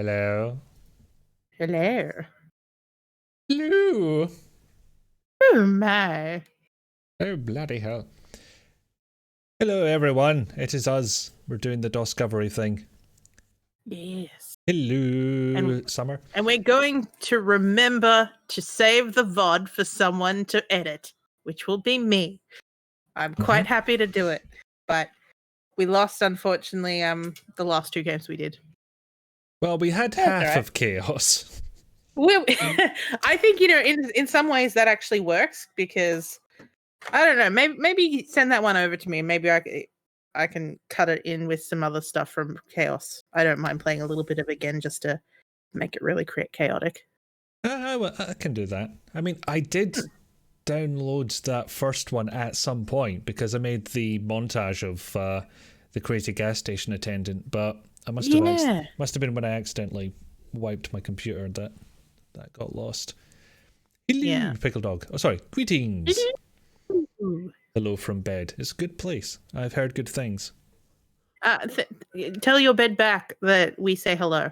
Hello. Hello. Hello. Oh my. Oh, bloody hell. Hello, everyone. It is us. We're doing the DOSCovery thing. Yes. Hello, Summer. And we're going to remember to save the VOD for someone to edit, which will be me. I'm quite happy to do it. But we lost, unfortunately, the last two games we did. Well, we had half of chaos. I think, in some ways that actually works because I don't know, maybe send that one over to me and maybe I can cut it in with some other stuff from chaos. I don't mind playing a little bit of it again just to make it really chaotic. I can do that. I mean, I did download that first one at some point because I made the montage of the crazy gas station attendant, but I must have been when I accidentally wiped my computer that got lost. Hello, Pickle Dog. Oh, sorry. Greetings. Hello from bed. It's a good place. I've heard good things. Tell your bed back that we say hello.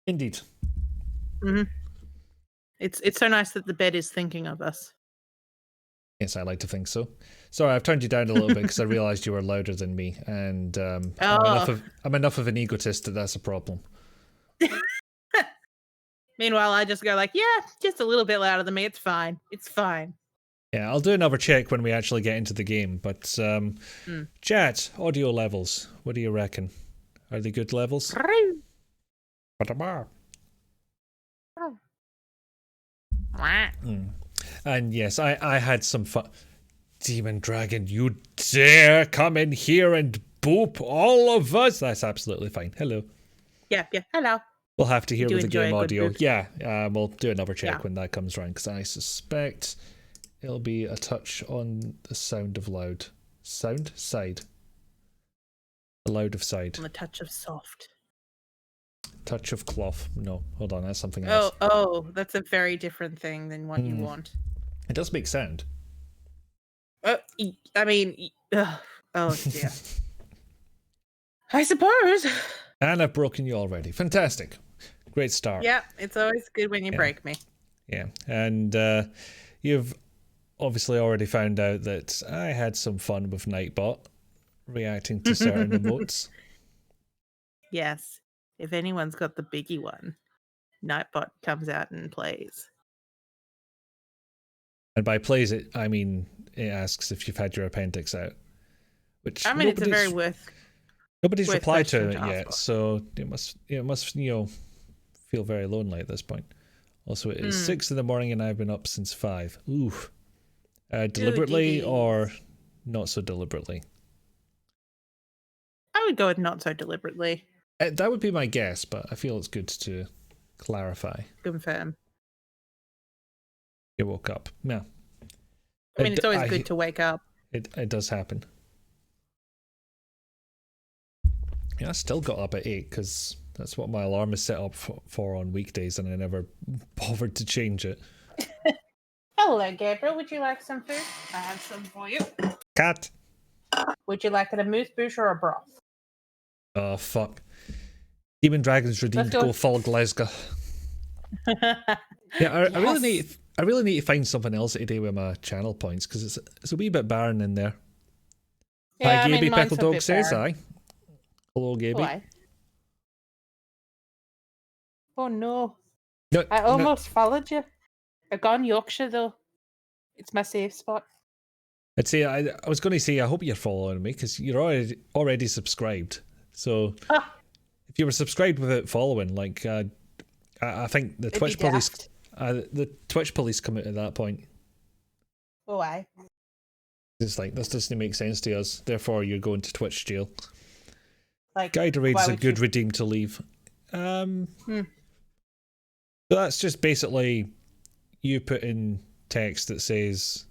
Indeed. Mm-hmm. It's so nice that the bed is thinking of us. Yes, I like to think so. Sorry, I've turned you down a little bit because I realised you were louder than me, and I'm enough of an egotist that that's a problem. Meanwhile, I just go like, yeah, just a little bit louder than me. It's fine. It's fine. Yeah, I'll do another check when we actually get into the game. But chat, audio levels, what do you reckon? Are they good levels? And yes, I had some fun. Demon Dragon, you dare come in here and boop all of us? That's absolutely fine. Hello. Yeah, hello. We'll have to hear with the game audio. Yeah, we'll do another check when that comes around because I suspect it'll be a touch on the sound of loud. Sound? Side. The loud of side. On the touch of soft. Touch of cloth. No, hold on, that's something else. Oh, that's a very different thing than what you want. It does make sound. I mean, oh dear. I suppose. And I've broken you already. Fantastic. Great start. Yeah, it's always good when you break me. Yeah, and you've obviously already found out that I had some fun with Nightbot, reacting to certain emotes. Yes. If anyone's got the biggie one, Nightbot comes out and plays. And by plays it, I mean it asks if you've had your appendix out. Which I mean, it's a very nobody's replied to it question yet, so it must feel very lonely at this point. Also, it is 6 a.m. and I've been up since 5. Ooh. Deliberately or not so deliberately? I would go with not so deliberately. That would be my guess, but I feel it's good to clarify. Confirm. You woke up. Yeah. I mean, it's always good to wake up. It does happen. Yeah, I still got up at 8 because that's what my alarm is set up for on weekdays, and I never bothered to change it. Hello, Gabriel. Would you like some food? I have some for you. Cat. Would you like it a moose bouche or a broth? Oh, fuck. Demon Dragons redeemed. Go full Glasgow. Yeah, I really need to find something else to do with my channel points because it's a wee bit barren in there. Yeah, Hi, Gaby, Pickle Dog says hi. Hello, Gaby. Why? Oh no. I almost followed you. I've gone Yorkshire though. It's my safe spot. I'd say I was going to say I hope you're following me because you're already subscribed. So if you were subscribed without following, like I think the Twitch police come out at that point. Oh, why? It's like this doesn't make sense to us. Therefore, you're going to Twitch jail. Like, Guide to Raid is a good redeem to leave. So that's just basically you put in text that says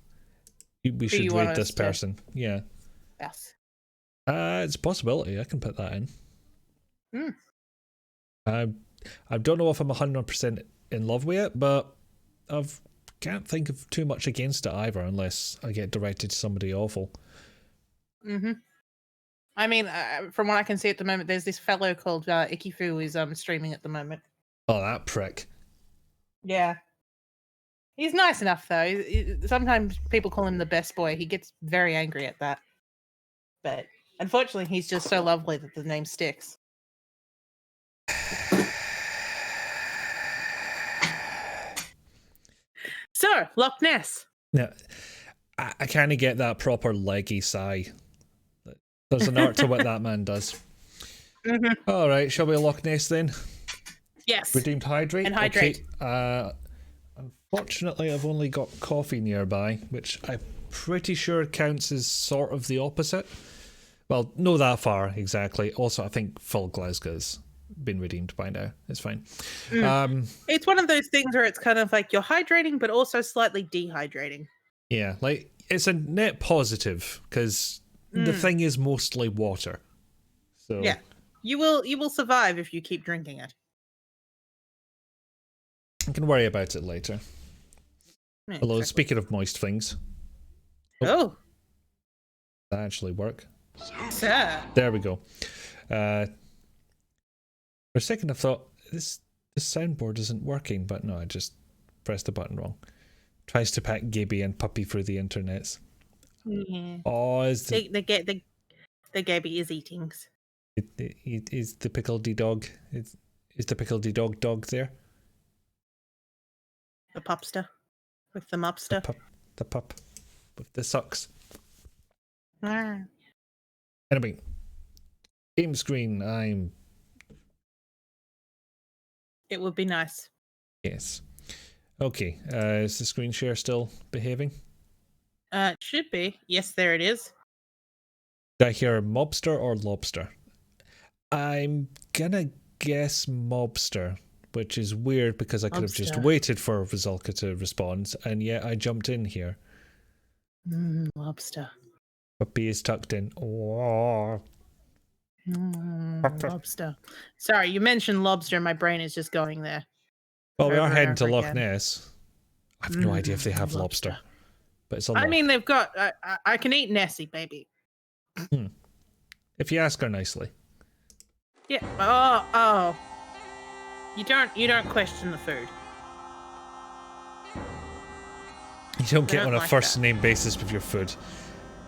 we should raid this person. Yeah. Yes. It's a possibility. I can put that in. I don't know if I'm 100% in love with it, but I can't think of too much against it either, unless I get directed to somebody awful. I mean, from what I can see at the moment, there's this fellow called Ikifu who's streaming at the moment. Oh, that prick. Yeah. He's nice enough, though. Sometimes people call him the best boy. He gets very angry at that. But unfortunately, he's just so lovely that the name sticks. So, Loch Ness. Yeah, I kind of get that proper leggy sigh. There's an art to what that man does. Mm-hmm. All right, shall we Loch Ness then? Yes. Redeemed hydrate. And hydrate. Okay. Unfortunately, I've only got coffee nearby, which I'm pretty sure counts as sort of the opposite. Well, no that far exactly. Also, I think full Glasgow's been redeemed by now. It's fine. It's one of those things where it's kind of like you're hydrating, but also slightly dehydrating. Yeah, like it's a net positive because the thing is mostly water. So yeah, you will survive if you keep drinking it. I can worry about it later. Yeah, Although, exactly. speaking of moist things, Oh, that actually work. sir. There we go. For a second, I thought this soundboard isn't working, but no, I just pressed the button wrong. Tries to pack Gibby and Puppy through the internets. Yeah. Oh, is The Gabby is eatings. is the pickledy dog? Is the pickledy dog there? The pupster with the mupster. The pup with the socks. Ah. Anyway, game screen. It would be nice. Yes. Okay. Is the screen share still behaving? It should be. Yes, there it is. Did I hear mobster or lobster? I'm gonna guess mobster, which is weird because I could have just waited for Resulka to respond, and yet I jumped in here. Lobster. Puppy is tucked in. Oh. Lobster. Sorry, you mentioned lobster. My brain is just going there. Well, we are Over and heading to over Loch again. Ness. I have no idea if they have lobster, but it's a I loch. mean, they've got. I can eat Nessie, baby. If you ask her nicely. Yeah. Oh. You don't question the food. You don't get don't on a like first that. name basis with your food.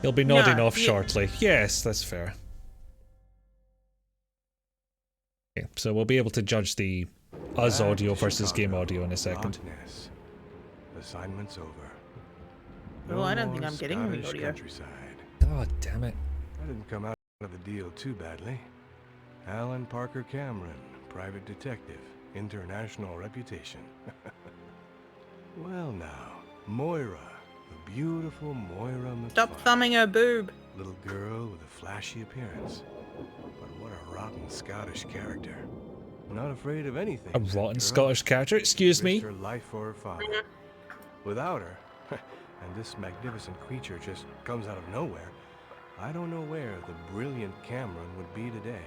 You'll be nodding No, off shortly. Yes, that's fair. Okay, so we'll be able to judge the us audio versus game audio in a second. Loch Ness. Assignment's over. Oh, I don't more think I'm getting the Scottish audio. countryside. Oh, damn it. I didn't come out of the deal too badly. Alan Parker Cameron, private detective, international reputation. Well now, Moira, the beautiful Moira McFarlane. Stop thumbing her boob. Little girl with a flashy appearance. But what a rotten Scottish character. Not afraid of anything. A that rotten girl. Scottish character? Excuse me? Risked her life for her father. Without her, and this magnificent creature just comes out of nowhere, I don't know where the brilliant Cameron would be today.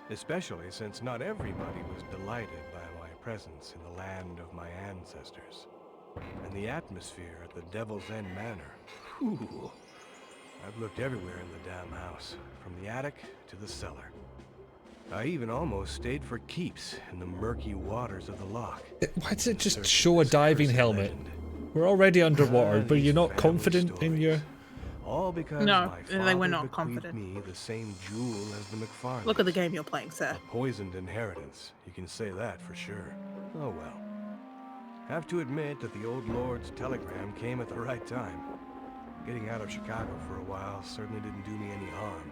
Especially since not everybody was delighted by my presence in the land of my ancestors. And the atmosphere at the Devil's End Manor. Whew. I've looked everywhere in the damn house, from the attic to the cellar. I even almost stayed for keeps in the murky waters of the loch. Why does it just show a diving helmet? We're already underwater, but you're not confident in your... All because No, my they were father not bequeathed confident. me the same jewel as the McFarlanes. Look at the game you're playing, sir. A poisoned inheritance. You can say that for sure. Oh well. Have to admit that the old lord's telegram came at the right time. Getting out of Chicago for a while certainly didn't do me any harm.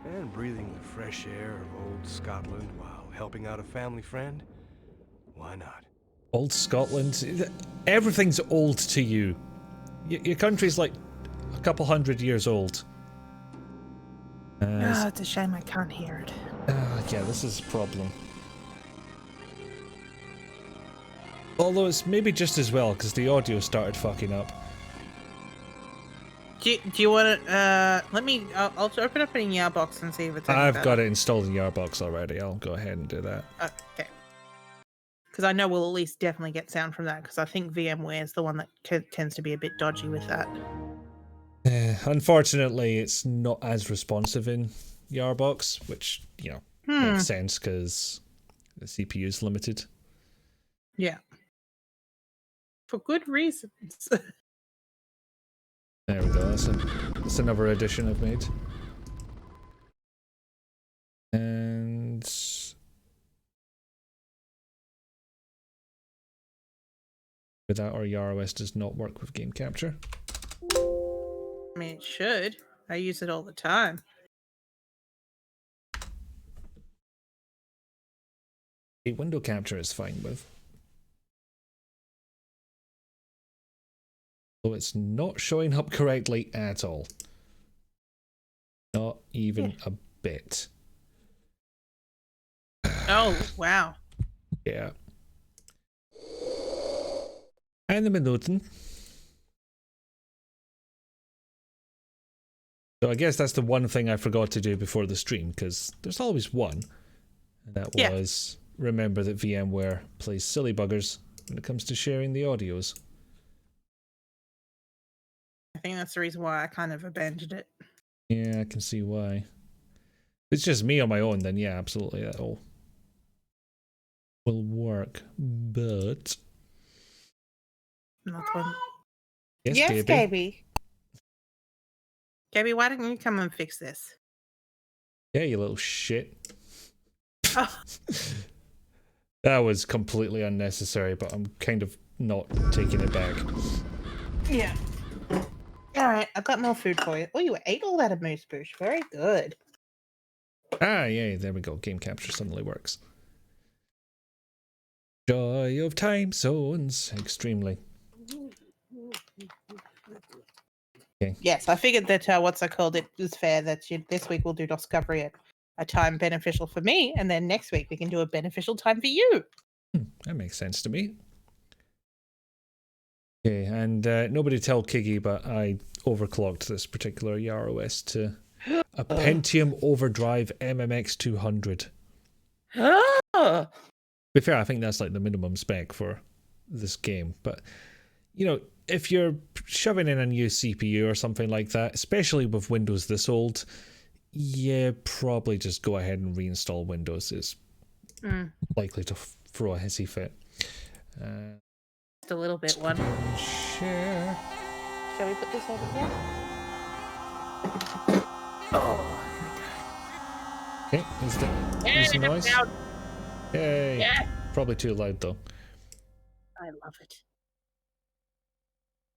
And breathing the fresh air of old Scotland while helping out a family friend? Why not? Old Scotland? Everything's old to you. Your country's like a couple hundred years old. It's a shame I can't hear it. Yeah, this is a problem. Although it's maybe just as well, because the audio started fucking up. Do you want to, let me, I'll open up in Yarbox and see if it's any I've better. got it installed in Yarbox already. I'll go ahead and do that. Okay. Because I know we'll at least definitely get sound from that, because I think VMware is the one that tends to be a bit dodgy with that. Unfortunately, it's not as responsive in YAR box, which, makes sense because the CPU is limited. Yeah. For good reasons. There we go. That's another addition I've made. And without our YAROS does not work with game capture. I mean, it should. I use it all the time. A window capture is fine with. So it's not showing up correctly at all. Not even a bit. Oh, wow. Yeah. And the Minuten. So I guess that's the one thing I forgot to do before the stream, because there's always one. And that was remember that VMware plays silly buggers when it comes to sharing the audios. I think that's the reason why I kind of abandoned it. Yeah, I can see why. If it's just me on my own, then yeah, absolutely, that all will work. But Not one. yes, Gaby. Gaby, why don't you come and fix this? Yeah, you little shit. Oh. That was completely unnecessary, but I'm kind of not taking it back. Yeah. All right, I've got more food for you. Oh, you ate all that amuse bouche. Very good. Ah, yeah, there we go. Game capture suddenly works. Joy of time zones. Extremely. Okay. Yes, I figured that it was fair that this week we'll do DOSCovery at a time beneficial for me, and then next week we can do a beneficial time for you. That makes sense to me. Okay, and nobody tell Kiggy, but I overclocked this particular YAROS to a Pentium Overdrive MMX 200. To be fair, I think that's like the minimum spec for this game, but if you're shoving in a new CPU or something like that, especially with Windows this old, yeah, probably just go ahead and reinstall Windows. It's likely to throw a hissy fit. Just a little bit one. Share. Shall we put this over here? Oh. Okay, is that easy noise? Yay. Yeah. Probably too loud though. I love it.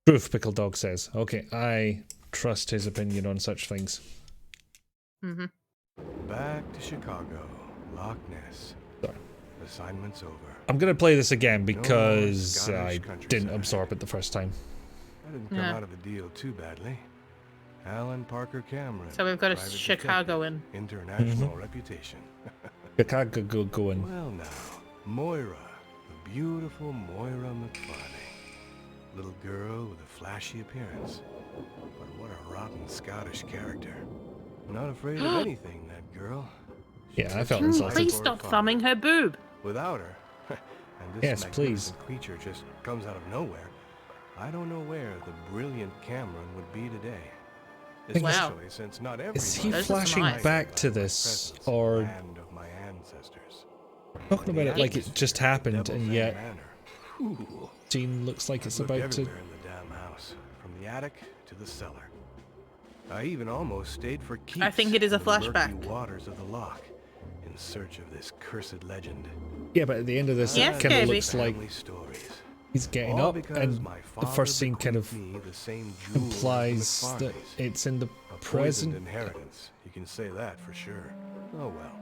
Proof, Pickle Dog says. Okay, I trust his opinion on such things. Mm-hmm. Back to Chicago, Loch Ness. Sorry. Assignment's over. I'm gonna play this again because Scottish I countryside. didn't absorb it the first time. I didn't come out of the deal too badly. Alan Parker Cameron. So we've got a private Chicago detective, in. international reputation. Chicago going. Well now, Moira, the beautiful Moira McFarlane. Little girl with a flashy appearance. But what a rotten Scottish character. Not afraid of anything, that girl. Yeah, I felt insulted. Please stop thumbing her boob. Without her, and this Yes, please. magnificent creature just comes out of nowhere. I don't know where the brilliant Cameron would be today. Wow. Especially since not everybody Is he Those are flashing nice. back to this, or land of my ancestors. talking about it like it just happened, Devil and Van yet Manor. Ooh. Jean looks like it's Looked about to... everywhere in the damn house, from the attic to the cellar. I even almost stayed for keeps. I think it is a in the murky flashback. waters of the loch, in search of this cursed legend. Yeah, but at the end of this, Yes, it kind of Gaby. looks like Family stories. he's getting All up, because and my the father first scene kind of bequeathed me the same jewels of the implies that McFarlanes. it's in the A present. poisoned inheritance. You can say that for sure. Oh well.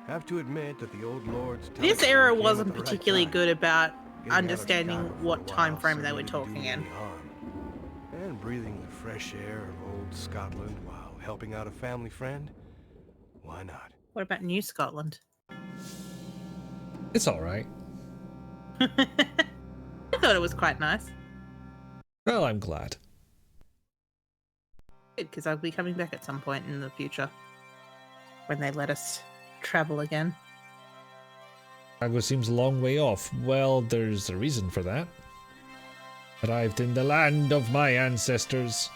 Have to admit that the old lord's This telephone era came wasn't at the right particularly time. good about Getting out of understanding Chicago for what a time while frame they were certainly talking didn't do in. any harm. And breathing the fresh air of old Scotland while helping out a family friend? Why not? What about New Scotland? It's alright. I thought it was quite nice. Well, I'm glad. Because I'll be coming back at some point in the future when they let us travel again. Chicago seems a long way off. Well, there's a reason for that. Arrived in the land of my ancestors.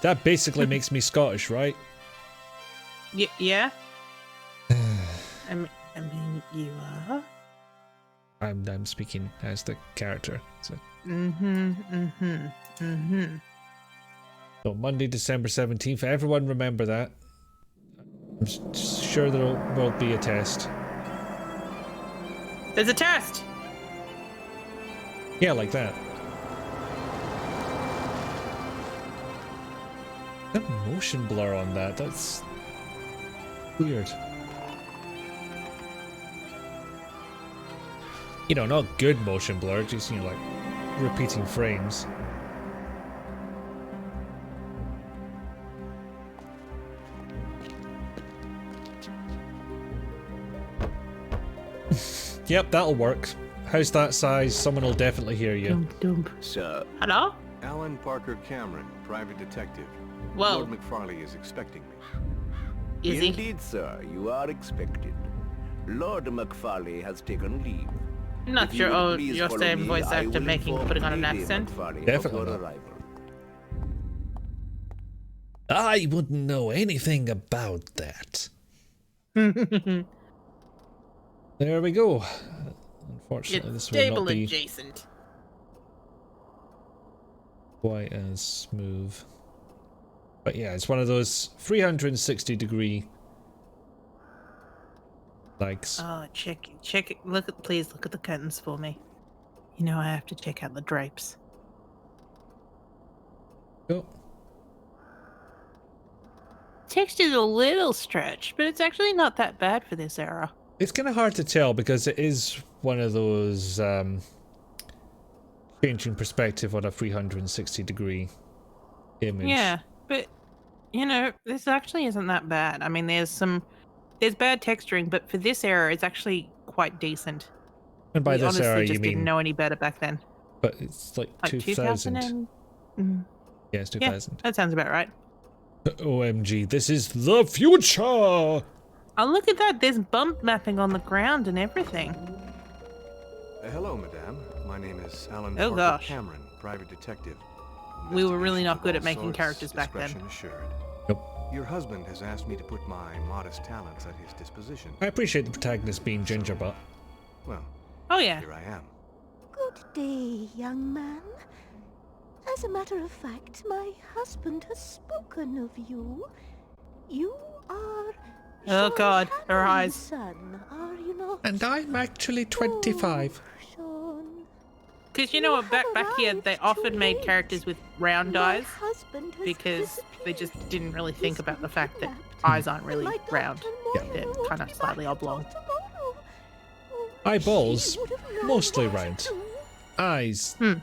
That basically makes me Scottish, right? Yeah. I mean, you are. I'm speaking as the character. So. So Monday, December 17th. Everyone remember that. I'm sure there will be a test. There's a test. Yeah, like that. That motion blur on that. That's weird. You know, not good motion blur, just, you know, like repeating frames. Yep, that'll work. How's that size? Someone will definitely hear you. Sir. Hello? Alan Parker Cameron, private detective. Whoa. Lord McFarlane is expecting me. Is he? Indeed, sir, you are expected. Lord McFarlane has taken leave. Not If you your would please your follow same me, voice I actor will inform putting on an Lady accent. McFarlane Definitely of your not. arrival. I wouldn't know anything about that. There we go. Unfortunately, It's this will not stable be adjacent. quite as smooth. But yeah, it's one of those 360-degree likes. Oh, check it. Please look at the curtains for me. You know I have to check out the drapes. Oh, Text is a little stretched, but it's actually not that bad for this era. it's kind of hard to tell because it is one of those changing perspective on a 360-degree image. Yeah, but you know, this actually isn't that bad. I mean, there's bad texturing, but for this era, it's actually quite decent. And by We this honestly era, you just didn't mean, know any better back then. but it's like 2000. Yeah, it's 2000. Yeah, that sounds about right. OMG, this is the future! Oh, look at that. There's bump mapping on the ground and everything. Hello, madame. My name is Alan Oh, Parker gosh. Cameron, private detective. We were really not Investigations good of at making all characters sorts, back then. discretion assured. Nope. Your husband has asked me to put my modest talents at his disposition. I appreciate the protagonist being ginger, but Well, Oh, yeah. here I am. Good day, young man. As a matter of fact, my husband has spoken of you. You are Oh, God, her Sean eyes. son, are you not? and I'm actually 25. Oh, Sean. Because you know what, back here, they arrived often too made late. characters with round My eyes husband has because they just disappeared. didn't really think He's about the been fact that kidnapped. eyes aren't really My round. doctor Yeah. Moore They're won't kind of be slightly back oblong. till tomorrow. Oh, Eyeballs, she would have known mostly what to round. do. Eyes, Hmm.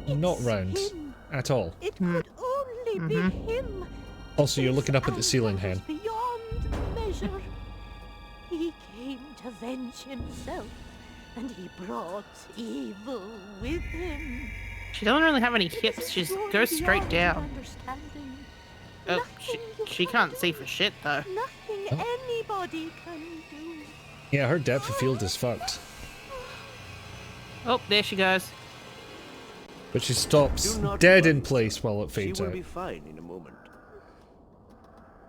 not It's round him. at all. It Hmm. could only be him. Also, you're His looking up at the ceiling, anger hen. was beyond measure. He came to avenge himself, and he brought evil with him. She doesn't really have any hips. She just goes straight down. Understanding. Oh, Nothing you she can't see for shit, though. Nothing anybody can do. Yeah, her depth of field is fucked. Oh, there she goes. But she stops Do not dead worry. in place while it She fades will out. be fine in a moment.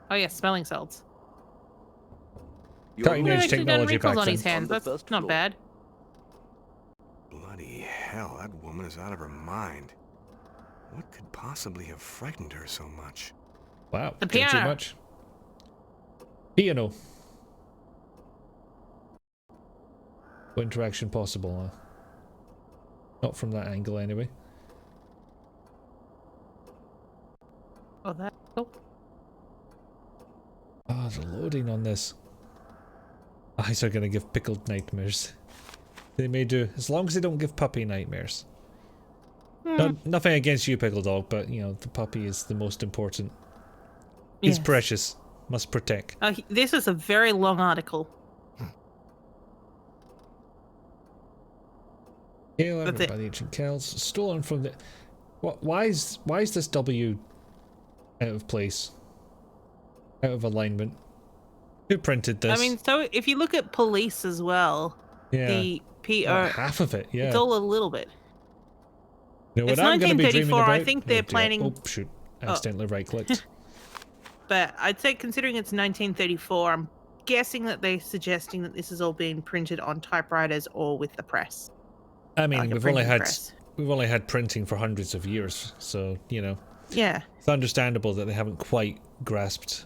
Oh, yeah, smelling salts. Your Cutting He's edge room actually got technology wrinkles back on his then. hands. On the That's first not floor. bad. Bloody hell, that woman is out of her mind. What could possibly have frightened her so much? Wow, The did too piano. much. Piano. No interaction possible, huh? Not from that angle, anyway. Oh, that. Oh. Ah, the loading on this. Eyes are gonna give pickled nightmares. They may do, as long as they don't give puppy nightmares. Nothing against you, Pickle Dog, but you know, the puppy is the most important. He's Yes. precious. Must protect. Oh, this is a very long article. Hail That's it. by the ancient Celts, stolen from the. What? Why is this W out of place? Out of alignment. Who printed this? I mean, so if you look at police as well, yeah, the well, PR, half of it. Yeah. it's all a little bit. You know it's what I'm gonna be dreaming 1934, I about? think Oh, they're dear. planning- Oh shoot! Accidentally right-clicked. but I'd say considering it's 1934, I'm guessing that they're suggesting that this is all being printed on typewriters or with the press. I mean, Like a we've only printing had press. printing for hundreds of years, so you know, Yeah. it's understandable that they haven't quite grasped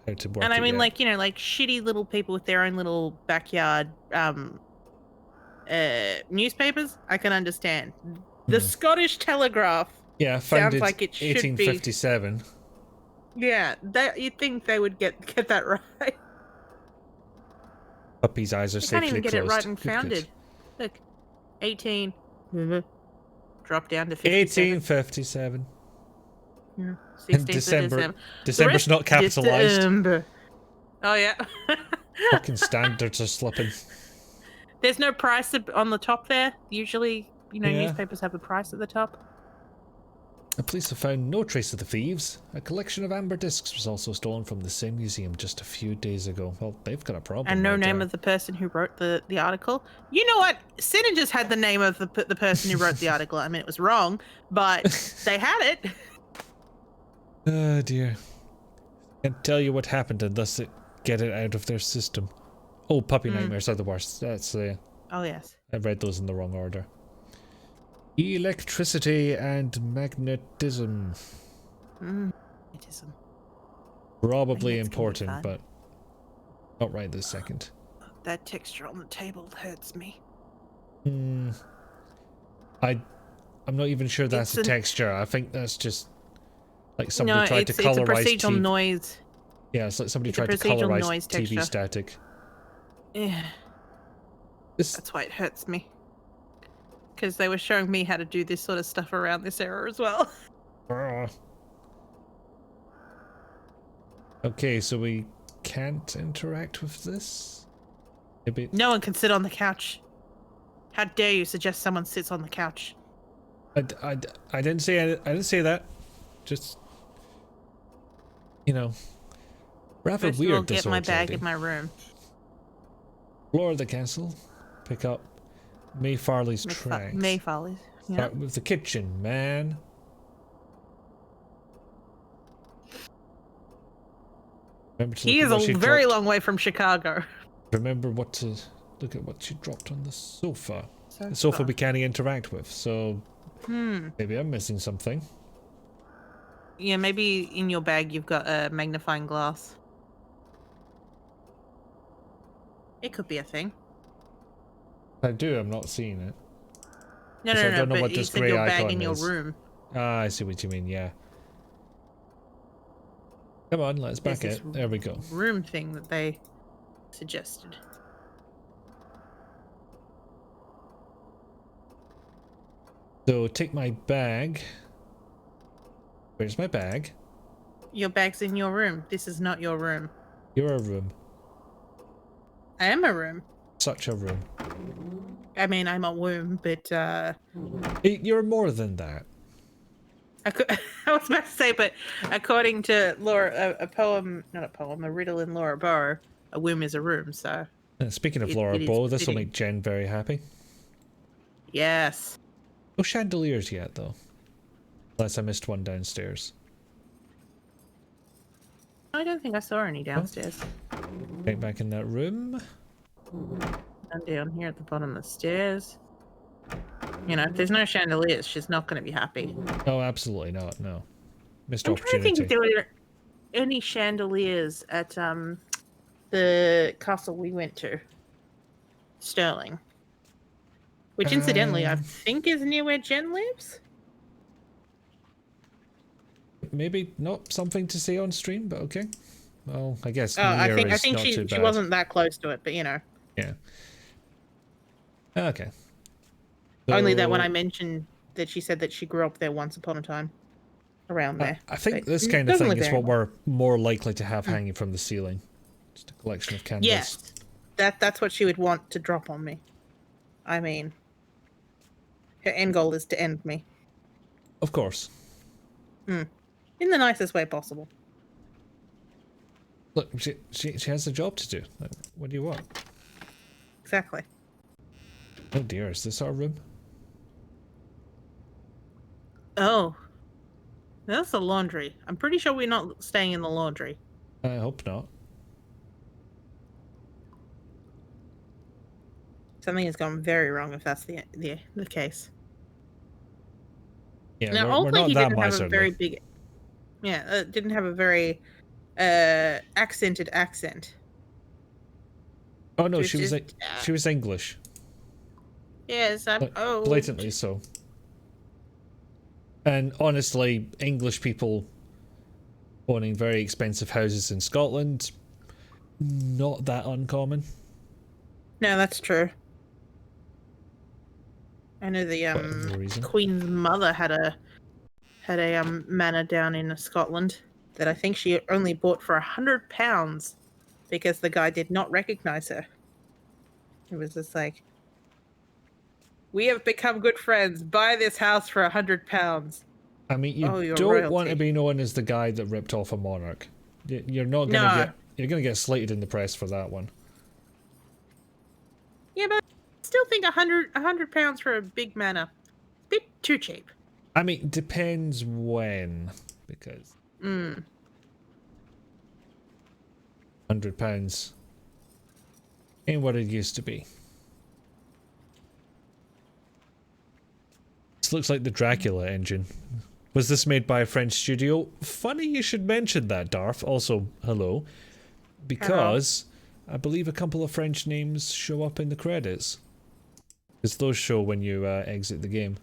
how to work And I it mean, yet. like, you know, like shitty little people with their own little backyard newspapers, I can understand. The Scottish Telegraph Yeah, sounds founded like it should be. 1857. Yeah, you'd think they would get that right. Puppy's eyes are They safely can't even get closed. it right and Good, good. founded. Look, 18. Drop down to 57. 1857. Yeah, And 16th of December. The December's rest- not capitalized. December. Oh yeah. Fucking standards are slipping. There's no price on the top there. Usually, you know, Yeah. newspapers have a price at the top. The police have found no trace of the thieves. A collection of amber discs was also stolen from the same museum just a few days ago. Well, they've got a problem. And no right name there. of the person who wrote the article. You know what? Senna just had the name of the person who wrote the article. I mean, it was wrong, but they had it. Oh dear. Can't tell you what happened unless it get it out of their system. Oh, puppy nightmares are the worst. That's Oh yes. I read those in the wrong order. Electricity and magnetism. Magnetism. Probably That's gonna be important, fun. but not right this second. That texture on the table hurts me. I'm not even sure that's It's a an- texture. I think that's just like somebody No, tried it's to a colorize procedural TV. noise. Yeah, it's like somebody It's a tried to procedural colorize noise TV texture. static. Yeah, This that's why it hurts me. Because they were showing me how to do this sort of stuff around this era as well. Ugh. Okay, so we can't interact with this? Maybe No one can sit on the couch. How dare you suggest someone sits on the couch? I didn't say I didn't say that. Just you know, rather First weird of all, get my bag disorderly. in my room. Explore the castle. Pick up May Farley's tracks. Mayfallies. Yeah. Start with the kitchen, man. Remember to He look is at what a she very dropped. long way from Chicago. Remember what to look at what she dropped on the sofa. The sofa we can't interact with, so maybe I'm missing something. Yeah, maybe in your bag you've got a magnifying glass. It could be a thing. I do, I'm not seeing it. No, Yes, I no, no, don't know but what you this said grey your bag icon in your is. room. Ah, I see what you mean, yeah. Come on, let's There's back this it. There we go. Room thing that they suggested. So take my bag. Where's my bag? Your bag's in your room. This is not your room. You're a room. I am a room. Such a room. I mean, I'm a womb, but You're more than that. I was about to say, but according to Laura, a riddle in Laura Bow, a womb is a room. So Speaking of It- Laura it is Bow, this will fitting. make Jen very happy. yes, No chandeliers yet, though. Unless I missed one downstairs. I don't think I saw any downstairs. Right back in that room. And down here at the bottom of the stairs. You know, if there's no chandeliers, she's not going to be happy. Oh, absolutely not. No. Missed I'm trying to think opportunity. if there were any chandeliers at the castle we went to, Stirling. Which, incidentally, I think is near where Jen lives. Maybe not something to say on stream, but okay. Well, I guess I near think is not she too bad. wasn't that close to it, but you know, Yeah. Okay. only that when I So, mentioned that she said that she grew up there once upon a time, around there. I think But this it kind of doesn't thing live is there what we're more likely to have hanging from the ceiling. Just a collection of candles. Yes, that's what she would want to drop on me. I mean, her end goal is to end me Of course. in the nicest way possible. Look, she has a job to do. Like, what do you want? Exactly. Oh dear, is this our room? Oh, That's the laundry. I'm pretty sure we're not staying in the laundry. I hope not. Something has gone very wrong if that's the case. Yeah, Now, we're hopefully not he that didn't have a miserly. very big... Yeah, didn't have a very accented accent. Oh no, It was she was just, like she was English. Yes, I'm Like, old. blatantly so. And honestly, English people owning very expensive houses in Scotland, not that uncommon. No, that's true. I know the Whatever reason. Queen's mother had a manor down in Scotland that I think she only bought for £100 because the guy did not recognize her. It was just like, we have become good friends. Buy this house for £100. I mean, you You're don't want to royalty. be known as the guy that ripped off a monarch. You're not gonna No. get. You're gonna get slated in the press for that one. Yeah, but I still think £100 for a big manor, bit too cheap. I mean, depends when, because £100 ain't what it used to be. This looks like the Dracula engine. Was this made by a French studio? Funny you should mention that, Darth. Also, hello. Because I believe a couple of French names show up in the credits. Because those show when you exit the game.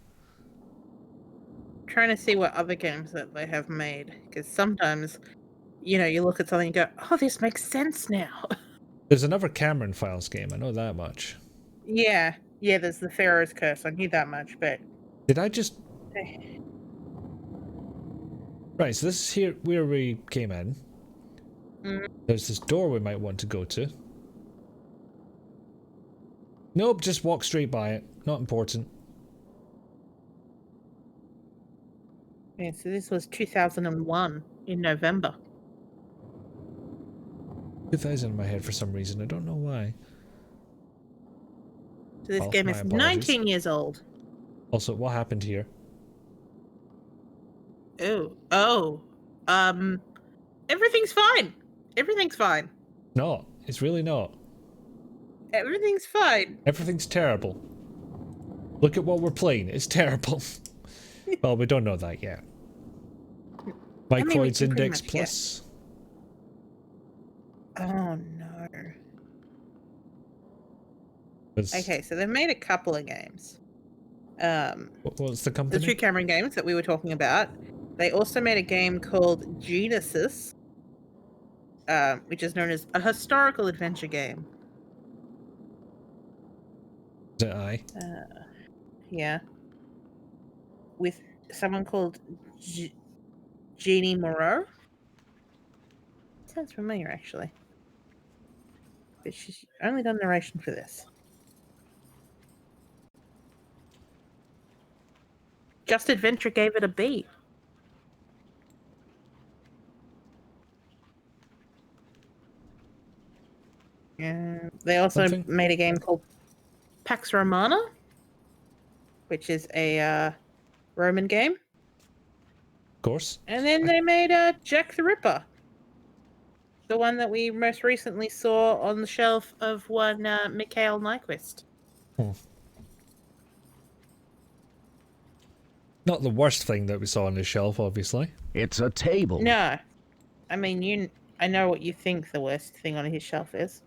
Trying to see what other games that they have made, because sometimes, you look at something and go, "Oh, this makes sense now." There's another Cameron Files game, I know that much. Yeah, there's the Pharaoh's Curse. I knew that much, but Did I just... Right, so this is here where we came in. There's this door we might want to go to. Nope, just walk straight by it. Not important. yeah. So this was 2001 in November. 2000 in my head for some reason, I don't know why. So this Well, game my is apologies. 19 years old. Also, what happened here? Oh, everything's fine. Everything's fine. No, it's really not. Everything's fine. Everything's terrible. Look at what we're playing, it's terrible. Well, we don't know that yet. mean, we Microids can pretty Index much Plus. Oh no. 'Cause- Okay, so they've made a couple of games. What's the The company? two Cameron games that we were talking about. They also made a game called Genesis, which is known as a historical adventure game. Is it I? Yeah. With someone called Jeannie Moreau. Sounds familiar, actually. But she's only done narration for this. Just Adventure gave it a B. They also Something? made a game called Pax Romana, which is a Roman game. Of course. And then they made Jack the Ripper. The one that we most recently saw on the shelf of one Mikhail Nyquist. Not the worst thing that we saw on the shelf, obviously. It's a table. No. I mean, I know what you think the worst thing on his shelf is.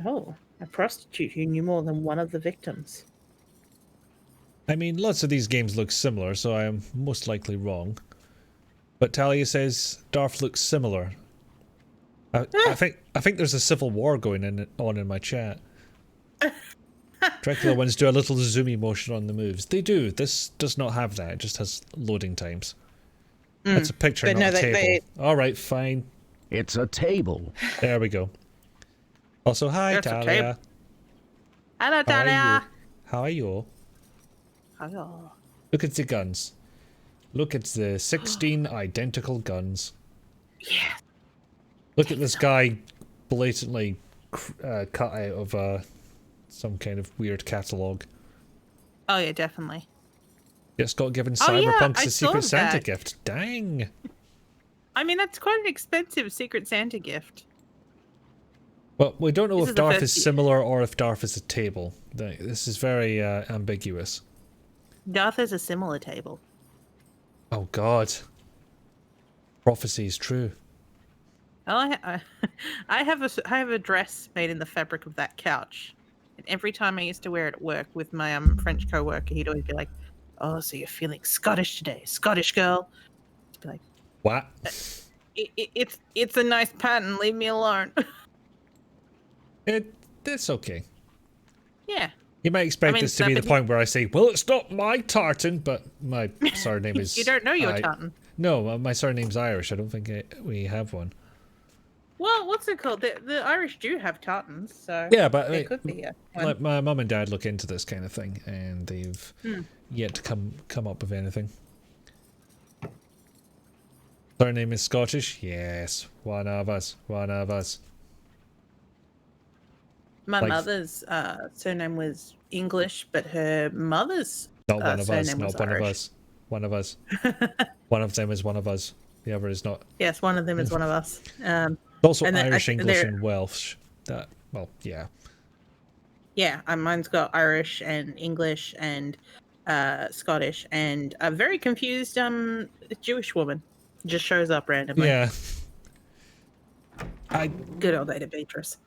Oh, a prostitute who knew more than one of the victims. I mean, lots of these games look similar, so I am most likely wrong. But Talia says Darth looks similar. I think there's a civil war going on in my chat. Dracula ones do a little zoomy motion on the moves. They do. This does not have that. It just has loading times. That's a picture, But not no, a table. Alright, fine. It's a table. There we go. Also, hi, There's a Talia. table. Hello, Talia. How are you? Hello. Look at the guns. Look at the 16 identical guns. Yeah. Look at this guy blatantly cut out of some kind of weird catalogue. Oh yeah, definitely. It's got given Oh, yeah, Cyberpunk's I a saw Secret Santa that. gift. Dang. I mean, that's quite an expensive Secret Santa gift. Well, we don't know This if is the Darth first is year. similar or if Darth is a table. This is very ambiguous. Darth has a similar table. Oh God. Prophecy is true. Oh, I have a dress made in the fabric of that couch, and every time I used to wear it at work with my French coworker, he'd always be like, "Oh, so you're feeling Scottish today, Scottish girl?" I'd be like, What? It's a nice pattern. Leave me alone." It's okay. Yeah. You might expect mean, this to be the point where I say, well, it's not my tartan, but my surname is... You don't know your tartan. No, my surname's Irish. I don't think we have one. Well, what's it called? The Irish do have tartans, so Yeah, but there could be one. like my mum and dad look into this kind of thing, and they've yet to come up with anything. Surname is Scottish? Yes, one of us. My Like- mother's surname was English, but her mother's Not one of us, surname was not one of Irish. us. One of us. One of them is one of us. The other is not. Yes, one of them is one of us. Also And then Irish, English, they're- and Welsh. Well, yeah. Yeah, mine's got Irish and English and Scottish and a very confused Jewish woman just shows up randomly. Yeah. Good old Ada Beatrice.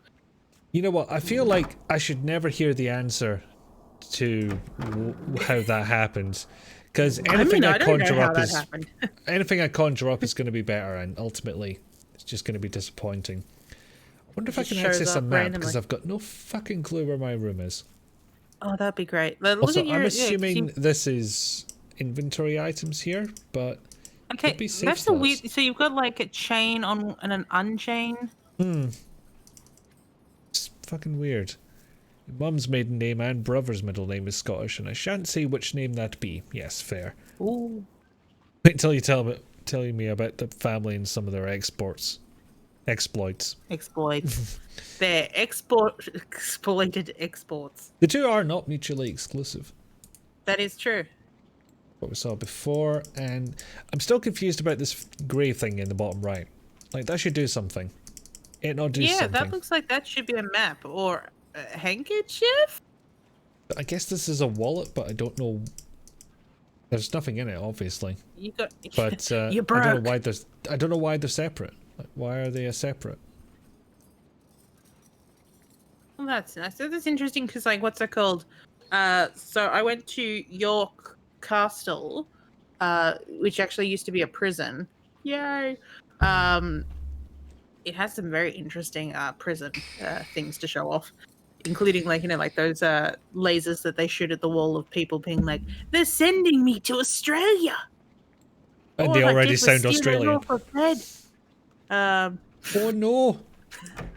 You know what? I feel like I should never hear the answer to how that happened, because anything I don't know conjure how up that is happened. anything I conjure up is going to be better, and ultimately, it's just going to be disappointing. I wonder if I Just can shows access a up map, randomly. because I've got no fucking clue where my room is. Oh, that'd be great. Look Also, at your, I'm yeah, assuming this is inventory items here, but okay, could be safe that's a slots. weird. So you've got like a chain on and an unchain. It's fucking weird. Mum's maiden name and brother's middle name is Scottish, and I shan't say which name that be. Yes, fair. Ooh. Wait till you tell me about the family and some of their exploits. Exploits. They're exploited exports. The two are not mutually exclusive. That is true. What we saw before, and I'm still confused about this grey thing in the bottom right. Like, that should do something. It not do Yeah, something. that looks like that should be a map or a handkerchief. I guess this is a wallet, but I don't know. There's nothing in it, obviously. You got. But you I don't broke. know why there's. I don't know why they're separate. Like, why are they separate? Well, that's nice. So that's interesting because, like, what's it called? So I went to York Castle, which actually used to be a prison. Yay! It has some very interesting prison things to show off, including, like, like those lasers that they shoot at the wall of people being like, "They're sending me to Australia." And All they I already did was sound steal a Australian. loaf of bread. Oh no!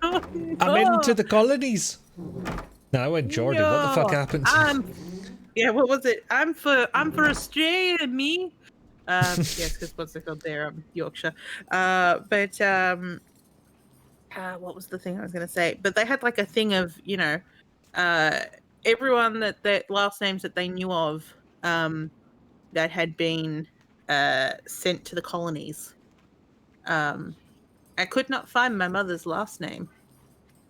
I'm into the colonies. No, I went Jordan. What the fuck happened? Yeah, what was it? I'm for Australia, me. Yes, because what's it called there? Yorkshire. But what was the thing I was gonna say? But they had like a thing of everyone that last names that they knew of that had been sent to the colonies. I could not find my mother's last name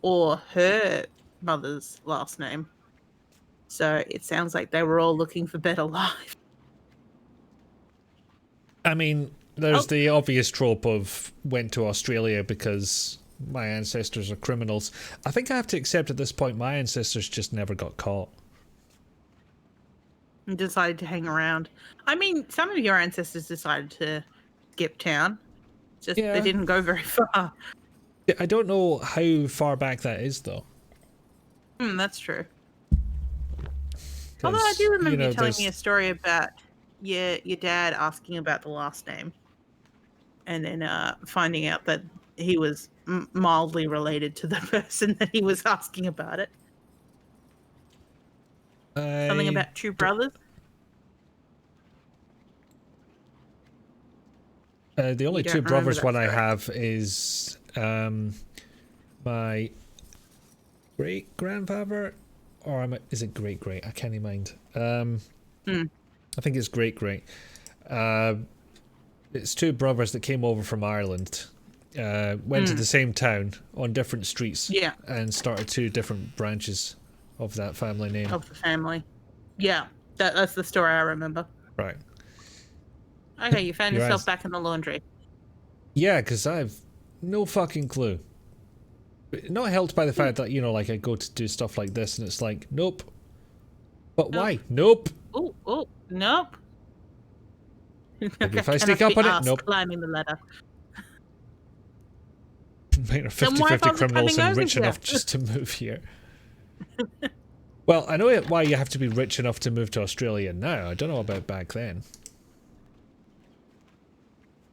or her mother's last name. So it sounds like they were all looking for better life. I mean, there's the obvious trope of went to Australia because my ancestors are criminals. I think I have to accept at this point my ancestors just never got caught. And decided to hang around. I mean, some of your ancestors decided to skip town. Just Yeah. they didn't go very far. I don't know how far back that is, though. That's true. Although I do remember you telling me a story about your dad asking about the last name, and then finding out that he was mildly related to the person that he was asking about it. Something about two brothers. The only You don't two remember brothers that one I story? have is my great grandfather, or is it great? I can't even mind. I think it's great. It's two brothers that came over from Ireland, went to the same town on different streets, and started two different branches of that family name. Of the family. Yeah, that's the story I remember. Right. Okay, you found yourself back in the laundry. Yeah, because I've no fucking clue. Not helped by the fact that, like I go to do stuff like this and it's like, nope. But why? Nope. Oh, nope. Like if I sneak up on it, nope. Climbing the ladder. Mine are 50-50 criminals and rich enough just to move here. Well, I know why you have to be rich enough to move to Australia now. I don't know about back then.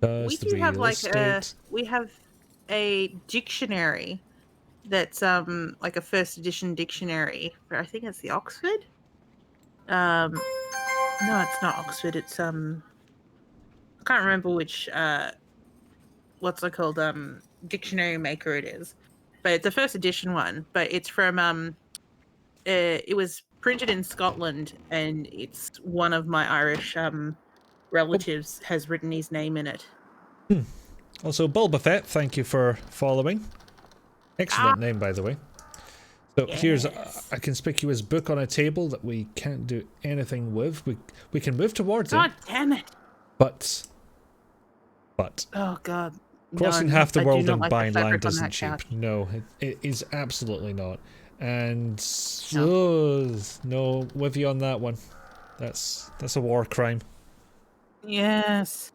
We do have we have a dictionary that's like a first edition dictionary. I think it's the Oxford. No, it's not Oxford. It's I can't remember which what's it called dictionary maker it is, but it's a first edition one. But it's from it was printed in Scotland, and it's one of my Irish relatives has written his name in it. Also, Bulba Fett, thank you for following. Excellent name, by the way. So here's a conspicuous book on a table that we can't do anything with. We can move towards it. God damn it! But oh god, crossing half the world and buying land isn't isn't cheap. Couch. No, it is absolutely not. And no, with you on that one. That's a war crime. Yes,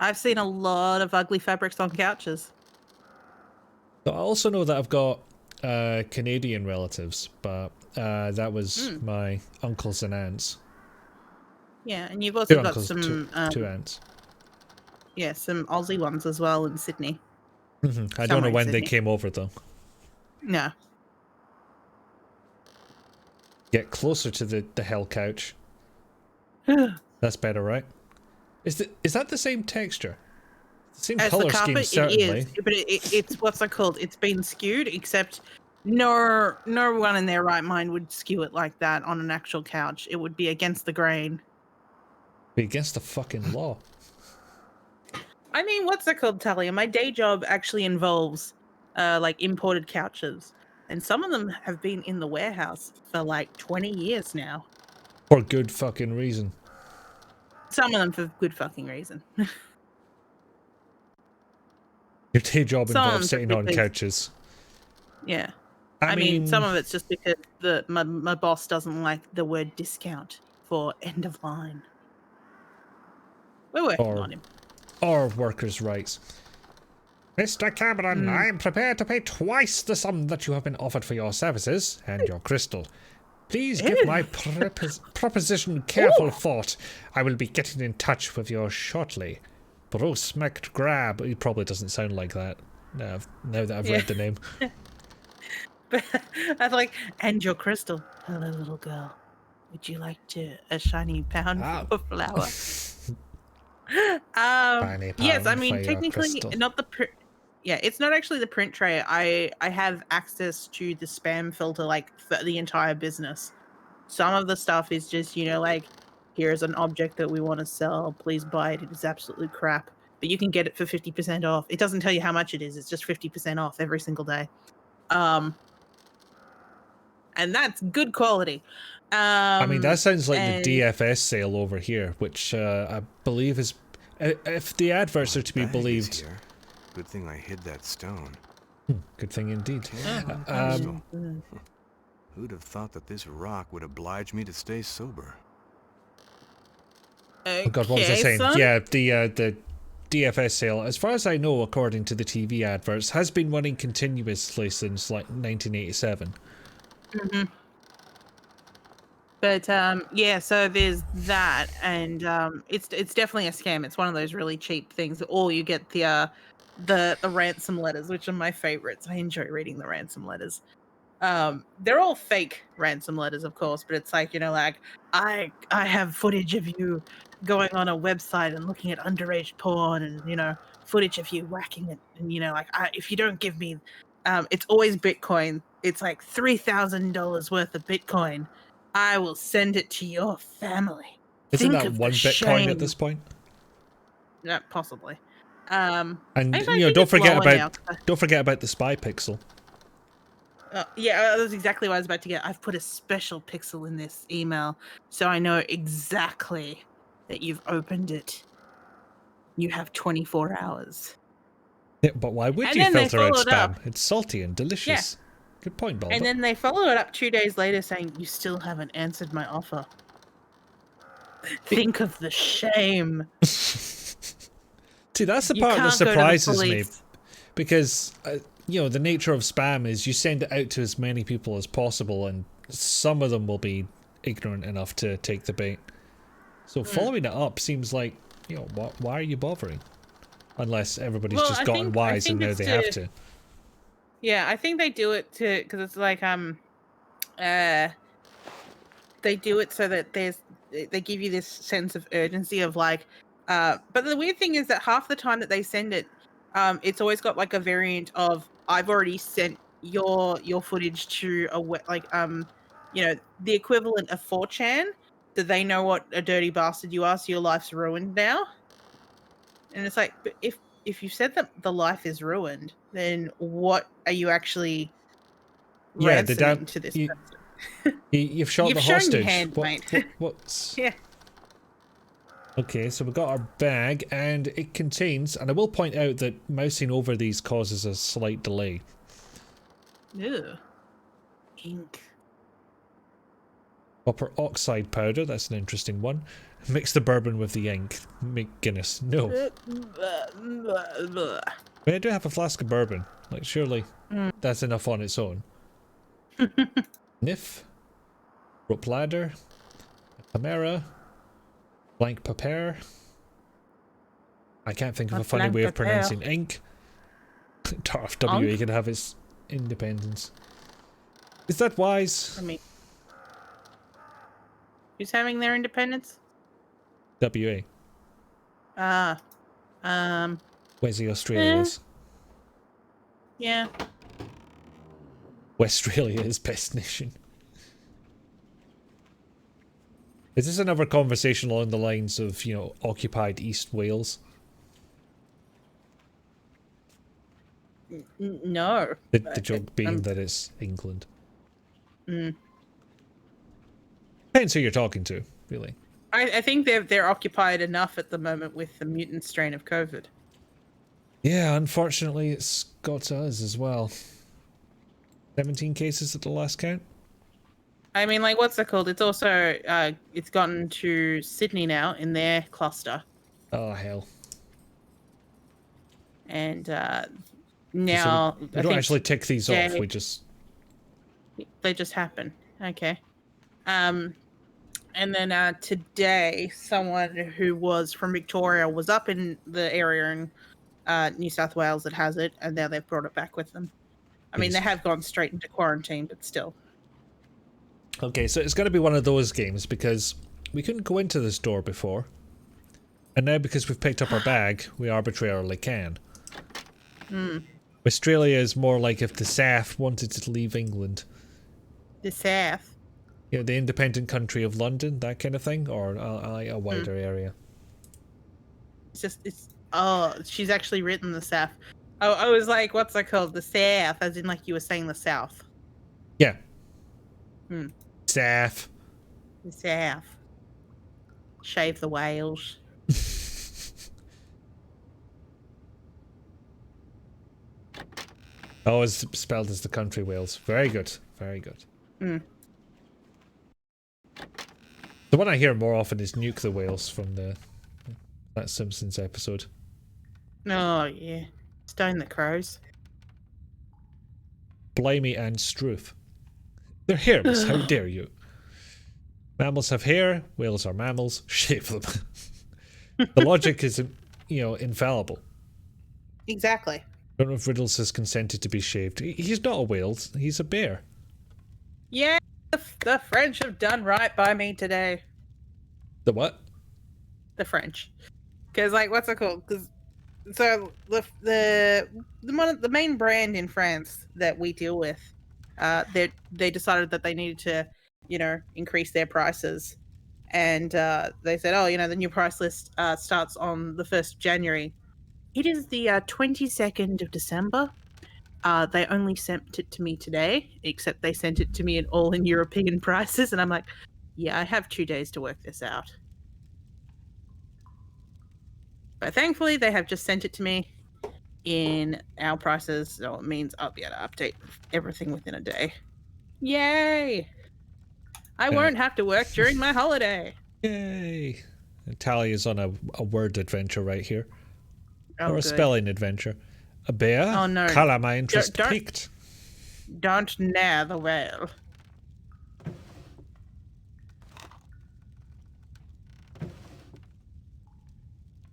I've seen a lot of ugly fabrics on couches. So I also know that I've got Canadian relatives, but that was my uncles and aunts. Yeah, and you've also got uncles, some two aunts. Yeah, some Aussie ones as well in Sydney. I don't know when they came over though. No. Get closer to the hell couch. That's better, right? Is that the same texture? The same as color the carpet, scheme, certainly. It is, but it's what's it called? It's been skewed, except no one in their right mind would skew it like that on an actual couch. It would be against the grain. Be against the fucking law. I mean, what's it called, Talia? My day job actually involves like imported couches, and some of them have been in the warehouse for like 20 years now. For good fucking reason. Some of them for good fucking reason. Your day job involves sitting on couches. Yeah. I mean, some of it's just because my boss doesn't like the word discount for end of line. We're working on him. Or workers' rights. Mr. Cameron, I am prepared to pay twice the sum that you have been offered for your services and your crystal. Please give my proposition careful thought. I will be getting in touch with you shortly. Bruce McGrab. He probably doesn't sound like that now that I've read the name. But I like, and your crystal. Hello, little girl. Would you like a shiny pound for flower? Yes, I mean technically not the it's not actually the print tray. I have access to the spam filter like for the entire business. Some of the stuff is just, like, here's an object that we want to sell, please buy it. It is absolute crap, but you can get it for 50% off. It doesn't tell you how much it is. It's just 50% off every single day. And that's good quality. I mean, that sounds like the DFS sale over here, which I believe is, if the adverts are to be believed. Good thing I hid that stone. Good thing indeed. Who'd have thought that this rock would oblige me to stay sober? Oh God, what was I saying? Son? Yeah, the DFS sale, as far as I know, according to the TV adverts, has been running continuously since like 1987. But so there's that, and it's definitely a scam. It's one of those really cheap things, or you get the ransom letters, which are my favorites. I enjoy reading the ransom letters. They're all fake ransom letters, of course, but it's like, like, I have footage of you going on a website and looking at underage porn, and footage of you whacking it, and if you don't give me, it's always Bitcoin. It's like $3,000 worth of Bitcoin. I will send it to your family Isn't Think that of one the Bitcoin at shame. this point? Yeah, possibly. And actually, I you know, think don't it's forget lower about now. don't forget about the spy pixel. Yeah, that's exactly what I was about to get. I've put a special pixel in this email, so I know exactly that you've opened it. You have 24 hours. Yeah, but why would And you then they filter out followed spam? up. It's salty and delicious. Good point, Balder. And then they followed it up 2 days later saying, you still haven't answered my offer. Think of the shame. See, that's the You part that can't go to the surprises me, police. because you know, the nature of spam is you send it out to as many people as possible, and some of them will be ignorant enough to take the bait. So following it up seems like, you know, why are you bothering? Unless everybody's Well, just I gotten think- wise I and think now it's they have to. Yeah, I think they do it to because it's like they do it so that they give you this sense of urgency of like but the weird thing is that half the time that they send it, it's always got like a variant of I've already sent your footage to you know, the equivalent of 4chan. Do they know what a dirty bastard you are, so your life's ruined now? And it's like, but if you said that the life is ruined, then what are you actually Yeah, ransoming to this person? you've shot You've the shown hostage. your hand, mate. What's... Yeah. Okay, so we've got our bag, and it contains, and I will point out that mousing over these causes a slight delay. Ew. Ink. Copper oxide powder, that's an interesting one. Mix the bourbon with the ink. Make Guinness. No. I mean, I do have a flask of bourbon. Like, surely that's enough on its own. Nif. Rope ladder. Chimera. Blank paper. I can't think of a funny way of pronouncing ink. Tarf WA can have its independence. Is that wise? I mean, who's having their independence? WA. Where's the Australians? Yeah. Westralia is best nation. Is this another conversation along the lines of, you know, occupied East Wales? No. The joke being that it's England. Mm. Depends who you're talking to, really. I think they're occupied enough at the moment with the mutant strain of COVID. Yeah, unfortunately, it's got to us as well. 17 cases at the last count. I mean, like, what's it called? It's also it's gotten to Sydney now in their cluster, Oh, hell. and now We I don't think actually tick these off, we just... they just happen. Okay. And then today, someone who was from Victoria was up in the area in New South Wales that has it, and now they've brought it back with them. I mean, they have gone straight into quarantine, but still. Okay, so it's going to be one of those games, because we couldn't go into the store before. And now, because we've picked up our bag, we arbitrarily can. Australia is more like if the South wanted to leave England. The South. You know, the independent country of London, that kind of thing, or a wider area. Oh, she's actually written the South. Oh, I was like, what's that called? The South, as in like you were saying the South. Yeah. Hmm. South. The South. Shave the whales. Oh, it's spelled as the country Wales. Very good. Very good. Mm. The one I hear more often is Nuke the Whales from that Simpsons episode. Oh, yeah. Stone the crows. Blimey and Struth. They're hairless, how dare you? Mammals have hair, whales are mammals, shave them. The logic is, you know, infallible. Exactly. I don't know if Riddles has consented to be shaved. He's not a whale, he's a bear. Yeah, the French have done right by me today. The what? The French. Because, like, what's it called? Because so the main brand in France that we deal with, they decided that they needed to, you know, increase their prices, and they said, "Oh, the new price list starts on the 1st of January." It is the 22nd of December. They only sent it to me today, except they sent it to me in European prices, and I'm like, yeah, I have 2 days to work this out. But thankfully, they have just sent it to me in our prices, so it means I'll be able to update everything within a day. Yay! I won't have to work during my holiday. Yay! Tally is on a word adventure right here. Oh, or a good. spelling adventure. A bear? Oh, no. Colour my interest piqued. Don't near the whale.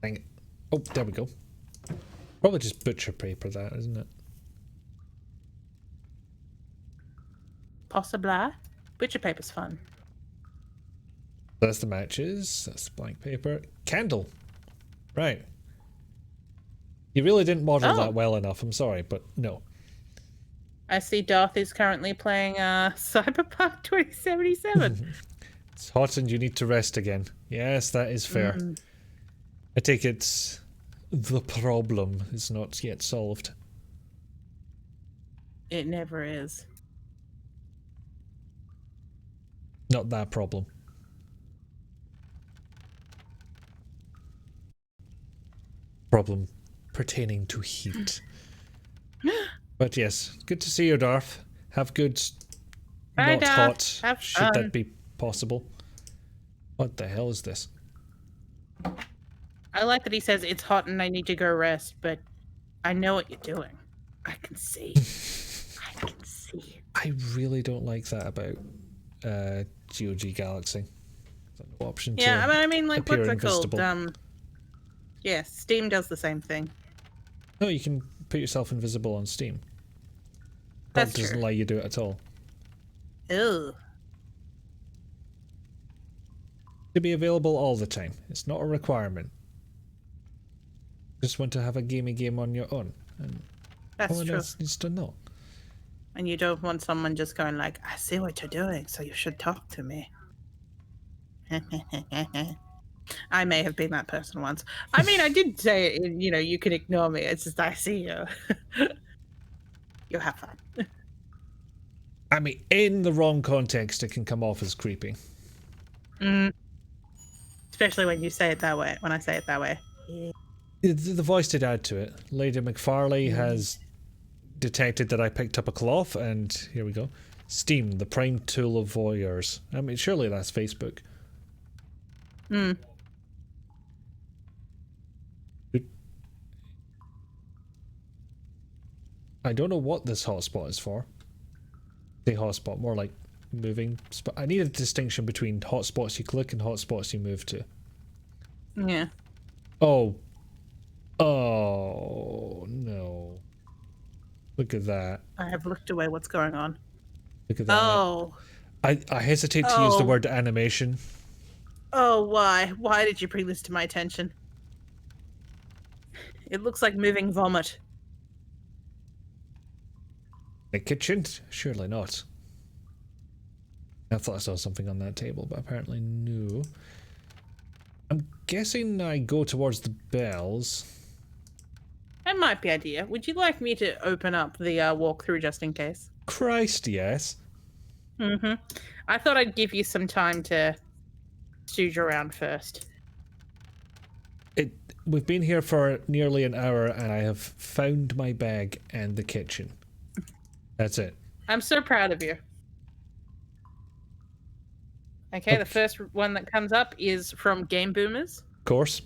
Dang it. Oh, there we go. Probably just butcher paper that, isn't it? Possibly. Butcher paper's fun. That's the matches. That's the blank paper. Candle. Right. You really didn't model that well enough. I'm sorry, but no. I see Dorothy's currently playing Cyberpunk 2077. It's hot and you need to rest again. Yes, that is fair. I take it the problem is not yet solved. It never is. Not that problem. Problem pertaining to heat. But yes, good to see you, Darth. Have good, Bye, not Darth. hot, should that be possible. What the hell is this? I like that he says it's hot and I need to go rest, but I know what you're doing. I can see. I can see. I really don't like that about GOG Galaxy. No option to I mean, like, appear what's it invisible. called? Yeah, Steam does the same thing. No, you can put yourself invisible on Steam. That's That doesn't true. let you do it at all. Ew. To be available all the time. It's not a requirement. Just want to have a gamey game on your own. And That's no one true. else needs to know. And you don't want someone just going like, I see what you're doing, so you should talk to me. I may have been that person once. I mean, I did say, you can ignore me. It's just, I see you. You have fun. I mean, in the wrong context, it can come off as creepy. Especially when you say it that way, when I say it that way. The voice did add to it. Lady McFarlane has detected that I picked up a cloth, and here we go. Steam, the prime tool of voyeurs. I mean, surely that's Facebook. I don't know what this hotspot is for. The hotspot, more like moving spot. I need a distinction between hotspots you click and hotspots you move to. Yeah. Oh. Oh, no. Look at that. I have looked away. What's going on? Look at that. Oh. I hesitate to use the word animation. Oh, why? Why did you bring this to my attention? It looks like moving vomit. The kitchen? Surely not. I thought I saw something on that table, but apparently no. I'm guessing I go towards the bells. That might be idea. Would you like me to open up the walkthrough just in case? Christ, yes. I thought I'd give you some time to stooge around first. We've been here for nearly an hour, and I have found my bag and the kitchen. That's it. I'm so proud of you. Okay, the first one that comes up is from Game Boomers. Of course.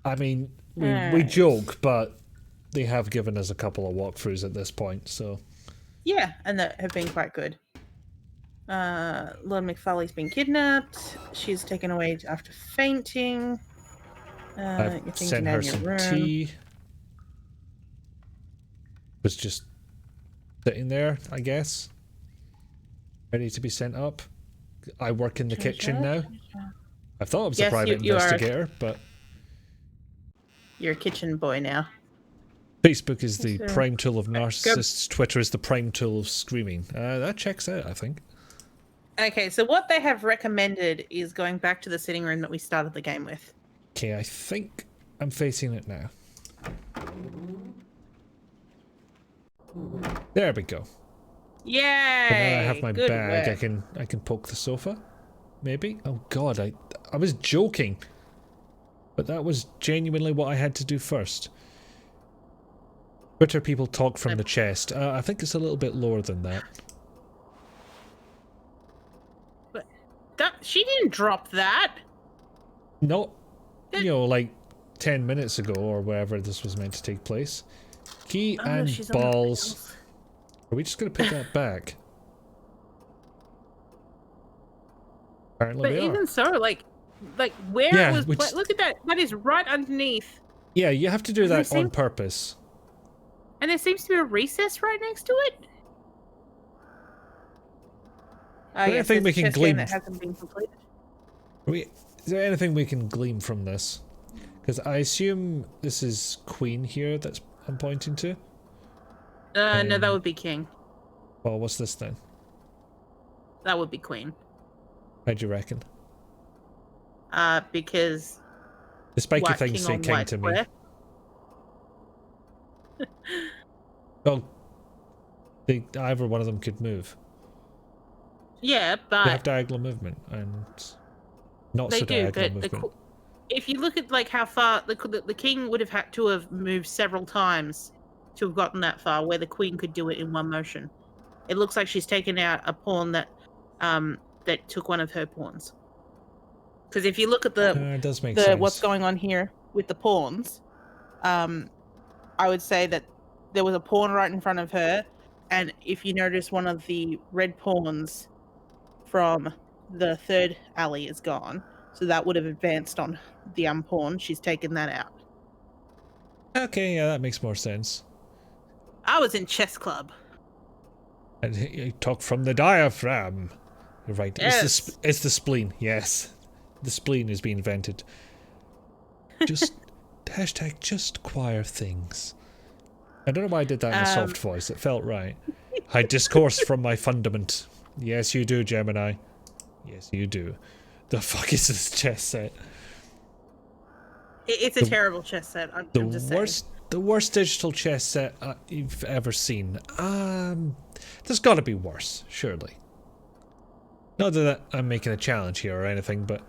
I mean, we joke, but they have given us a couple of walkthroughs at this point, so... Yeah, and that have been quite good. Lord McFarlane's been kidnapped. She's taken away after fainting. I've sent her some tea. Was just sitting there, I guess. Ready to be sent up. I work in the kitchen now. I thought I was a private investigator, but... You're a kitchen boy now. Facebook is the prime tool of narcissists. Twitter is the prime tool of screaming. That checks out, I think. Okay, so what they have recommended is going back to the sitting room that we started the game with. Okay, I think I'm facing it now. There we go. Yay! But now I have my Good bag. work. I can poke the sofa. Maybe. Oh God, I was joking. But that was genuinely what I had to do first. Twitter people talk from the chest. I think it's a little bit lower than that. But she didn't drop that. Not, you know, like 10 minutes ago or wherever this was meant to take place. Key and she's on the balls. rails. Are we just going to put that back? Apparently But we even are. so, like where Yeah, it was, look at that. That is right underneath. Yeah, you have to do And they that seem- on purpose. And there seems to be a recess right next to it. Oh, Is there yes, anything there's we a can chess game glean? that hasn't been completed. Is there anything we can glean from this? Because I assume this is Queen here that's I'm pointing to. No, that would be King. Well, what's this then? That would be Queen. How do you reckon? Because The spiky white things king say on king white to me. square. Well, either one of them could move. Yeah, They have but diagonal movement and not they so do. diagonal But movement. if you look at like how far the king would have had to have moved several times to have gotten that far, where the queen could do it in one motion. It looks like she's taken out a pawn that that took one of her pawns. Because if you look at It does make sense. what's going on here with the pawns, I would say that there was a pawn right in front of her, and if you notice, one of the red pawns from the third alley is gone, so that would have advanced on the pawn. She's taken that out. Okay, yeah, that makes more sense. I was in chess club. And you talk from the diaphragm. You're right. Yes. It's the spleen. Yes, the spleen is being invented. Just hashtag just choir things. I don't know why I did that in a soft voice. It felt right. I discourse from my fundament. Yes, you do, Gemini. Yes, you do. The fuck is this chess set? It's a terrible chess set. I'm just saying. The worst digital chess set you've ever seen. There's got to be worse, surely. Not that I'm making a challenge here or anything, but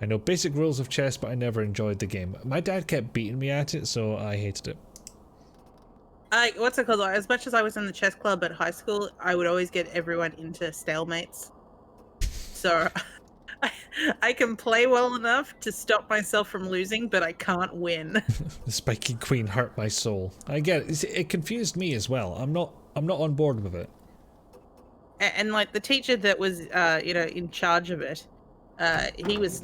I know basic rules of chess, but I never enjoyed the game. My dad kept beating me at it, so I hated it. What's it called? As much as I was in the chess club at high school, I would always get everyone into stalemates. So I can play well enough to stop myself from losing, but I can't win. The spiky queen hurt my soul. I get it. It confused me as well. I'm not on board with it. And like the teacher that was in charge of it, he was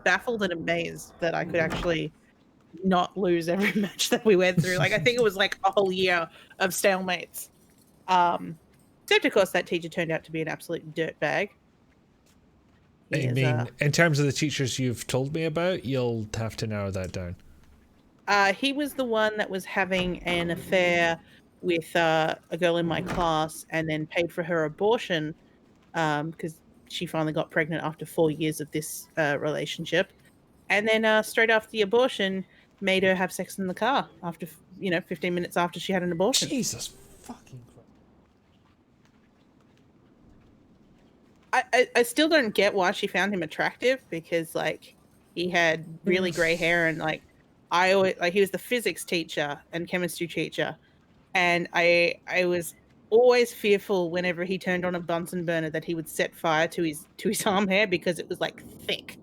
baffled and amazed that I could actually not lose every match that we went through. Like I think it was like a whole year of stalemates. Except of course that teacher turned out to be an absolute dirtbag. I mean, in terms of the teachers you've told me about, you'll have to narrow that down. He was the one that was having an affair with a girl in my class and then paid for her abortion because she finally got pregnant after 4 years of this relationship. And then straight after the abortion, made her have sex in the car after, 15 minutes after she had an abortion. Jesus fucking Christ. I still don't get why she found him attractive because, like, he had really grey hair and, like, he was the physics teacher and chemistry teacher. And I was always fearful whenever he turned on a Bunsen burner that he would set fire to his arm hair because it was, like, thick.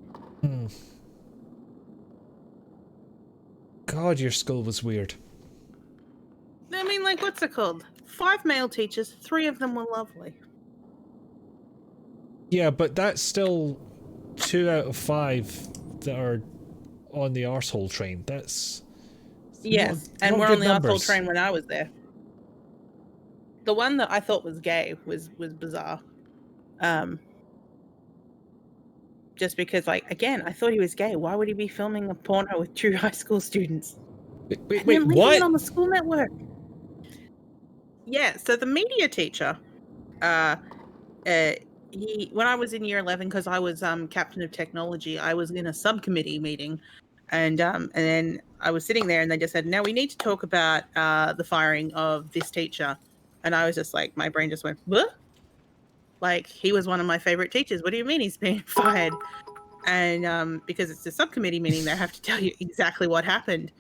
God, your school was weird. I mean, like, what's it called? 5 male teachers, 3 of them were lovely. Yeah, but that's still 2 out of 5 that are on the arsehole train. That's... Yes, not and we're good on the arsehole numbers. train when I was there. The one that I thought was gay was bizarre. Just because, like, again, I thought he was gay. Why would he be filming a porno with 2 high school students? Wait, And then leaving what? it on the school network. Yeah, so the media teacher, when I was in year 11, because I was captain of technology, I was in a subcommittee meeting, and then I was sitting there, and they just said, "Now we need to talk about the firing of this teacher," and I was just like, my brain just went, "What?" Like, he was one of my favorite teachers. What do you mean he's being fired? And because it's a subcommittee meeting, they have to tell you exactly what happened,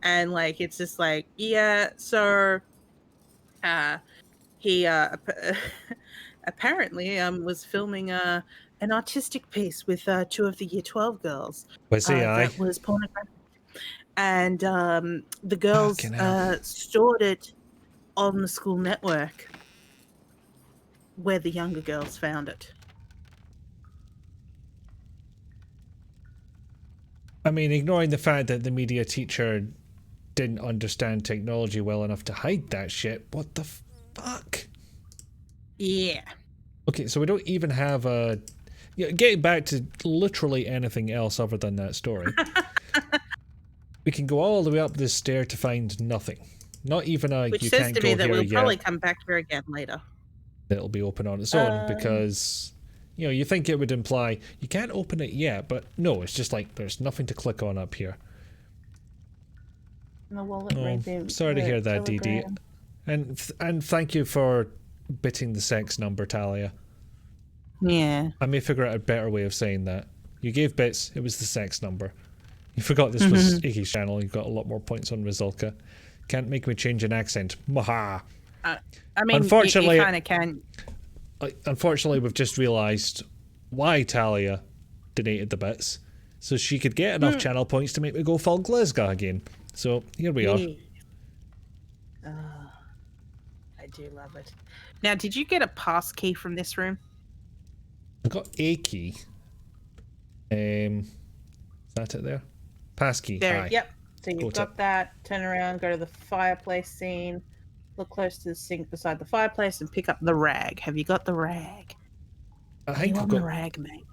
and like it's just like, yeah, so he apparently was filming an artistic piece with 2 of the year 12 girls. Was he? Aye. That was pornographic, and the girls Fucking hell. stored it on the school network, where the younger girls found it. I mean, ignoring the fact that the media teacher didn't understand technology well enough to hide that shit, what the fuck? Yeah. Okay, so we don't even have a... Yeah, getting back to literally anything else other than that story. We can go all the way up this stair to find nothing. Not even a Which you says can't to go me that here we'll yet. probably come back here again later. It'll be open on its own because... You know, you think it would imply you can't open it yet, but no, it's just like there's nothing to click on up here. And the wallet Oh, sorry to hear that, DD. And thank you for bitting the sex number, Talia. Yeah. I may figure out a better way of saying that. You gave bits, it was the sex number. You forgot this was Iggy's channel, you got a lot more points on Resulka. Can't make me change an accent. Maha! I mean, Unfortunately, you kind of can. Unfortunately, we've just realised why Talia donated the bits. So she could get enough channel points to make me go full Glizga again. So, here we are. I do love it. Now, did you get a pass key from this room? I got a key. Is that it there? Pass key. There, aye. yep. So you've Got got it. that. Turn around, go to the fireplace scene, look close to the sink beside the fireplace, and pick up the rag. Have you got the rag? I Are think you I've on got... the rag, mate?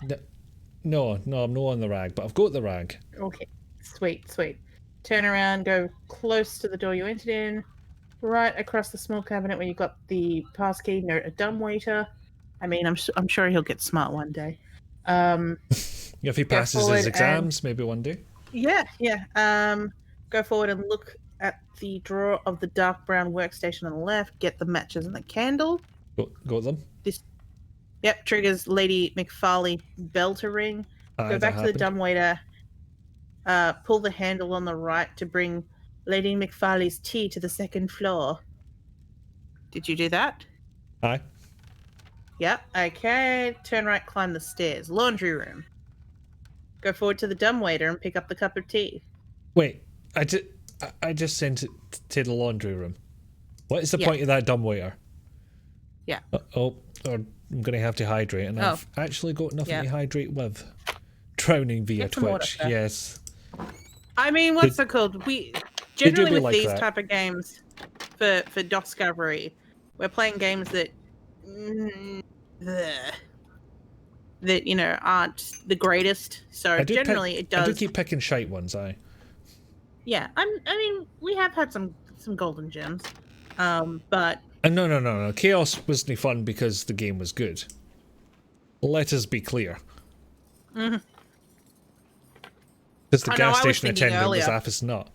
No, I'm not on the rag, but I've got the rag. Okay. Sweet. Turn around, go close to the door you entered in, right across the small cabinet where you got the pass key, note a dumbwaiter. I mean, I'm sure he'll get smart one day. If he passes his exams, maybe one day. Yeah. Go forward and look at the drawer of the dark brown workstation on the left. Get the matches and the candle. Got them. Yep, triggers Lady McFarley bell to ring. Aye, Go back that to the happened. dumbwaiter. Pull the handle on the right to bring Lady McFarley's tea to the second floor. Did you do that? Aye. Yep. Okay. Turn right, climb the stairs. Laundry room. Go forward to the dumbwaiter and pick up the cup of tea. Wait, I just sent it to the laundry room. What is the Yeah. point of that dumbwaiter? Yeah. Or I'm going to have to hydrate, and I've actually got nothing to hydrate with. Drowning via Get some water, Twitch, sir. yes. I mean, what's it called? We do generally be with like these that. type of games for DOSCovery, we're playing games that aren't the greatest. So generally, it does. I do keep picking shite ones, aye. Yeah, I mean, we have had some golden gems, but No. Chaos wasn't fun because the game was good. Let us be clear. Because the gas station attendant was half as not.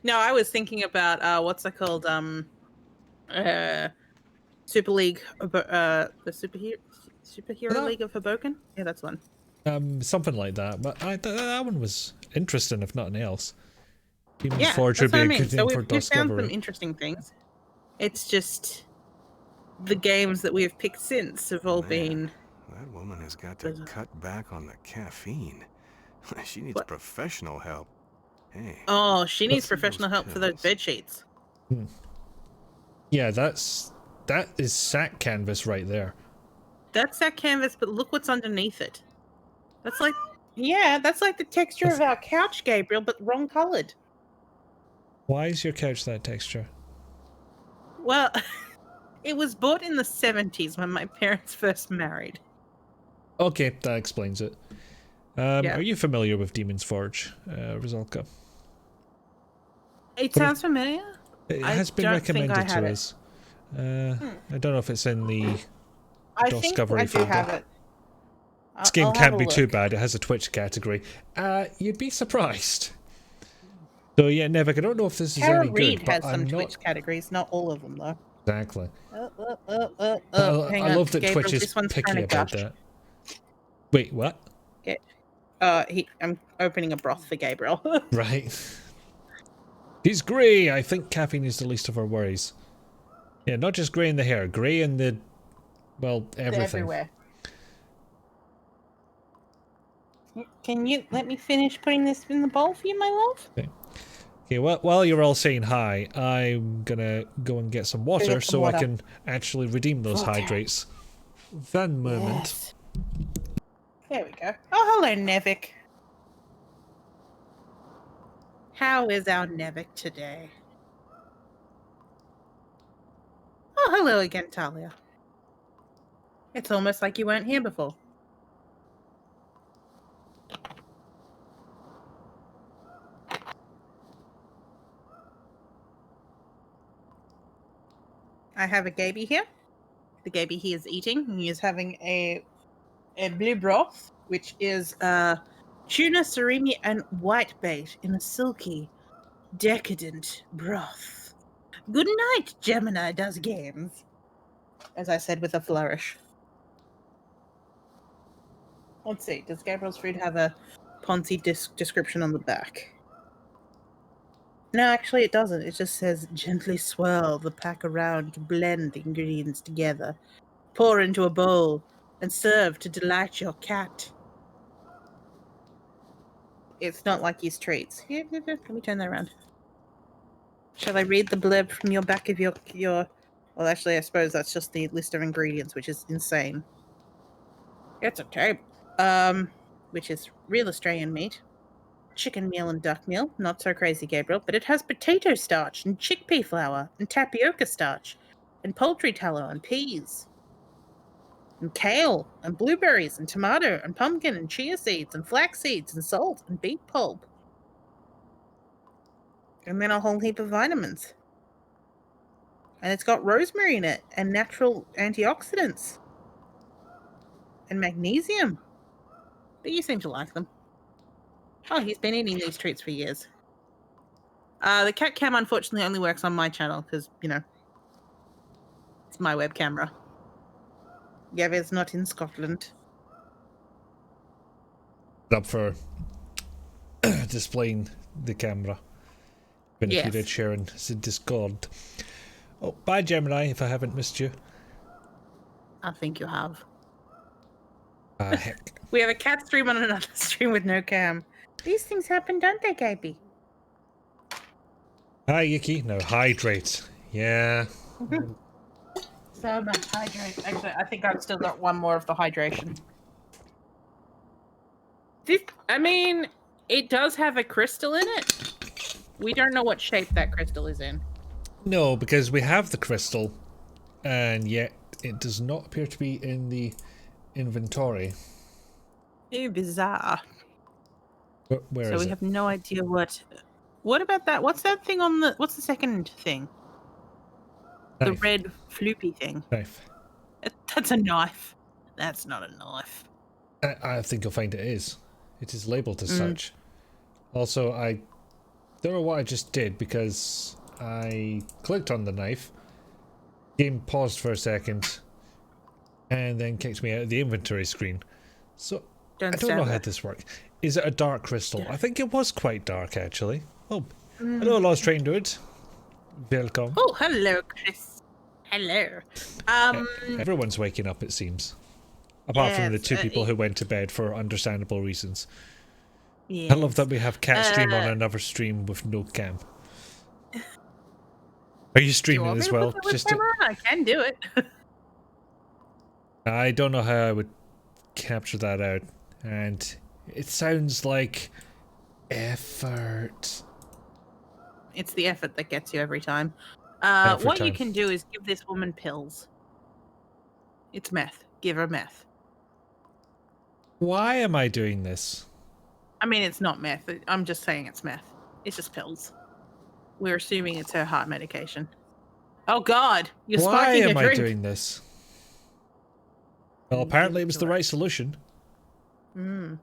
No, I was thinking about what's it called? Super League, the superhero League of Hoboken. Yeah, that's one. Something like that. But that one was interesting, if nothing else. Yeah, Forge that's would what be I a mean. good So name for we've found some DOSCovery. interesting things. It's just the games that we have picked since have all been. That woman has got to cut back on the caffeine. She needs professional help. Hey. Oh, she needs professional help for those bed sheets. Yeah, that is sack canvas right there. That's that canvas, but look what's underneath it. That's like the texture of our couch, Gabriel, but wrong coloured. Why is your couch that texture? Well, it was bought in the 70s when my parents first married. Okay, that explains it. Are you familiar with Demon's Forge, Resulka? It sounds familiar. It has been recommended to us. I don't know if it's in the I think I DOSCovery do folder. have it. This game I'll have can't a be too look. bad. It has a Twitch category. You'd be surprised. So yeah, Nevik, I don't know if this is Tara any Reid good, but has some I'm not Twitch categories, not all of them though. exactly. Hang I on, love that Gabriel, Twitch is this one's trying picky to about gush. that. Wait, what? I'm opening a broth for Gabriel. Right. He's grey. I think caffeine is the least of our worries. Yeah, not just grey in the hair, grey in the, well, They're everything. everywhere. Can you let me finish putting this in the bowl for you, my love? Okay, well, while you're all saying hi, I'm gonna go and get some water get some so water. I can actually redeem those Water. hydrates. One moment. Yes. There we go. Oh, hello, Nevik. How is our Nevik today? Oh, hello again, Talia. It's almost like you weren't here before. I have a Gaby here. The Gaby he is eating. He is having a blue broth, which is tuna, surimi, and whitebait in a silky, decadent broth. Good night, Gemini does games. As I said with a flourish. Let's see, does Gabriel's food have a Ponzi description on the back? No, actually it doesn't. It just says, gently swirl the pack around to blend the ingredients together. Pour into a bowl and serve to delight your cat. It's not like his treats. Yeah, let me turn that around. Shall I read the blurb from your back of your... Well, actually, I suppose that's just the list of ingredients, which is insane. It's a tape. Which is real Australian meat. Chicken meal and duck meal. Not so crazy, Gabriel. But it has potato starch and chickpea flour and tapioca starch and poultry tallow and peas. And kale and blueberries and tomato and pumpkin and chia seeds and flax seeds and salt and beet pulp. And then a whole heap of vitamins. And it's got rosemary in it and natural antioxidants. And magnesium. But you seem to like them. Oh, he's been eating these treats for years. The cat cam unfortunately only works on my channel because, you know, it's my web camera. Gavin's not in Scotland. Up for displaying the camera. Even if you Yes. did share in Discord. Oh, bye Gemini, if I haven't missed you. I think you have. Heck. We have a cat stream on another stream with no cam. These things happen, don't they, Gaby? Hi Yuki. No, hydrate. Yeah. So much hydrate. Actually, I think I've still got one more of the hydration. I mean, it does have a crystal in it. We don't know what shape that crystal is in. No, because we have the crystal, and yet it does not appear to be in the inventory. Ew, bizarre. Where So is we it? have no idea what... What about that? What's that thing on the... What's the second thing? The Knife. red floopy thing. Knife. That's a knife. That's not a knife. I think you'll find it is. It is labeled as such. Also, I don't know what I just did because I clicked on the knife, game paused for a second, and then kicked me out of the inventory screen. So I don't know how this works. Is it a dark crystal? I think it was quite dark actually. Oh, hello, Lost Train Dude. Welcome. Oh, hello, Chris. Hello. Everyone's waking up, it seems. Apart from the Yes, two people who went to bed for understandable reasons. Yes. I love that we have cat stream on another stream with no cam. Are you Do you streaming want me as to well? put the camera on? I can do it. I don't know how I would capture that out, and it sounds like effort. It's the effort that gets you every time. Every What you time. can do is give this woman pills. It's meth. Give her meth. Why am I doing this? I mean, it's not meth. I'm just saying it's meth. It's just pills. We're assuming it's her heart medication. Oh God! You're Why sparking am a I drink. doing this? Well, apparently it was the right solution. Mm.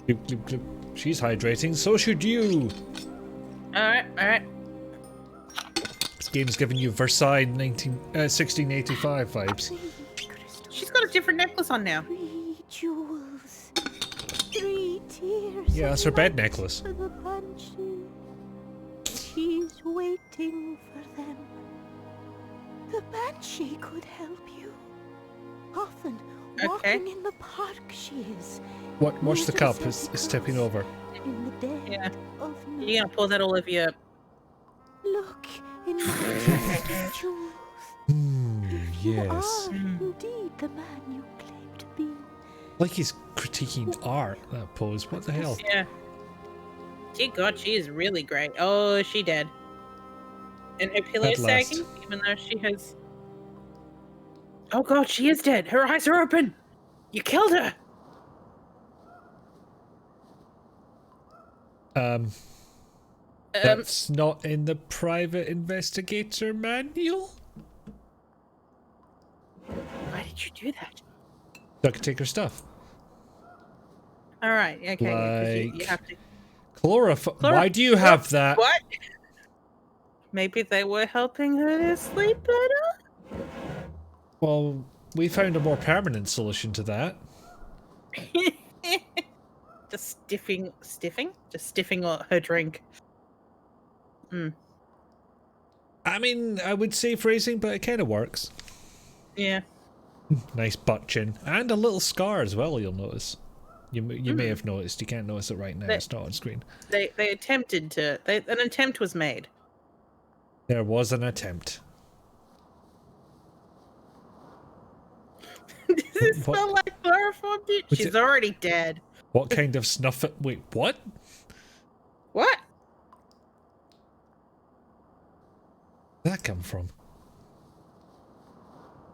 Gloop, gloop, gloop. She's hydrating, so should you. Alright, alright. This game's giving you Versailles 1685 vibes. 3 crystals, She's got a different necklace on now. 3 jewels, 3 tears. Yeah, that's her bed necklace. For the banshee. She's waiting for them. The banshee could help you. Often, Okay. walking in the park she is. Watch the cup, it's tipping over. In the dead Yeah. of night. You're gonna pour that all over your... Look in the chest of jewels. You Yes. are indeed the man you claim to be. Like he's critiquing art, that pose. What the hell? Yeah. Dear God, she is really great. Oh, is she dead? And her pillow's At last. sagging, even though she has... Oh God, she is dead. Her eyes are open. You killed her. That's not in the private investigator manual? Why did you do that? So I can take her stuff. All right. Okay. 'Cause you Like- have to... Why do you have that? What? Maybe they were helping her to sleep better? Well, we found a more permanent solution to that. Just stiffing? Just stiffing her drink. I mean, I would say phrasing, but it kind of works. Yeah. Nice butt chin. And a little scar as well, you'll notice. You may have noticed. You can't notice it right now. It's not on screen. They attempted to... an attempt was made. There was an attempt. Does it smell like chloroform, dude? What's She's it- already dead. What kind of snuff it? Wait, what? What? Where'd that come from?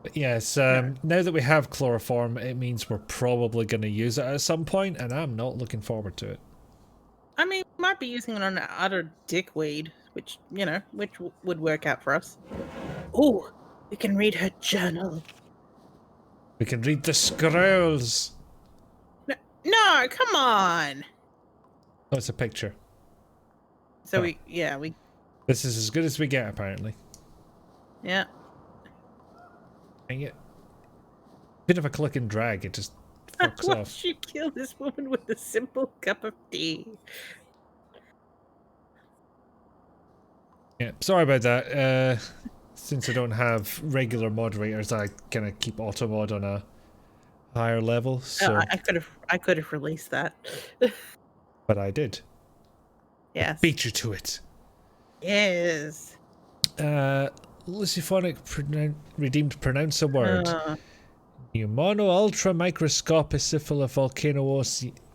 But yes, now that we have chloroform, it means we're probably going to use it at some point, and I'm not looking forward to it. I mean, we might be using it on utter dickweed, which, you know, would work out for us. Oh, we can read her journal. We can read the scrolls. No, come on. Oh, it's a picture. So Oh. we, This is as good as we get, apparently. yeah. Dang it. Bit of a click and drag, it just fucks Why off. she kill this woman with a simple cup of tea? Yeah, sorry about that. Since I don't have regular moderators, I kind of keep auto mod on a higher level. So, I could have released that. but I did. Yes. Beat you to it. Yes. Luciphonic redeemed pronounce a word. Pneumono ultra microscopicephala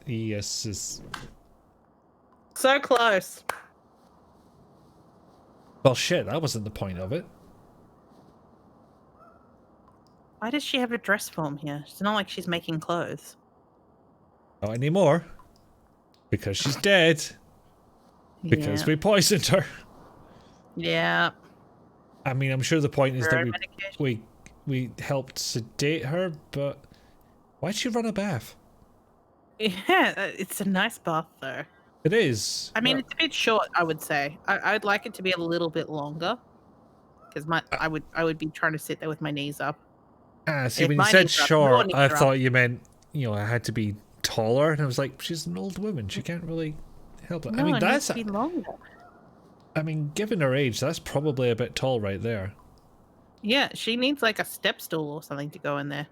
volcanosis. So close. Well, shit, that wasn't the point of it. Why does she have a dress form here? It's not like she's making clothes. Not anymore. Because she's dead. Because Yeah. we poisoned her. Yeah. I mean, I'm sure the point is Her that own medication. we helped sedate her, but why'd she run a bath? Yeah, it's a nice bath though. It is. I mean, it's a bit short, I would say. I'd like it to be a little bit longer, because I would be trying to sit there with my knees up. See, if when you my said knees are up, short, your knees I are up. thought you meant, I had to be taller, and I was like, she's an old woman. She can't really help it. No, I mean, it needs that's. to be longer. I mean, given her age, that's probably a bit tall right there. Yeah, she needs like a step stool or something to go in there.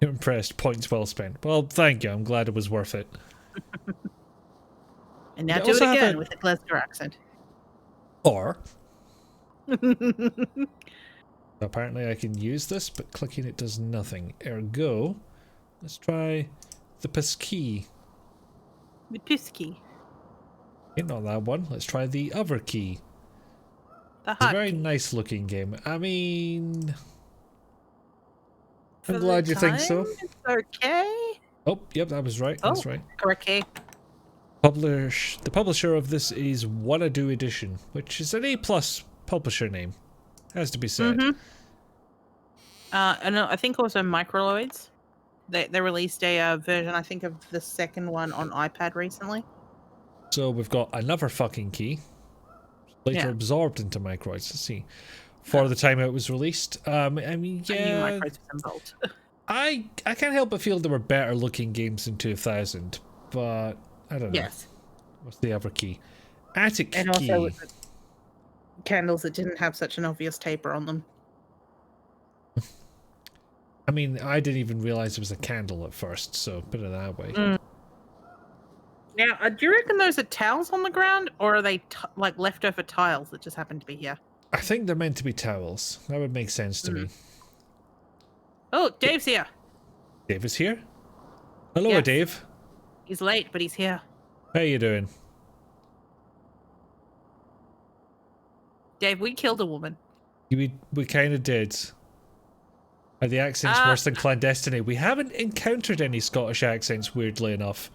You're impressed. Points well spent. Well, thank you. I'm glad it was worth it. And now You do it also have again a- with a Glasgow accent. Or apparently I can use this, but clicking it does nothing. Ergo, let's try the passkey. The Pisky. Okay, not that one. Let's try the other key. The It's a hot very key. nice looking game. I mean, For I'm the glad you think so. time, It's okay. Oh, yep, that was right. That's Oh. right. Correct key. The publisher of this is Wanna-Do Edition, which is an A+ publisher name. Has to be said. Mhm. And I think also Microloids. They released a version, I think, of the second one on iPad recently. So we've got another fucking key. Later Yeah. absorbed into Microids. Let's see. For the time it was released. I mean, I knew yeah. Microids was involved. I can't help but feel there were better looking games in 2000, but I don't know. Yes. What's the other key? Attic And key. also with the candles that didn't have such an obvious taper on them. I mean, I didn't even realize it was a candle at first, so put it that way. Now, do you reckon those are towels on the ground, or are they like leftover tiles that just happen to be here? I think they're meant to be towels. That would make sense to me. Oh, Dave's here. Dave is here? Hello, Yes. Dave. He's late, but he's here. How you doing? Dave, we killed a woman. We kind of did. Are the accents worse than clandestiny? We haven't encountered any Scottish accents, weirdly enough.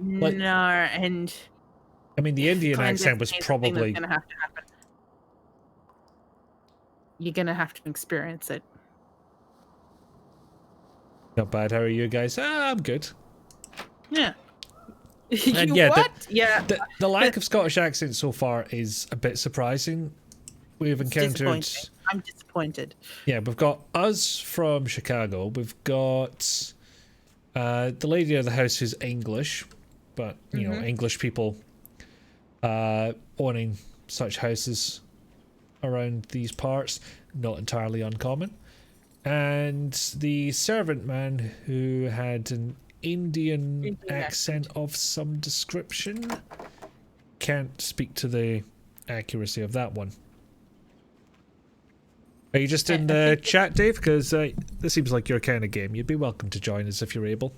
Like- No, and I mean, the Indian accent was clandestine is the thing that's probably... gonna have to happen. You're gonna have to experience it. Not bad. How are you guys? I'm good. Yeah. And yeah, what? Yeah. The lack of Scottish accent so far is a bit surprising. We've It's encountered... disappointing. I'm disappointed. Yeah, we've got us from Chicago. We've got the lady of the house who's English, but, you know, English people owning such houses around these parts, not entirely uncommon. And the servant man who had an Indian accent of some description. Can't speak to the accuracy of that one. Are you just in the chat, Dave? Because this seems like your kind of game. You'd be welcome to join us if you're able.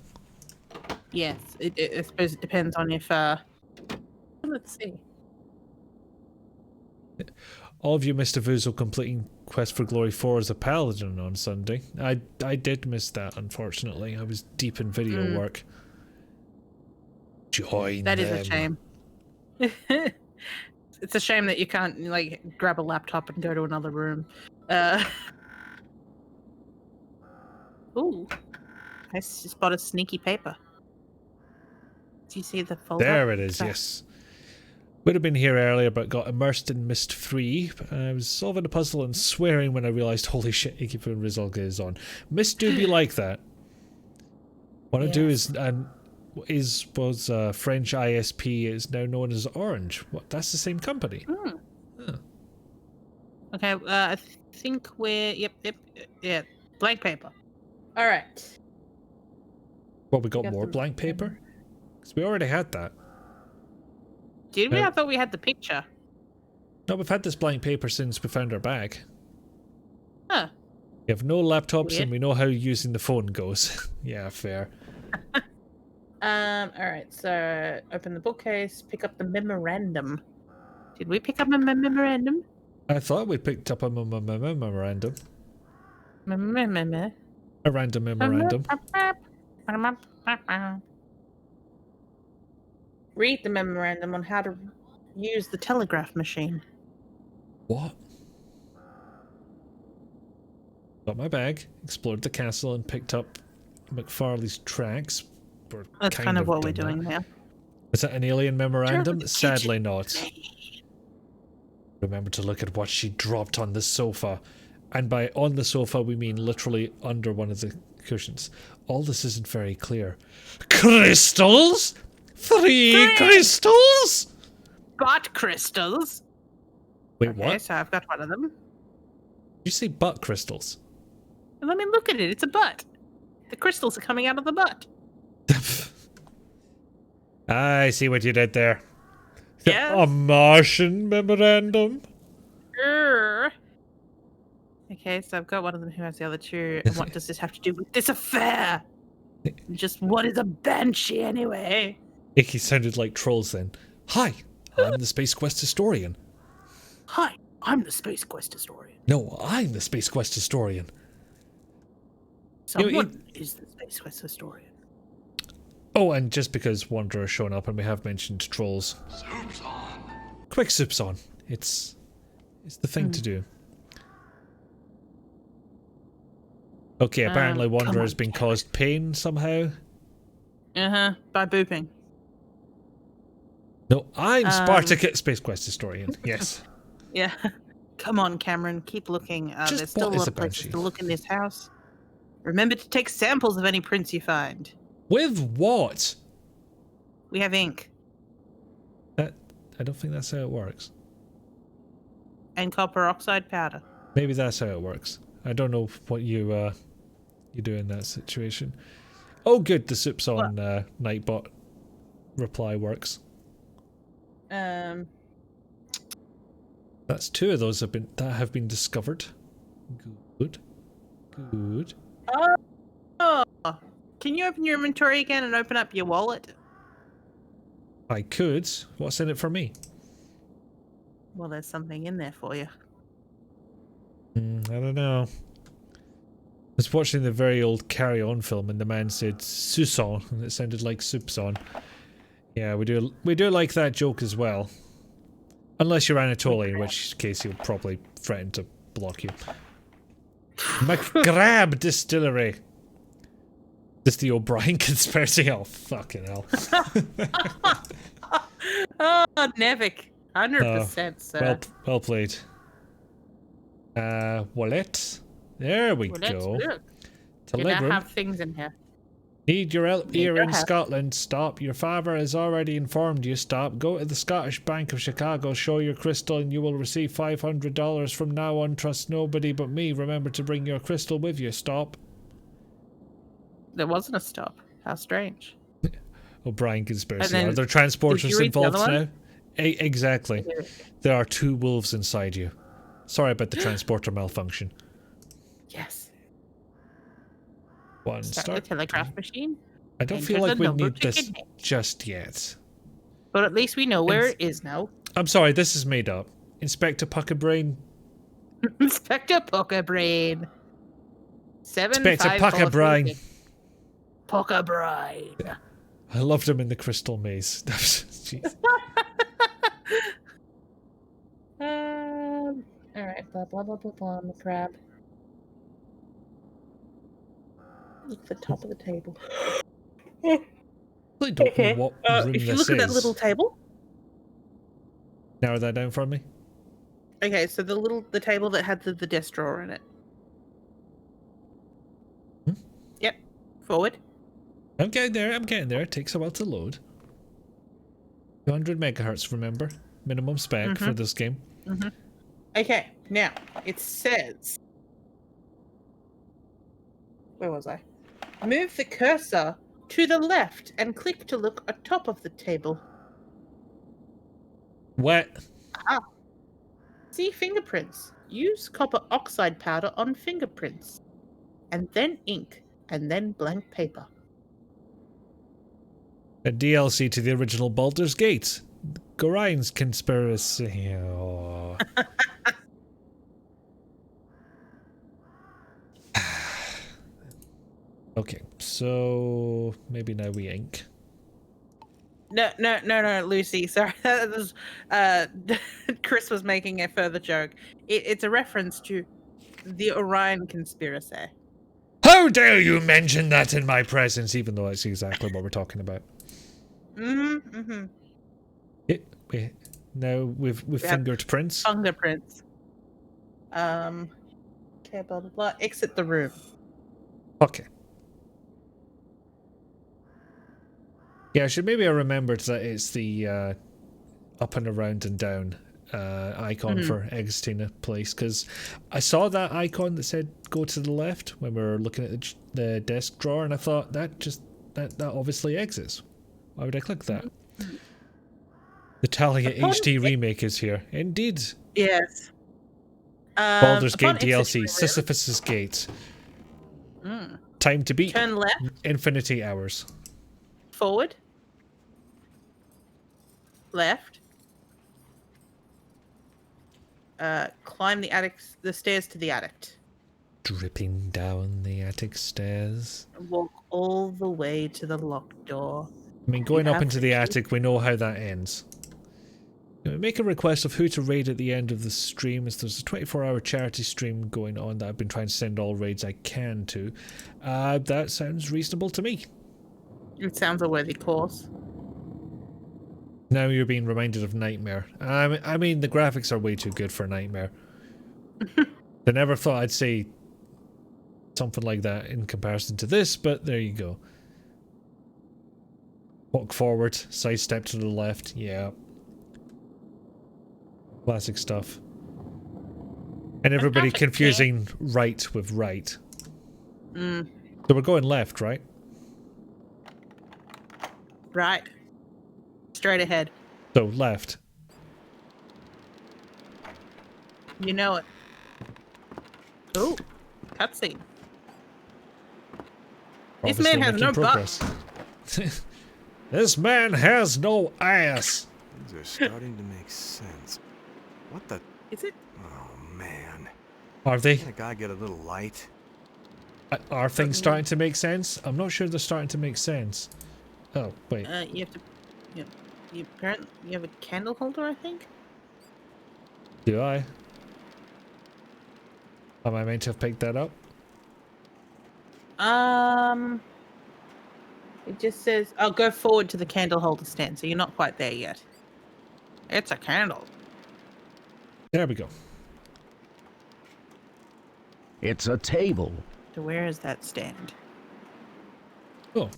Yes, I suppose it depends on if. Let's see. All of you missed a Vuzel completing Quest for Glory 4 as a paladin on Sunday. I did miss that, unfortunately. I was deep in video work. Join That is them. a shame. It's a shame that you can't like grab a laptop and go to another room. Ooh, I spot a sneaky paper. Do you see the folder? There it is, yes. Would have been here earlier, but got immersed in Mist 3. I was solving a puzzle and swearing when I realised, holy shit, Ikkifu and Resulka is on. Mist do be like that. What I do is, French ISP is now known as Orange. What? That's the same company. Huh. Okay, I think we're yeah, blank paper. All right. Well, we got Got more the- blank paper? Because we already had that. Did we? No. I thought we had the picture. No, we've had this blank paper since we found our bag. Huh. We have no laptops Weird. and we know how using the phone goes. Yeah, fair. All right. So open the bookcase. Pick up the memorandum. Did we pick up a memorandum? I thought we picked up a memorandum. A random memorandum. Read the memorandum on how to use the telegraph machine. What? Got my bag, explored the castle, and picked up McFarley's tracks. We're That's kind of what we're done doing that. now. Is that an alien memorandum? Sure, Sadly not. Remember to look at what she dropped on the sofa. And by on the sofa, we mean literally under one of the cushions. All this isn't very clear. Crystals? 3 crystals? Butt crystals. Wait, Okay, what? so I've got one of them. Did you say butt crystals? Let me look at it. It's a butt. The crystals are coming out of the butt. I see what you did there. Yes. A Martian memorandum? Okay, so I've got one of them. Who has the other two? And what does this have to do with this affair? Just what is a banshee anyway? Icky sounded like trolls then. Hi, I'm the Space Quest historian. Hi, I'm the Space Quest historian. No, I'm the Space Quest historian. Someone is the Space Quest historian. Oh, and just because Wanderer's shown up and we have mentioned trolls. Soup's on. Quick soup's on. It's the thing to do. Okay, apparently come Wanderer on, has been caused pain somehow. By booping. No, I'm Spartacus, Space Quest historian. Yes. Yeah. Come on, Cameron. Keep looking. Just There's still what a is lot a of places banshee? to look in this house. Remember to take samples of any prints you find. With what? We have ink I don't think that's how it works. and copper oxide powder. Maybe that's how it works. I don't know what you do in that situation. Oh, good. The soup's on Nightbot. Reply works. That's 2 of those have been discovered. Good. Good. Oh, can you open your inventory again and open up your wallet? I could. What's in it for me? Well, there's something in there for you. I don't know. I was watching the very old Carry On film and the man said "Soupçon" and it sounded like soupçon. Yeah, we do like that joke as well. Unless you're Anatoly, in which case he'll probably threaten to block you. McGrab Distillery. This the O'Brien conspiracy? Oh, fucking hell. Oh, Nevik. 100%, sir. Well played. Wallet. There we Well, let's go. look. Did I Telegram. have things in here? Need your help here your in help. Scotland. Stop. Your father has already informed you. Stop. Go to the Scottish Bank of Chicago, show your crystal, and you will receive $500 from now on. Trust nobody but me. Remember to bring your crystal with you. Stop. There wasn't a stop. How strange. O'Brien conspiracy. And then, Are there did you transporters read the involved other now? one? Exactly. There are 2 wolves inside you. Sorry about the transporter malfunction. Yes. One Start the telegraph machine. I don't Enter feel like the we number need to this kidnap. just yet. But at least we know where it is now. I'm sorry, this is made up. Inspector Puckerbrain. Inspector Pokerbrain. Inspector Puckerbrain. Pokerbrain. I loved him in the Crystal Maze. Jeez. Alright, blah blah blah blah blah on the crab. Look at the top of the table. I really don't know what room if you this look at is. that little table. Narrow that down for me. Okay, so the table that had the desk drawer in it. Hmm? Yep. Forward. I'm getting there. It takes a while to load. 200 megahertz, remember? Minimum spec for this game. Okay, now it says. Where was I? Move the cursor to the left and click to look atop of the table. What? See fingerprints. Use copper oxide powder on fingerprints. And then ink. And then blank paper. A DLC to the original Baldur's Gate. Gorion's conspiracy. Oh. Okay, so maybe now we ink. No, Lucy. Sorry, that was, Chris was making a further joke. It's a reference to the Orion conspiracy. How dare you mention that in my presence, even though that's exactly what we're talking about. Now we've fingered prints. Fingerprints. Okay, blah blah blah. Exit the room. Okay. Yeah, I should maybe have remembered that it's the up and around and down icon for exiting a place, because I saw that icon that said go to the left when we were looking at the desk drawer, and I thought that obviously exits. Why would I click that? The Talia HD remake is here. Indeed. Yes. Baldur's Gate upon exiting DLC, the room- Sisyphus's Gate. Time to beat. Turn left. Infinity hours. Forward. Left. Climb the stairs to the attic. Dripping down the attic stairs. Walk all the way to the locked door. I mean, going up have into the the key. attic, we know how that ends. Make a request of who to raid at the end of the stream, as there's a 24-hour charity stream going on that I've been trying to send all raids I can to. That sounds reasonable to me. It sounds a worthy cause. Now you're being reminded of Nightmare. I mean, the graphics are way too good for Nightmare. I never thought I'd say something like that in comparison to this, but there you go. Walk forward, sidestep to the left, yeah. Classic stuff. And everybody confusing right with right. So we're going left, right? Right. Straight ahead. So left. You know it. Oh, cutscene. This Obviously man has making no progress. This man has no ass. Things are starting to make sense. What the? Is it? Oh, man. Are they? Can a guy get a little light? Are things starting to make sense? I'm not sure they're starting to make sense. Oh, wait. You have to. You apparently you have a candle holder, I think. Do I? Am I meant to have picked that up? It just says, "I'll go forward to the candle holder stand." So you're not quite there yet. It's a candle. There we go. It's a table. So where is that stand? Oh,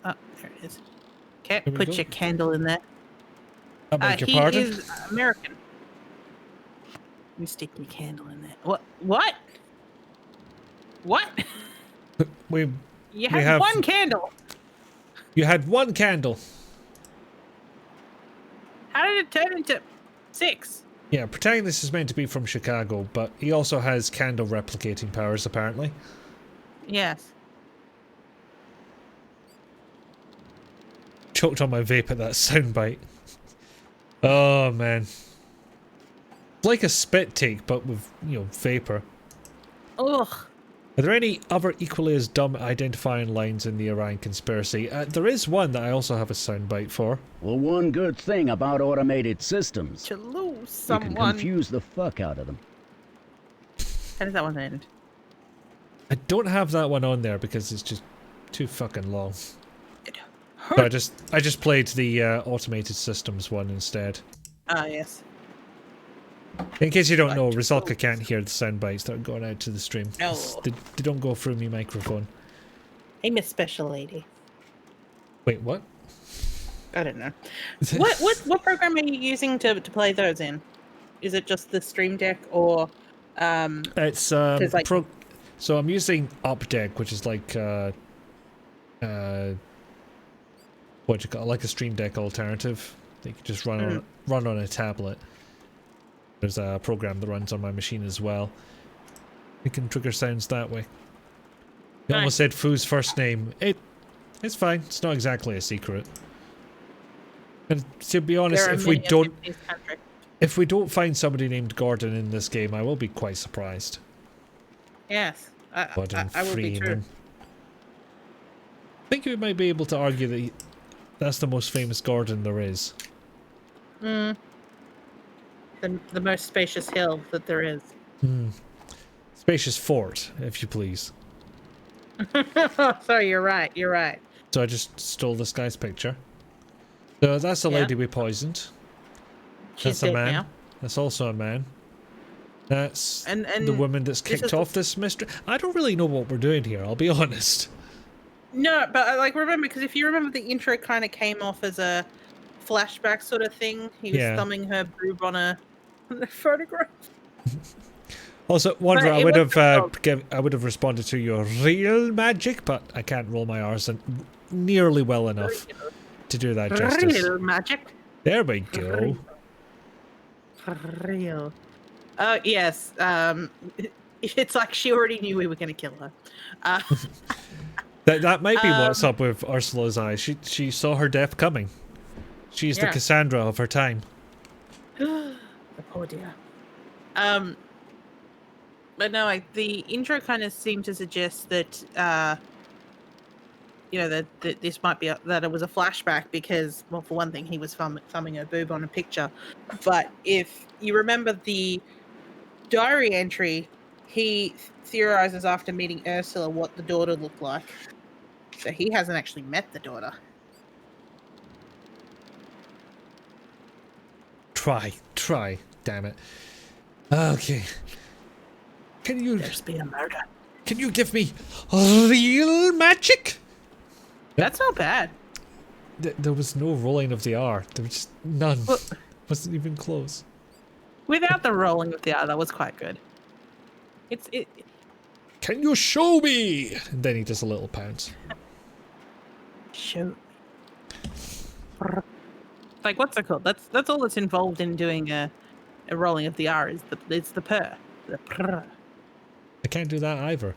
Oh, there it is. Okay, Here we put go. your candle in there. I beg your He pardon? is American. You stick your candle in there. What? What? What? We You We have have- one candle. You had one candle. How did it turn into 6? Yeah, pretending this is meant to be from Chicago, but he also has candle replicating powers, apparently. Yes. Choked on my vape at that soundbite. Oh, man. It's like a spit take, but with, vapor. Ugh. Are there any other equally as dumb identifying lines in the Orion conspiracy? There is one that I also have a soundbite for. Well, one good thing about automated systems, To lose you can someone. confuse the fuck out of them. How does that one end? I don't have that one on there because it's just too fucking long. It So hurt. I just played the automated systems one instead. Ah, yes. In case you don't Like know, to Resulka close. can't hear the sound bites that are going out to the stream. No. They don't go through my microphone. Hey, Miss Special Lady. Wait, what? I don't know. What program are you using to play those in? Is it just the Stream Deck or It's like- so I'm using Updeck, which is like what you call, like a Stream Deck alternative. They can just run on a tablet. There's a program that runs on my machine as well. You can trigger sounds that way. You almost said Foo's first name. It's fine. It's not exactly a secret. And to be honest, there are if we many of don't them in this country? if we don't find somebody named Gordon in this game, I will be quite surprised. Yes, Gordon I will be too. Freeman. I think we might be able to argue that that's the most famous Gordon there is. The most spacious hill that there is. Spacious fort, if you please. Sorry, you're right. You're right. So I just stole this guy's picture. So that's the Yeah. lady we poisoned. She's That's a dead man. now. That's also a man. That's And the woman that's this kicked is- off this mystery. I don't really know what we're doing here, I'll be honest. No, but remember, because if you remember, the intro kind of came off as a flashback sort of thing. He was Yeah. thumbing her boob on a photograph. Also, Wanderer, But I it would was have I would have responded to your real magic, but I can't roll my R's nearly well enough to do that justice. Real magic. There we go. Real. Oh yes. It's like she already knew we were going to kill her. That might be what's up with Ursula's eyes. She saw her death coming. She's the Yeah. Cassandra of her time. The poor dear. But no, the intro kind of seemed to suggest that that this might be that it was a flashback because, well, for one thing, he was thumbing her boob on a picture. But if you remember the diary entry, he theorizes after meeting Ursula what the daughter looked like. So he hasn't actually met the daughter. Try. Damn it. Okay. There's been a murder. Can you give me real magic? That's not bad. There was no rolling of the R. There was just none. Well, Wasn't even close. without the rolling of the R, that was quite good. It. Can you show me? And then he does a little pounce. Show. Like, what's it called? That's all that's involved in doing a rolling of the R is it's the purr. The prr. I can't do that either.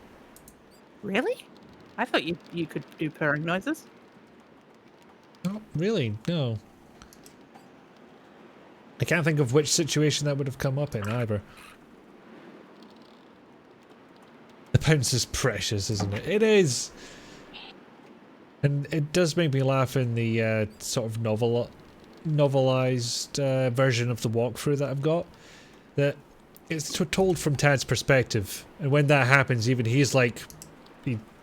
Really? I thought you could do purring noises. Not really, no. I can't think of which situation that would have come up in either. The pounce is precious, isn't it? It is! And it does make me laugh in the sort of novelized version of the walkthrough that I've got. That it's told from Tad's perspective. And when that happens, even he's like...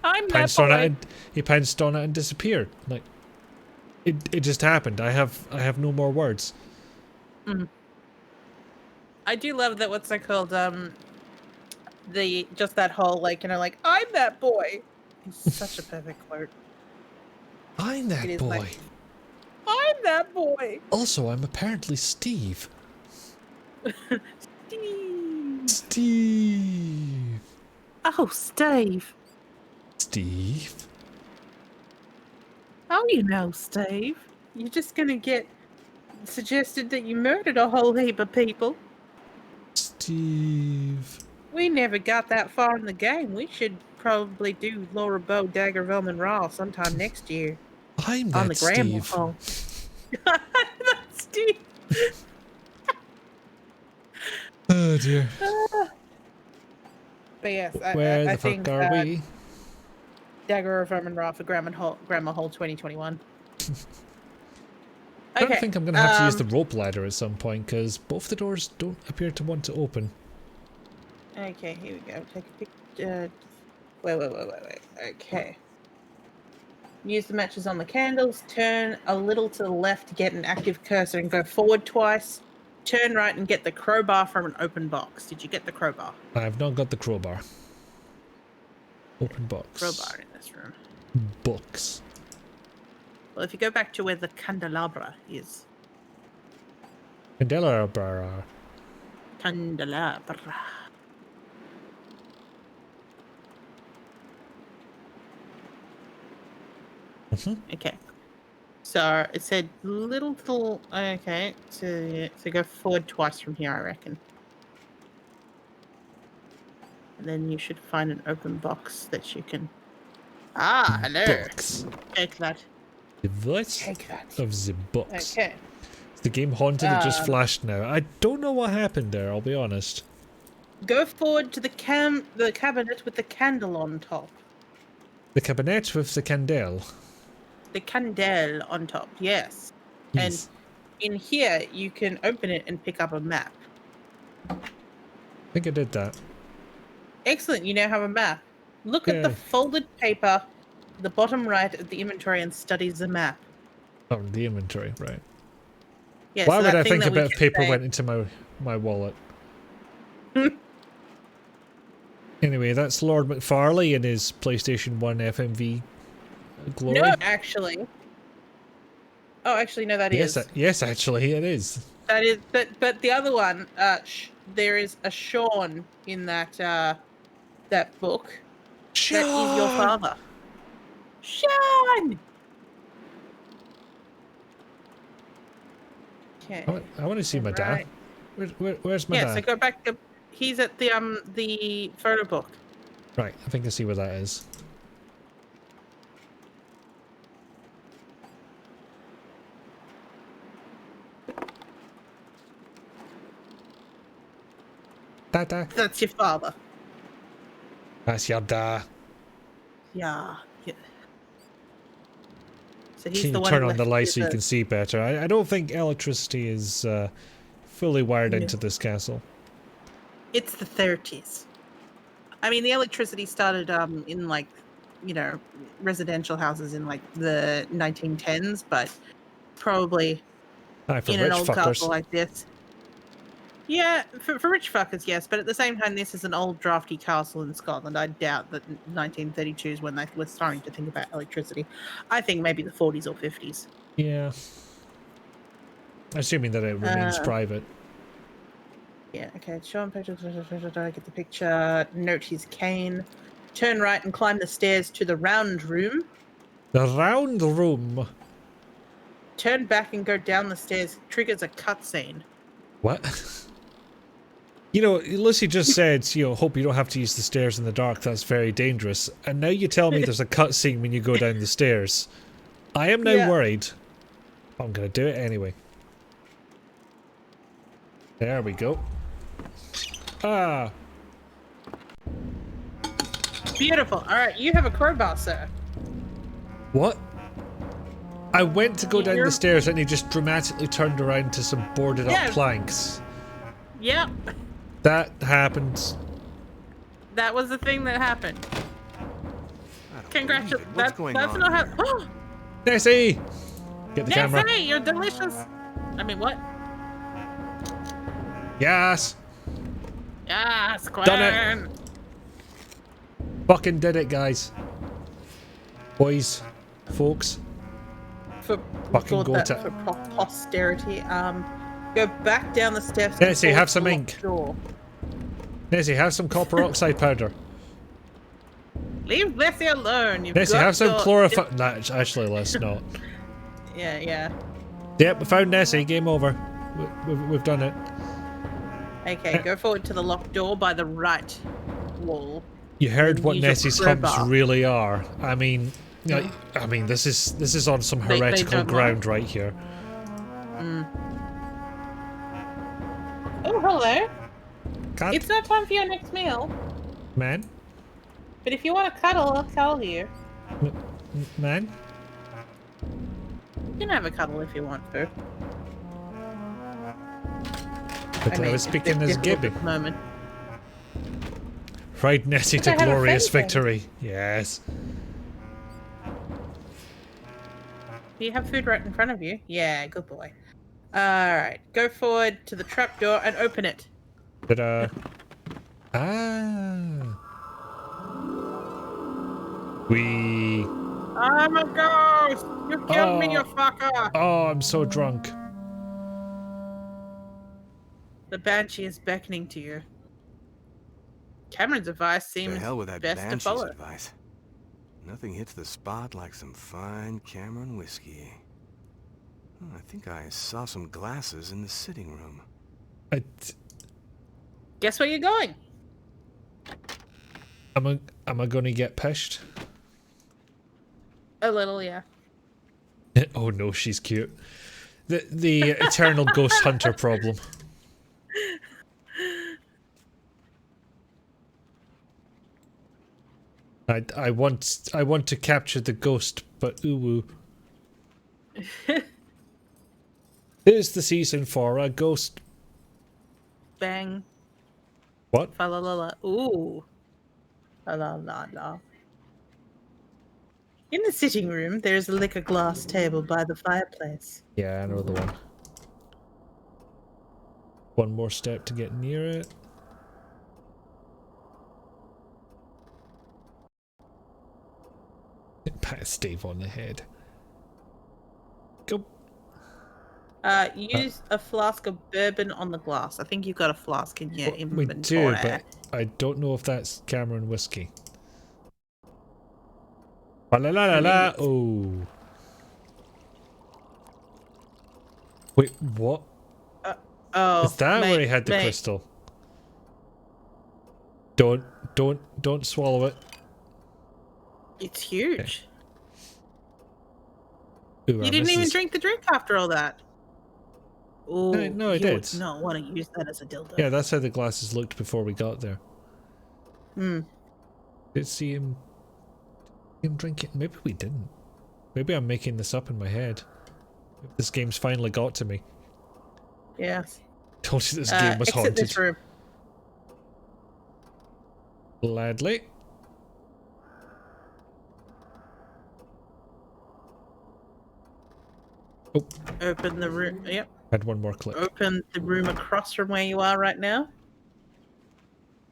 I'm pounced on it and disappeared. Like, it just happened. I have no more words. I do love that. What's that called? Just that whole like I'm that boy. It's such a perfect quote. I'm that It is boy. like- I'm that boy. Also, I'm apparently Steve. Steve. Steve. Oh, Steve. Steve. Oh, Steve. You're just gonna get suggested that you murdered a whole heap of people. Steve. We never got that far in the game. We should probably do Laura Bow, Dagger, Velman Raw sometime next year. I'm On that the Grandma Steve. hole. That's Steve. Oh dear. But yes, Where I the think fuck are we? Dagger, Velman Raw for Grandma Hole 2021. I don't think I'm going to have to use the rope ladder at some point because both the doors don't appear to want to open. Okay, here we go. Take a picture. Wait. Okay. Use the matches on the candles. Turn a little to the left to get an active cursor and go forward twice. Turn right and get the crowbar from an open box. Did you get the crowbar? I've not got the crowbar. Open box. Crowbar in this room. Books. Well, if you go back to where the candelabra is. Candelabra. Candelabra. Okay. So it said little. Okay, to go forward twice from here, I reckon. And then you should find an open box that you can. Ah, hello. Books. Take that. The voice Take that. of the books. Okay. Is the game haunted? It just flashed now. I don't know what happened there, I'll be honest. Go forward to the cabinet with the candle on top. The cabinet with the candle. The candle on top, yes. Yes. And in here, you can open it and pick up a map. I think I did that. Excellent, you now have a map. Look at the Yay. folded paper, the bottom right of the inventory, and study the map. Oh, the inventory, right. Yeah, Why so would that I thing think a that we bit of can paper say- went into my wallet? Anyway, that's Lord McFarlane in his PlayStation 1 FMV glory. No, actually. Oh, actually, no, that is. Yes, actually, it is. That is, but the other one, there is a Sean in that book. Sean! That is your father. Sean! Okay. I want to see my dad. Right. Where's my Yeah, dad? so go back to... He's at the photo book. Right, I think I see where that is. Dada. That's your father. That's your dad. Yeah. So he's Can the you one turn who on the left lights so you the- can see better? I don't think electricity is fully wired into this castle. It's the 30s. I mean, the electricity started in like, you know, residential houses in like the 1910s, but probably Aye, for in an rich old fuckers. castle like this. Yeah, for rich fuckers, yes. But at the same time, this is an old drafty castle in Scotland. I doubt that 1932 is when they were starting to think about electricity. I think maybe the 40s or 50s. Yeah. Assuming that it remains private. Yeah, okay. Show him picture. Get the picture. Note his cane. Turn right and climb the stairs to the round room. The round room. Turn back and go down the stairs. Triggers a cutscene. What? You know, Lucy just said, you know, hope you don't have to use the stairs in the dark. That's very dangerous. And now you tell me there's a cutscene when you go down the stairs. I am now worried. I'm going to do it anyway. There we go. Ah. Beautiful. All right, you have a crowbar, sir. What? I went to go down the stairs and he just dramatically turned around to some boarded up planks. Yep. That happened. That was the thing that happened. Congratulations. What's going That's on not here? how. Nessie! Get the camera. Nessie, you're delicious. I mean, what? Yes! Yes, Quinn. Done it. Fucking did it, guys. Boys. Folks. For Fucking go to... for posterity. Go back down the steps. Nessie, and have towards some the ink. locked door. Nessie, have some copper oxide powder. Leave Nessie alone. You've Nessie, got have some your- chlorophyll. Nah, actually, let's not. Yeah, yeah. Yep, we found Nessie. Game over. We've done it. Okay, go forward to the locked door by the right wall. You heard Then what use your Nessie's hubs crowbar. really are. I mean, I mean, this is on some They heretical don't ground right here. Oh, hello. Cat It's not time for your next meal, man, but if you want to cuddle, I'll cuddle you. man. You can have a cuddle if you want to. But I was it's speaking as difficult Gibby. at the moment. Ride Nessie But to I have a glorious friend victory. Yes. Do you have food right in front of you? Yeah, good boy. Alright, go forward to the trapdoor and open it. But ah. We. I'm a ghost! You killed me, you Oh. fucker! Oh, I'm so drunk. The banshee is beckoning to you. Cameron's advice The seems hell with that best to Banshee's follow. advice. Nothing hits the spot like some fine Cameron whiskey. Oh, I think I saw some glasses in the sitting room. Guess where you're going? Am I gonna get pissed? A little, yeah. Oh no, she's cute. The eternal ghost hunter problem. I want to capture the ghost, but ooh. Here's the season for a ghost. Bang. What? Fa la la la. Ooh. La la la la. In the sitting room, there is a liquor glass table by the fireplace. Yeah, I know the one. One more step to get near it. Pat Steve on the head. Go. Use a flask of bourbon on the glass. I think you've got a flask in your We inventory. do, but I don't know if that's Cameron whiskey. La la la la. Oh. Wait, what? Oh, Is that where he had the crystal? Don't swallow it. It's huge. Ooh, I You didn't missed even this. drink the drink after all that. Oh, No, I did. would not want to use that as a dildo. Yeah, that's how the glasses looked before we got there. Hmm. Did see him drink it? Maybe we didn't. Maybe I'm making this up in my head. This game's finally got to me. Yes. Told you this game was exit haunted. this room. Gladly. Oh, Open the room. Yep. had one more click. Open the room across from where you are right now.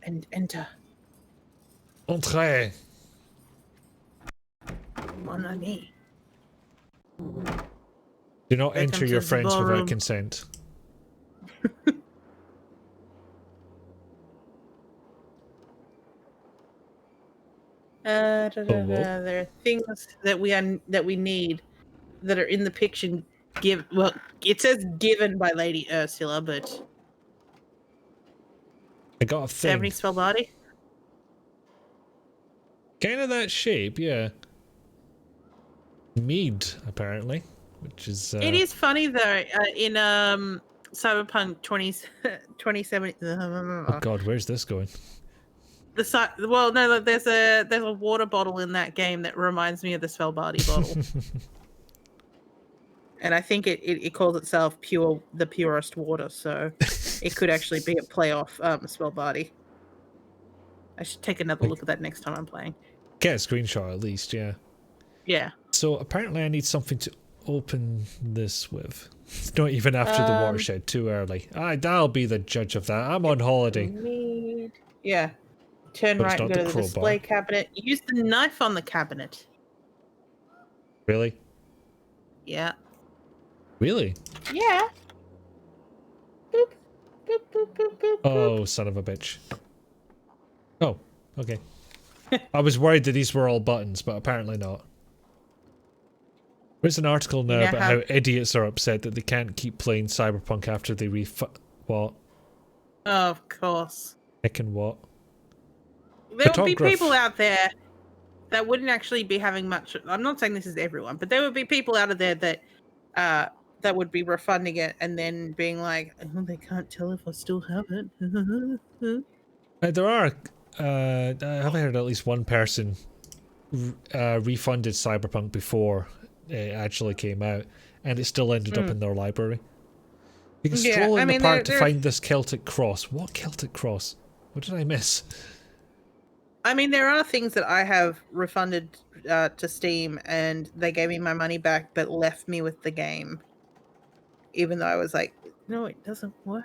And enter. Entrez. Mon ami. Do not Welcome enter to your the friends without ballroom. consent. Whoa. whoa. There are things that we need that are in the picture. Well, it says given by Lady Ursula, but I got a do you have thing. any spell body? Kind of that shape, yeah. Mead, apparently, which is. It is funny though. In Cyberpunk 2070. Oh God, where's this going? Well, no, there's a water bottle in that game that reminds me of the Spellbody bottle, and I think it calls itself the purest water, so it could actually be a play off Spellbody. I should take another look at that next time I'm playing. Get a screenshot at least, yeah. Yeah. So apparently I need something to open this with. It's not even after the watershed, too early. I'll be the judge of that. I'm on holiday. Yeah. Turn But it's right and not go the to the display cabinet. Use the knife on the cabinet. Really? Yeah. Really? Yeah. Boop. Boop, boop, boop, boop, Oh, son of a bitch. Oh, okay. I was worried that these were all buttons, but apparently not. There's an article now about how idiots are upset that they can't keep playing Cyberpunk after they what? Oh, of course. Heckin' what? There would be people out there that wouldn't actually be having much. I'm not saying this is everyone, but there would be people out of there that that would be refunding it and then being like, oh, they can't tell if I still have it. There are. I've heard at least one person refunded Cyberpunk before it actually came out, and it still ended up in their library. You can stroll in the park to find this Celtic cross. What Celtic cross? What did I miss? I mean, there are things that I have refunded to Steam, and they gave me my money back, but left me with the game, even though I was like, no, it doesn't work.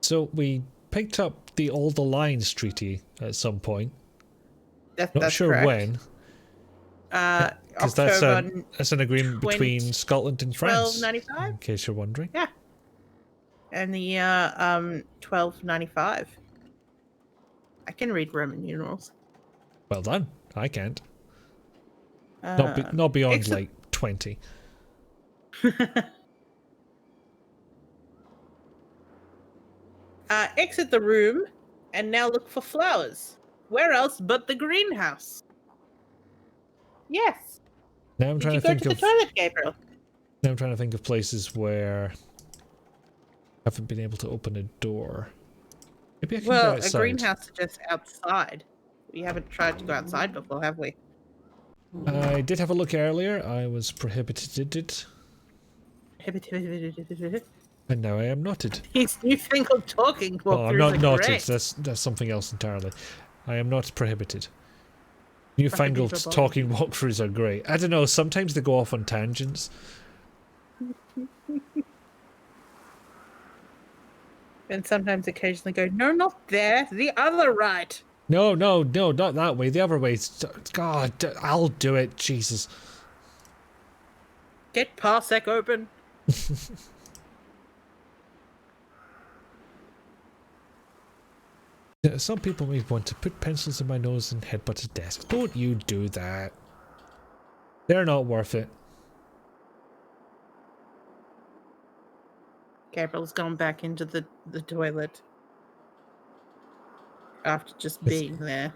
So we picked up the All the Lines Treaty at some point. Not sure correct. when. Because that's an agreement between Scotland and France. 1295? In case you're wondering. Yeah. And the year 1295. I can read Roman numerals. Well done. I can't. Not beyond like 20. Exit the room and now look for flowers. Where else but the greenhouse? Yes. Now I'm trying to think of the toilet, Gabriel? Now I'm trying to think of places where I haven't been able to open a door. Maybe I can go outside. A greenhouse is just outside. We haven't tried to go outside before, have we? I did have a look earlier. I was prohibited. And now I am knotted. His newfangled talking walkthroughs Oh, I'm not knotted. Great. That's something else entirely. I am not prohibited. Newfangled talking walkthroughs are great. I don't know, sometimes they go off on tangents. And sometimes occasionally go, no, not there, the other right. No, not that way. The other way. God, I'll do it. Jesus. Get Parsec open. Some people may want to put pencils in my nose and headbutt a desk. Don't you do that. They're not worth it. Gabriel's gone back into the toilet. After just being there.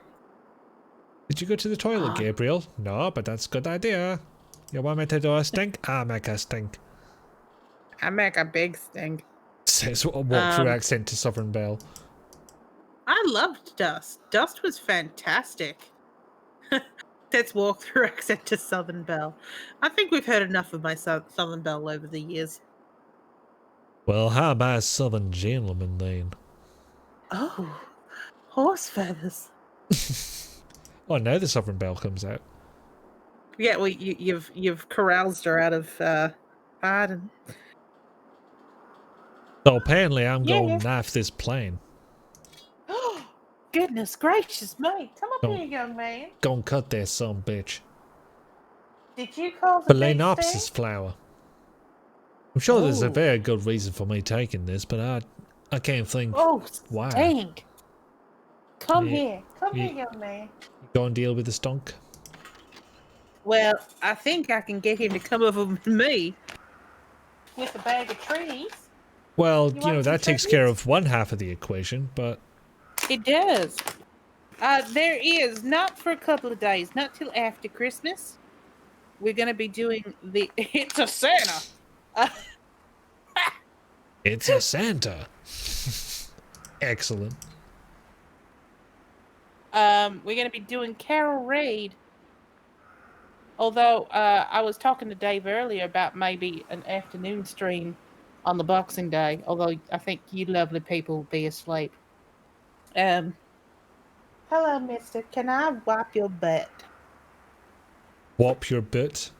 Did you go to the toilet, Gabriel? No, but that's a good idea. You want me to do a stink? I'll make a stink. I make a big stink. Says a walkthrough accent to Southern Belle. I loved Dust. Dust was fantastic. Let's walk through accent to Southern Belle. I think we've heard enough of my Southern Belle over the years. Well, how about Southern Gentleman then? Oh, horse feathers. Oh, now the Southern Belle comes out. Yeah, well, you've caroused her out of pardon. So apparently I'm Yeah, going yeah. off this plane. Oh, goodness gracious me! Come up Don't- here, young man. Gonna cut that son bitch. Did you call the big Phalaenopsis thing? flower. I'm sure there's a Oh. very good reason for me taking this, but I can't think. Oh, Wow. stink! Come Yeah, here, come yeah. here, young man. Go and deal with the stunk. Well, I think I can get him to come over with me with a bag of trees. Well, You you want know, some that takes care of one half of the equation, but It does. There is, not for a couple of days, not till after Christmas. We're going to be doing the It's a Santa. it's a Santa. Excellent. We're going to be doing Carol Reid. Although I was talking to Dave earlier about maybe an afternoon stream on the Boxing Day. Although I think you lovely people will be asleep. Hello, mister. Can I wipe your butt? Whop your butt.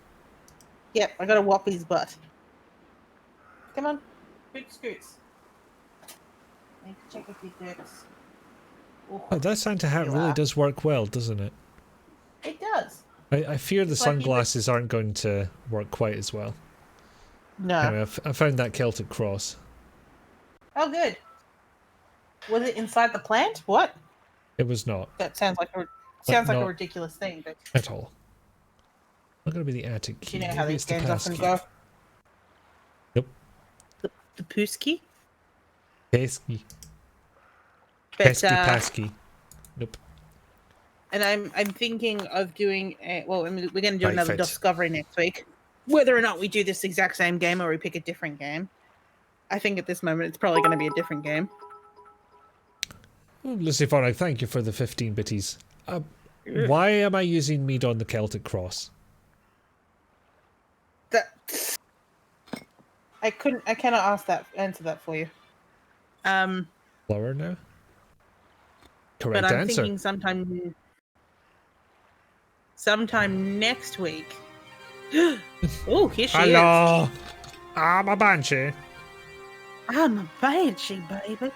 Yep, I got to whop his butt. Come on. Big scoots. Need to check if he dicks. Oh, that Santa hat You really are. does work well, doesn't it? It does. I fear the Like sunglasses aren't going to work quite as well. No. Anyway, I found that Celtic cross. Oh, good. Was it inside the plant? What? It was not That sounds like a no. ridiculous thing, but at all. Not going to be the attic key. you know how Maybe these it's the games pass often key. go. Nope. The Pooski? Pesky. But, Pesky pasky. Nope. and I'm thinking of doing we're going to do Right, another fit. DOSCovery next week. Whether or not we do this exact same game or we pick a different game, I think at this moment it's probably going to be a different game. Lucifer, thank you for the 15 bitties. Why am I using meat on the Celtic cross? That I cannot answer that for you. Lower now? Correct But I'm answer. thinking sometime next week. Oh, here she is. Hello! I'm a banshee. I'm a banshee, baby.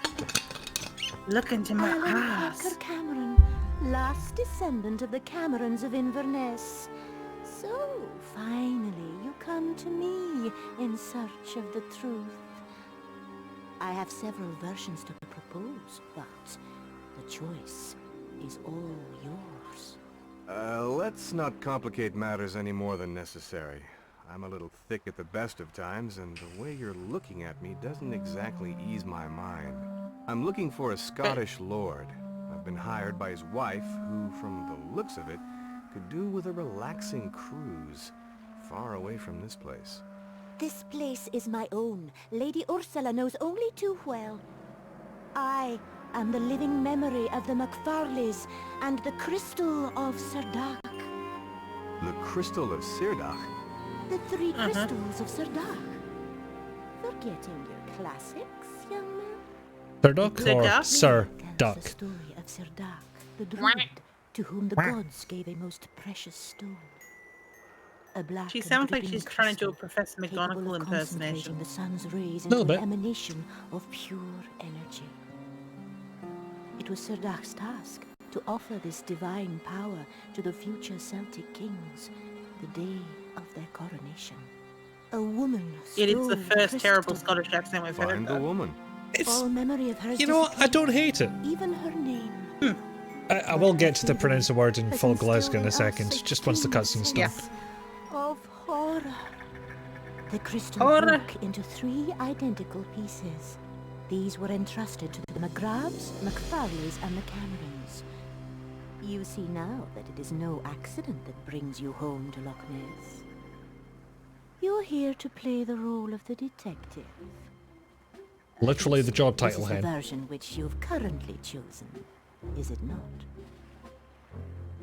Look into my Alan eyes. Parker Cameron, last descendant of the Camerons of Inverness. So, finally, you come to me in search of the truth. I have several versions to propose, but the choice is all yours. Let's not complicate matters any more than necessary. I'm a little thick at the best of times, and the way you're looking at me doesn't exactly ease my mind. I'm looking for a Scottish lord. I've been hired by his wife, who, from the looks of it, could do with a relaxing cruise, far away from this place. This place is my own. Lady Ursula knows only too well. I am the living memory of the MacFarleys and the Crystal of Serdach. The Crystal of Sirdach? The three crystals of Serdach. Forgetting your classics, young man? Sir Duck Sir or Duck? Sir Tells Duck? the story of Serdach, the druid, to whom the gods gave a most precious stone. A black She and sounds like dripping she's trying to do a crystal Professor capable McGonagall of impersonation. concentrating the sun's rays Little into bit. an emanation of pure energy. It was Serdach's task to offer this divine power to the future Celtic kings the day of their coronation. A woman It is the stole first terrible crystal. Scottish accent we've heard. Find the woman. All memory of her You know what? I don't hate it. even her name. I will get to the pronounce the word in full Glasgow in a second, just once the cutscene's done. Yes. Of horror. The crystal Horror. broke into 3 identical pieces. These were entrusted to the McGraths, McFarleys, and the Camerons. You see now that it is no accident that brings you home to Loch Ness. You're here to play the role of the detective. Literally the job title, This is the hen. version which you've currently chosen, is it not?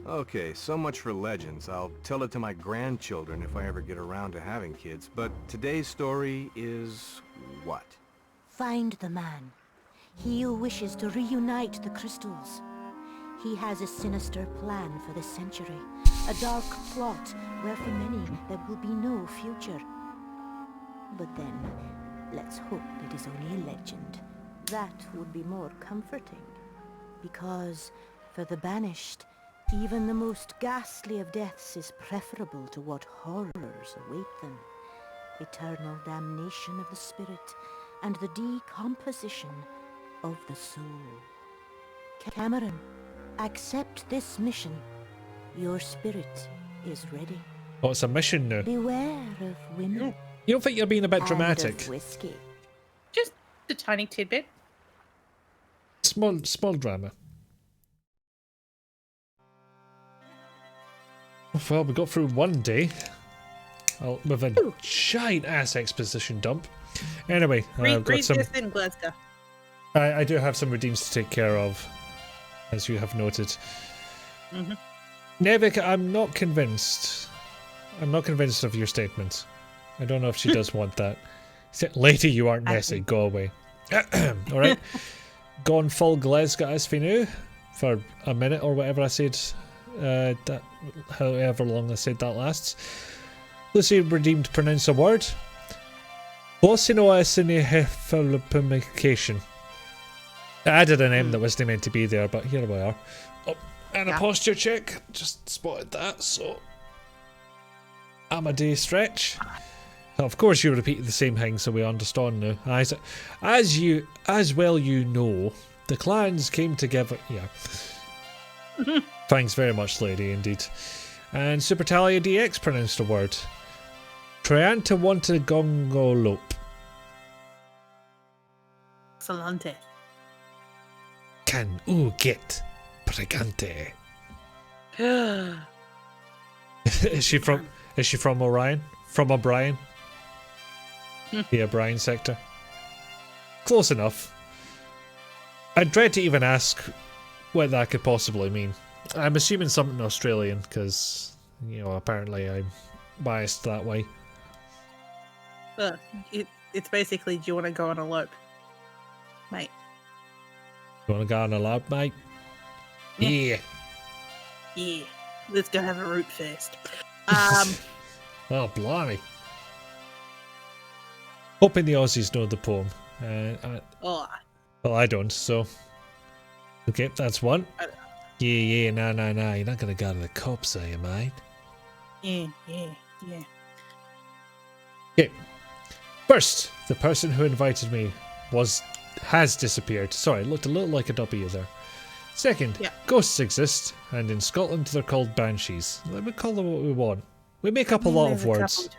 Okay, so much for legends. I'll tell it to my grandchildren if I ever get around to having kids. But today's story is what? Find the man. He who wishes to reunite the crystals. He has a sinister plan for the century. A dark plot where for many there will be no future. But then, let's hope it is only a legend. That would be more comforting. Because, for the banished, even the most ghastly of deaths is preferable to what horrors await them. Eternal damnation of the spirit and the decomposition of the soul. Cameron, accept this mission. Your spirit is ready. Oh, it's a mission now. Beware of women. You don't think you're being a bit and dramatic? of whiskey. Just a tiny tidbit. Small drama. Well, we got through one day. With a giant ass exposition dump. Anyway, I've got Read some. this in Glasgow. I do have some redeems to take care of, as you have noted. Nevik, I'm not convinced. I'm not convinced of your statement. I don't know if she does want that. Lady, you aren't Nessie. Go away. All right. Gone full Glasgow as for now, for a minute or whatever I said. That, however long I said that lasts. Lucy redeemed pronounce a word. Publication. I added an M that wasn't meant to be there, but here we are. Oh, and a posture check. Just spotted that, so I'm a day stretch. Of course, you repeated the same thing, so we understand now. As well, you know, the clans came together. Yeah. Thanks very much, lady, indeed. And Supertalia DX pronounced a word. Trianta wanted gongolope. Salante. Can u get pregante? Is she from Orion? From O'Brien? The O'Brien sector. Close enough. I dread to even ask what that could possibly mean. I'm assuming something Australian because, you know, apparently I'm biased that way. It's basically, do you want to go on a lope, mate? You want to go on a lope, mate? Yeah. Yeah. Let's go have a root fest. Oh, blimey. Hoping the Aussies know the poem. Well, I don't, so. Okay, that's one. Yeah, nah, you're not gonna go to the cops, are you, mate? Yeah. Okay. First, the person who invited me has disappeared. Sorry, it looked a little like a W there. Second, ghosts exist, and in Scotland they're called banshees. Let me call them what we want. We make up a lot of words.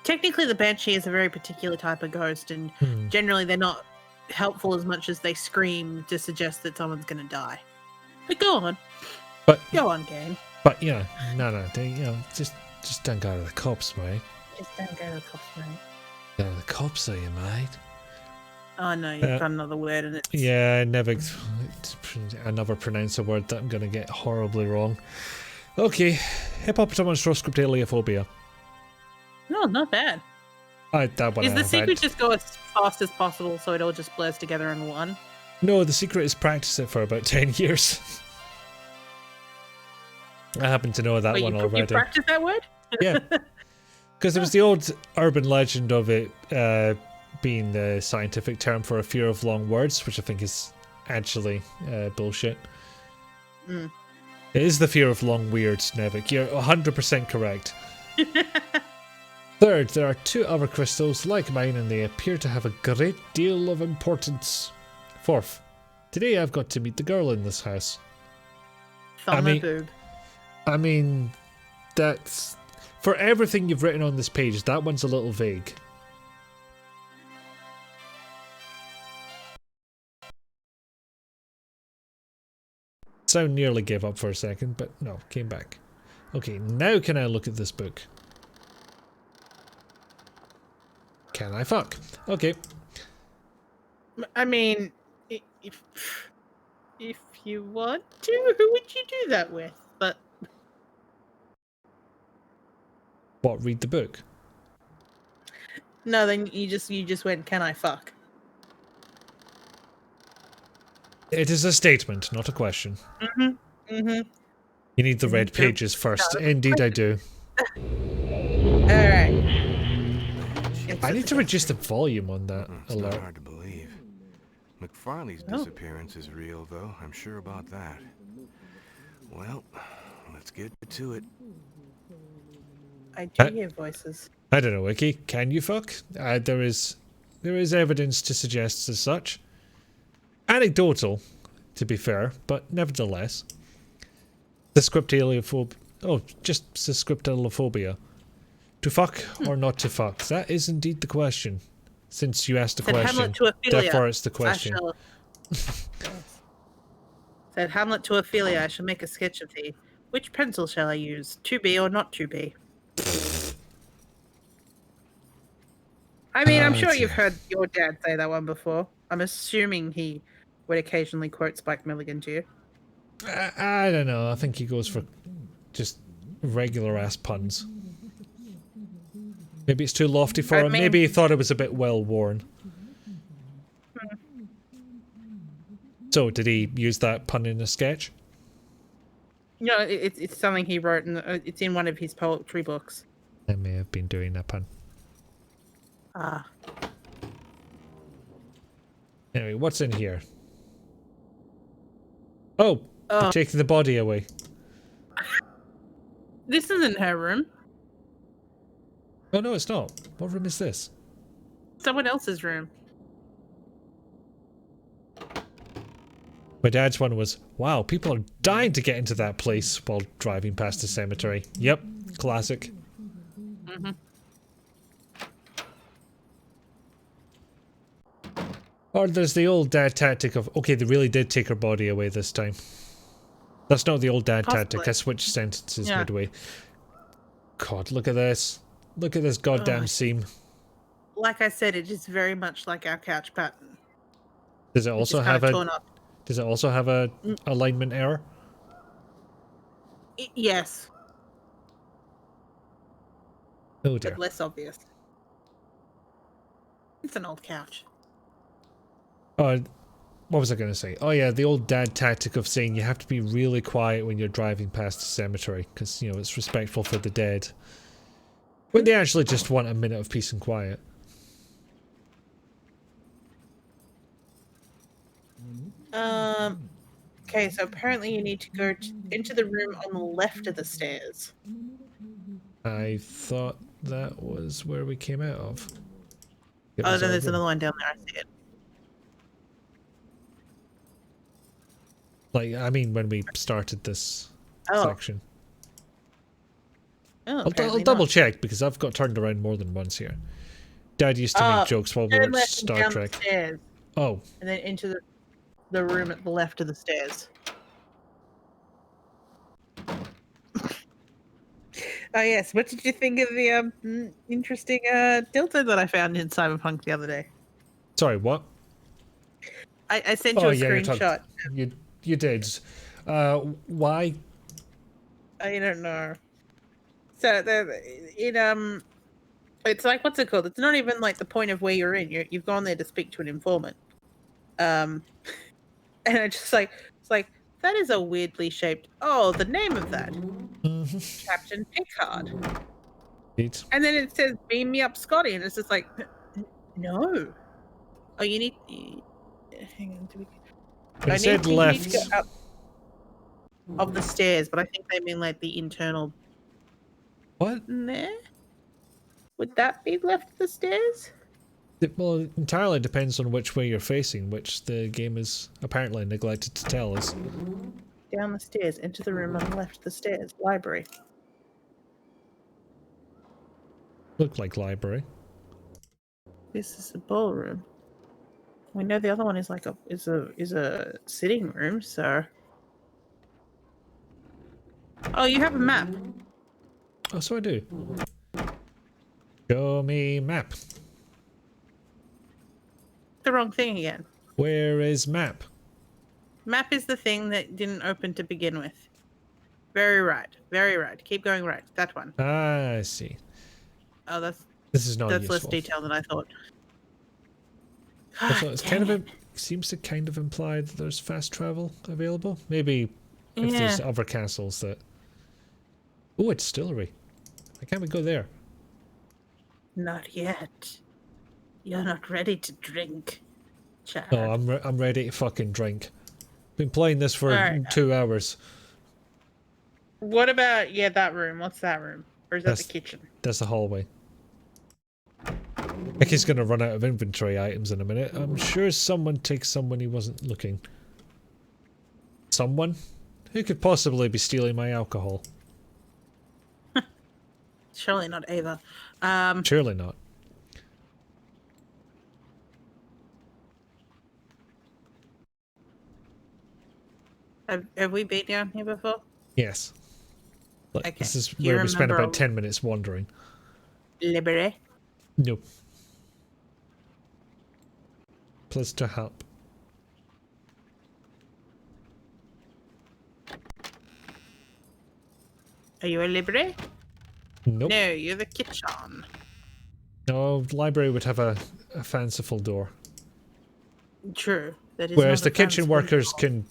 Technically, the banshee is a very particular type of ghost, and generally they're not helpful as much as they scream to suggest that someone's going to die. But go on. Go on, game. But yeah, no, just don't go to the cops, mate. Just don't go to the cops, mate. Go to the cops, are you, mate? Oh no, you've got another word in it. Yeah, I never pronounce a word that I'm going to get horribly wrong. Okay, hippopotamonstroscriptaliophobia. No, not bad. That one is the secret just go as fast as possible so it all just blurs together in one? No, the secret is practice it for about 10 years. I happen to know that one already. You practice that word? Yeah. Because there was the old urban legend of it being the scientific term for a fear of long words, which I think is actually bullshit. It is the fear of long weirds, Nevik. You're 100% correct. Third, there are two other crystals like mine and they appear to have a great deal of importance. Fourth, today I've got to meet the girl in this house. I mean, that's... For everything you've written on this page, that one's a little vague. Sound nearly gave up for a second, but no, came back. Okay, now can I look at this book? Can I fuck? Okay. I mean, If you want to, who would you do that with? But What, read the book? no, then you just went, can I fuck? It is a statement, not a question. Mm-hmm. You need the red pages first. Indeed I do. Alright. I need to reduce the volume on that It's not alert. hard to believe. McFarley's disappearance is real, though. I'm sure about that. Well, let's get to it. I do hear voices. I don't know, Wiki. Can you fuck? There is evidence to suggest as such. Anecdotal, to be fair, but nevertheless. The scriptalophobia. Oh, just the scriptalophobia. To fuck or not to fuck? That is indeed the question. Since you asked the Said question, Hamlet to Ophelia. therefore it's the question. Said Hamlet to Ophelia, I shall make a sketch of thee. Which pencil shall I use? 2B or not 2B? I mean, I'm sure you've heard your dad say that one before. I'm assuming he would occasionally quote Spike Milligan to you. I don't know. I think he goes for just regular ass puns. Maybe it's too lofty for him. Maybe he thought it was a bit well worn. So, did he use that pun in a sketch? No, it's something he wrote, and it's in one of his poetry books. I may have been doing that pun. Ah. Anyway, what's in here? Oh, you're taking the body away. This isn't her room. Oh, no, it's not. What room is this? Someone else's room. My dad's one was, wow, people are dying to get into that place while driving past the cemetery. Yep, classic. Mm-hmm. Or there's the old dad tactic of, okay, they really did take her body away this time. That's not the old dad tactic. I switched sentences midway. God, look at this. Look at this goddamn seam. Like I said, it is very much like our couch pattern. Does it also have a... Does it also have a alignment error? Yes. Oh dear. But less obvious. It's an old couch. Oh, what was I going to say? Oh yeah, the old dad tactic of saying you have to be really quiet when you're driving past the cemetery because, you know, it's respectful for the dead. When they actually just want a minute of peace and quiet. Okay, so apparently you need to go into the room on the left of the stairs. I thought that was where we came out of. Oh, no, there's another one down there. I see it. Like, I mean, when we started this section. Oh, I'll double check because I've got turned around more than once here. Dad used to make jokes while we watched Star Trek. Oh. And then into the room at the left of the stairs. Oh yes, what did you think of the interesting dildo that I found in Cyberpunk the other day? Sorry, what? I sent you a screenshot. You did. Why? I don't know. So it's like, what's it called? It's not even like the point of where you're in. You've gone there to speak to an informant. And I just like, it's like, that is a weirdly shaped. Oh, the name of that, Captain Picard. And then it says, "Beam me up, Scotty," and it's just like, no. Oh, you need. Hang on. It said left. You need to go up of the stairs, but I think they mean like the internal. What? There? Would that be left of the stairs? Well, it entirely depends on which way you're facing, which the game is apparently neglected to tell us. Down the stairs, into the room on the left of the stairs. Library. Looked like library. This is a ballroom. We know the other one is like is a sitting room, so. Oh, you have a map. Oh, so I do. Show me map. The wrong thing again. Where is map? Map is the thing that didn't open to begin with. Very right. Very right. Keep going right. That one. Ah, I see. Oh, that's Not less useful. detailed than I thought. Also, it's kind of Dang seems to kind of imply that there's fast travel available. Maybe if there's Yeah. other castles that. Oh, it's distillery. Why can't we go there? Not yet. You're not ready to drink, Chad. Oh, I'm ready to fucking drink. Been playing this for Alright. 2 hours. What about that room? What's that room? Or is that That's- the kitchen? That's the hallway. Mickey's gonna run out of inventory items in a minute. I'm sure someone takes some when he wasn't looking. Someone? Who could possibly be stealing my alcohol? Surely not Ava. Surely not. Have we been down here before? Yes. Like, Okay. this is Do you where we spent remember about 10 minutes wandering. Libere? Nope. Pleased to help. Are you a Libere? Nope. No, you're the kitchen. No, library would have a fanciful door. True. That is Whereas not the a kitchen fancy workers door. can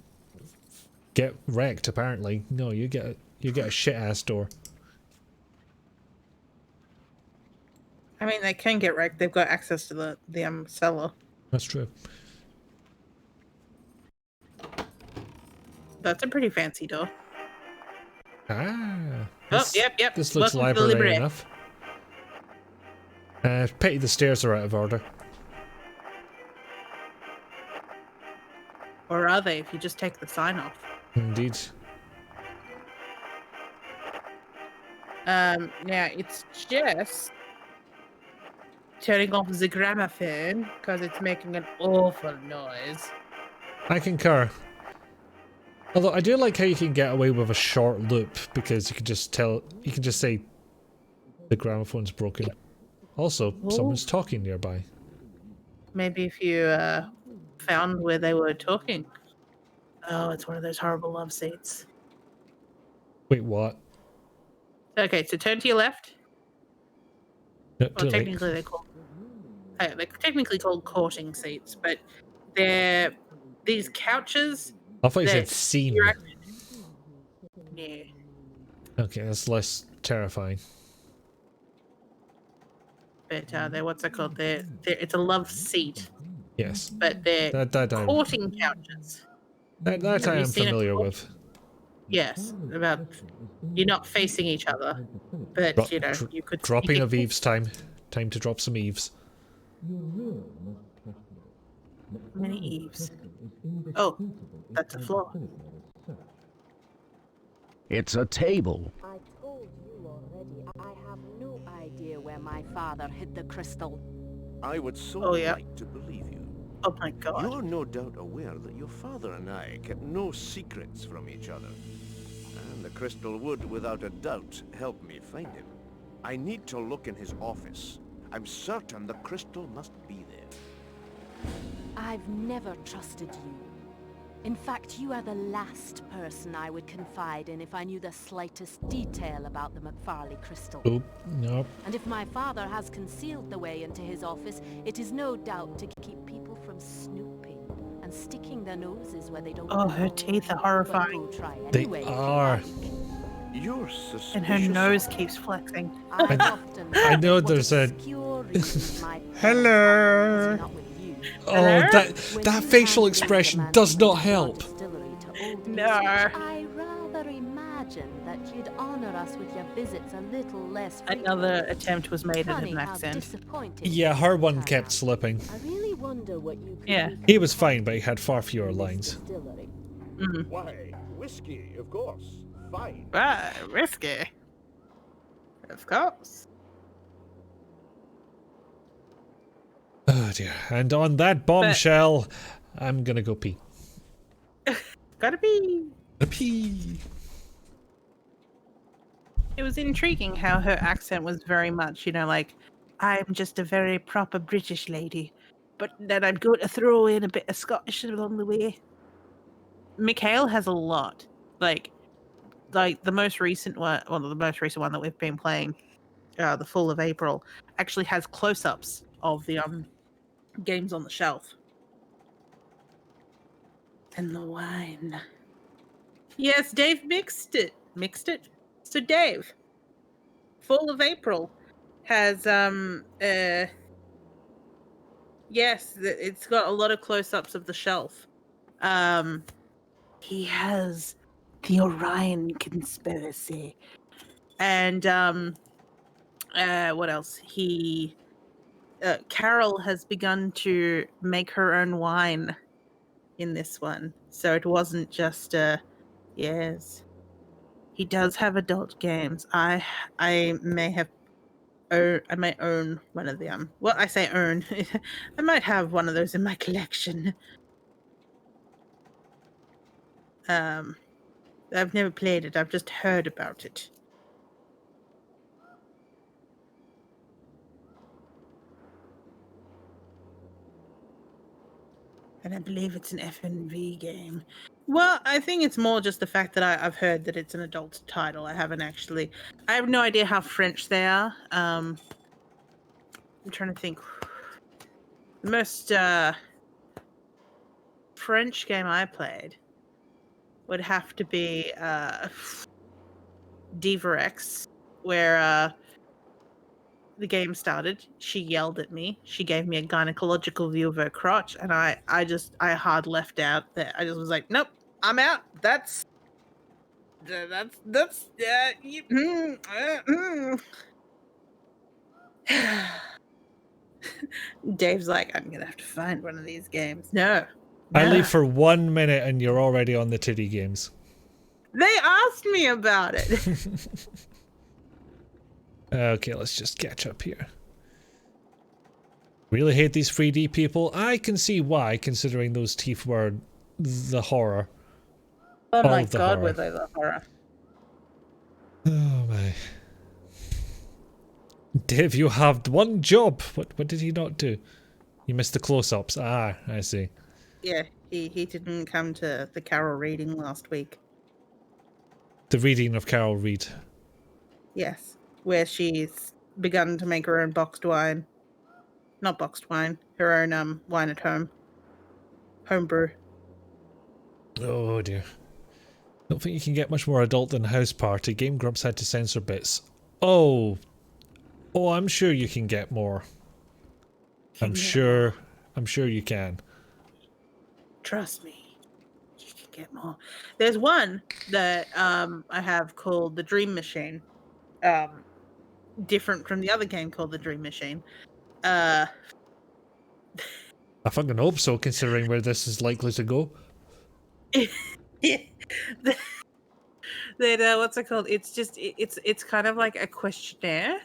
get wrecked, apparently. No, you get a shit-ass door. I mean, they can get wrecked. They've got access to the cellar. That's true. That's a pretty fancy door. Ah. Oh, yep. This looks Welcome to the library library. enough. Pity the stairs are out of order. Or are they, if you just take the sign off? Indeed. Now it's just turning off the gramophone because it's making an awful noise. I concur. Although I do like how you can get away with a short loop because you can just say the gramophone's broken. Also, someone's talking nearby. Maybe if you found where they were talking. Oh, it's one of those horrible love seats. Wait, what? Okay, so turn to your left. No, Well, too late. technically they're technically called courting seats, but they're these couches. I thought you said that scene. you're actually- Yeah. Okay, that's less terrifying. But they're what's it called? It's a love seat, Yes. but they're That courting couches. I Have am you seen it familiar before? with. Yes, about you're not facing each other, but Dro- you know dro- you could Dropping you of could- Eve's time. Time to drop some Eves. Many eaves. Oh, that's a floor. It's a table. I told you already, I have no idea where my father hid the crystal. I would so Oh, yeah. like to believe you. Oh my god. You're no doubt aware that your father and I kept no secrets from each other. And the crystal would, without a doubt, help me find him. I need to look in his office. I'm certain the crystal must be there. I've never trusted you. In fact, you are the last person I would confide in if I knew the slightest detail about the McFarley crystal. Oop, no. And if my father has concealed the way into his office, it is no doubt to keep people from snooping and sticking their noses where they don't Oh, her belong. teeth are But horrifying. go try They anyway if you are. like. You're suspicious. And her nose keeps flexing. I've often I know wondered what there's a- obscure reason my parents Hello. was not with you. Oh, Hello? When that you facial handed expression the man does not from your help. distillery to old No. Usage, I rather imagine that you'd honor us with your visits a little less Another frequently. attempt was made at Funny an how accent. disappointed Yeah, you her must one turn kept out. slipping. I really wonder what you could Yeah. do He was fine, but he had far fewer lines. distillery. Why, whiskey, of course. Fine. Right, risky. Of course. Oh dear. And on that bombshell, I'm gonna go pee. Gotta be. Pee. It was intriguing how her accent was very much, like, I'm just a very proper British lady, but then I'm going to throw in a bit of Scottish along the way. Mikhail has a lot. Like the most recent one, well, the most recent one that we've been playing, the Fall of April, actually has close-ups of the games on the shelf. And the wine. Yes, Dave mixed it. Mixed it? So Dave, Fall of April has yes, it's got a lot of close-ups of the shelf. He has the Orion conspiracy. And what else? Carol has begun to make her own wine in this one. So it wasn't just yes. He does have adult games. I may have I might own one of them. Well, I say own. I might have one of those in my collection. I've never played it. I've just heard about it. And I believe it's an FNV game. Well, I think it's more just the fact that I've heard that it's an adult title. I have no idea how French they are. I'm trying to think. The most French game I played would have to be Diva X, where the game started. She yelled at me. She gave me a gynecological view of her crotch, and I hard left out there. I just was like, nope, I'm out. That's Dave's like, I'm gonna have to find one of these games. No. I leave for 1 minute and you're already on the titty games. They asked me about it. Okay, let's just catch up here. Really hate these 3D people. I can see why, considering those teeth were the horror. Oh my the god, horror. were they the horror? Oh my. Dave, you have one job. What did he not do? You missed the close-ups. Ah, I see. Yeah, he didn't come to the Carol reading last week. The reading of Carol Reed. Yes, where she's begun to make her own boxed wine. Not boxed wine, her own wine at home. Homebrew. Oh dear. Don't think you can get much more adult than House Party. Game Grumps had to censor bits. Oh, I'm sure you can get more. I'm sure you can. Trust me, you can get more. There's one that I have called the Dream Machine. Different from the other game called the Dream Machine. I fucking hope so, considering where this is likely to go. That what's it called? It's just it's kind of like a questionnaire.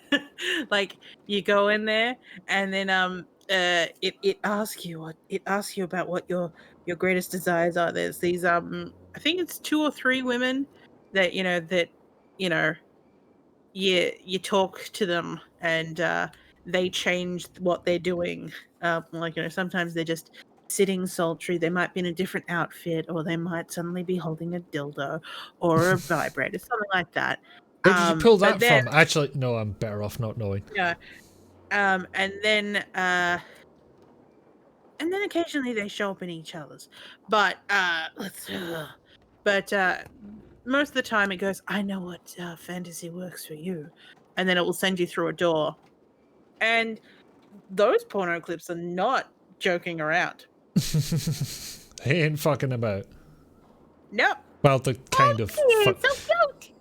Like you go in there and then it asks you about what your greatest desires are. There's these I think it's 2 or 3 women that you talk to them and they change what they're doing. Sometimes they're just sitting sultry. They might be in a different outfit, or they might suddenly be holding a dildo or a vibrator, something like that. Where did you pull that then, from? Actually, no, I'm better off not knowing. Yeah. And then occasionally they show up in each other's. But most of the time it goes, I know what fantasy works for you. And then it will send you through a door. And those porno clips are not joking around. He ain't fucking about. Nope. Well, the kind of. So cute.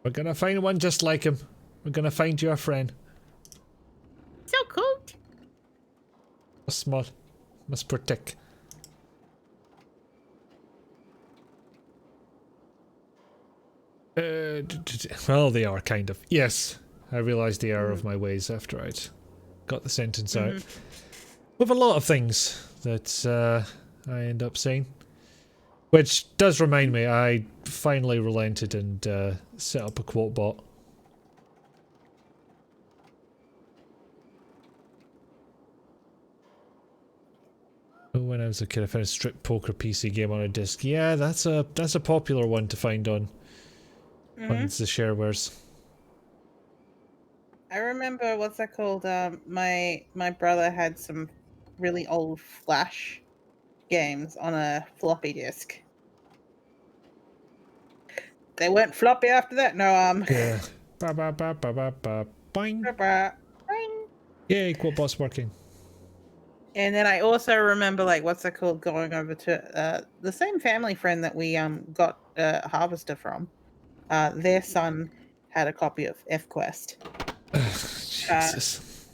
We're gonna find one just like him. We're gonna find you a friend. So cute. Small. Must protect. Well, they are kind of. Yes, I realised the error of my ways after I'd got the sentence out. With a lot of things that I end up saying. Which does remind me, I finally relented and set up a quote bot. Oh, when I was a kid, I found a strip poker PC game on a disc. Yeah, that's a popular one to find on the sharewares. I remember what's that called? My brother had some really old Flash games on a floppy disk. They went floppy after that. No, Yeah. Ba ba ba ba ba ba. Boing. Boing. Yay, QuoteBot's working. And then I also remember, like, what's it called, going over to the same family friend that we got Harvester from. Their son had a copy of FQuest. Jesus.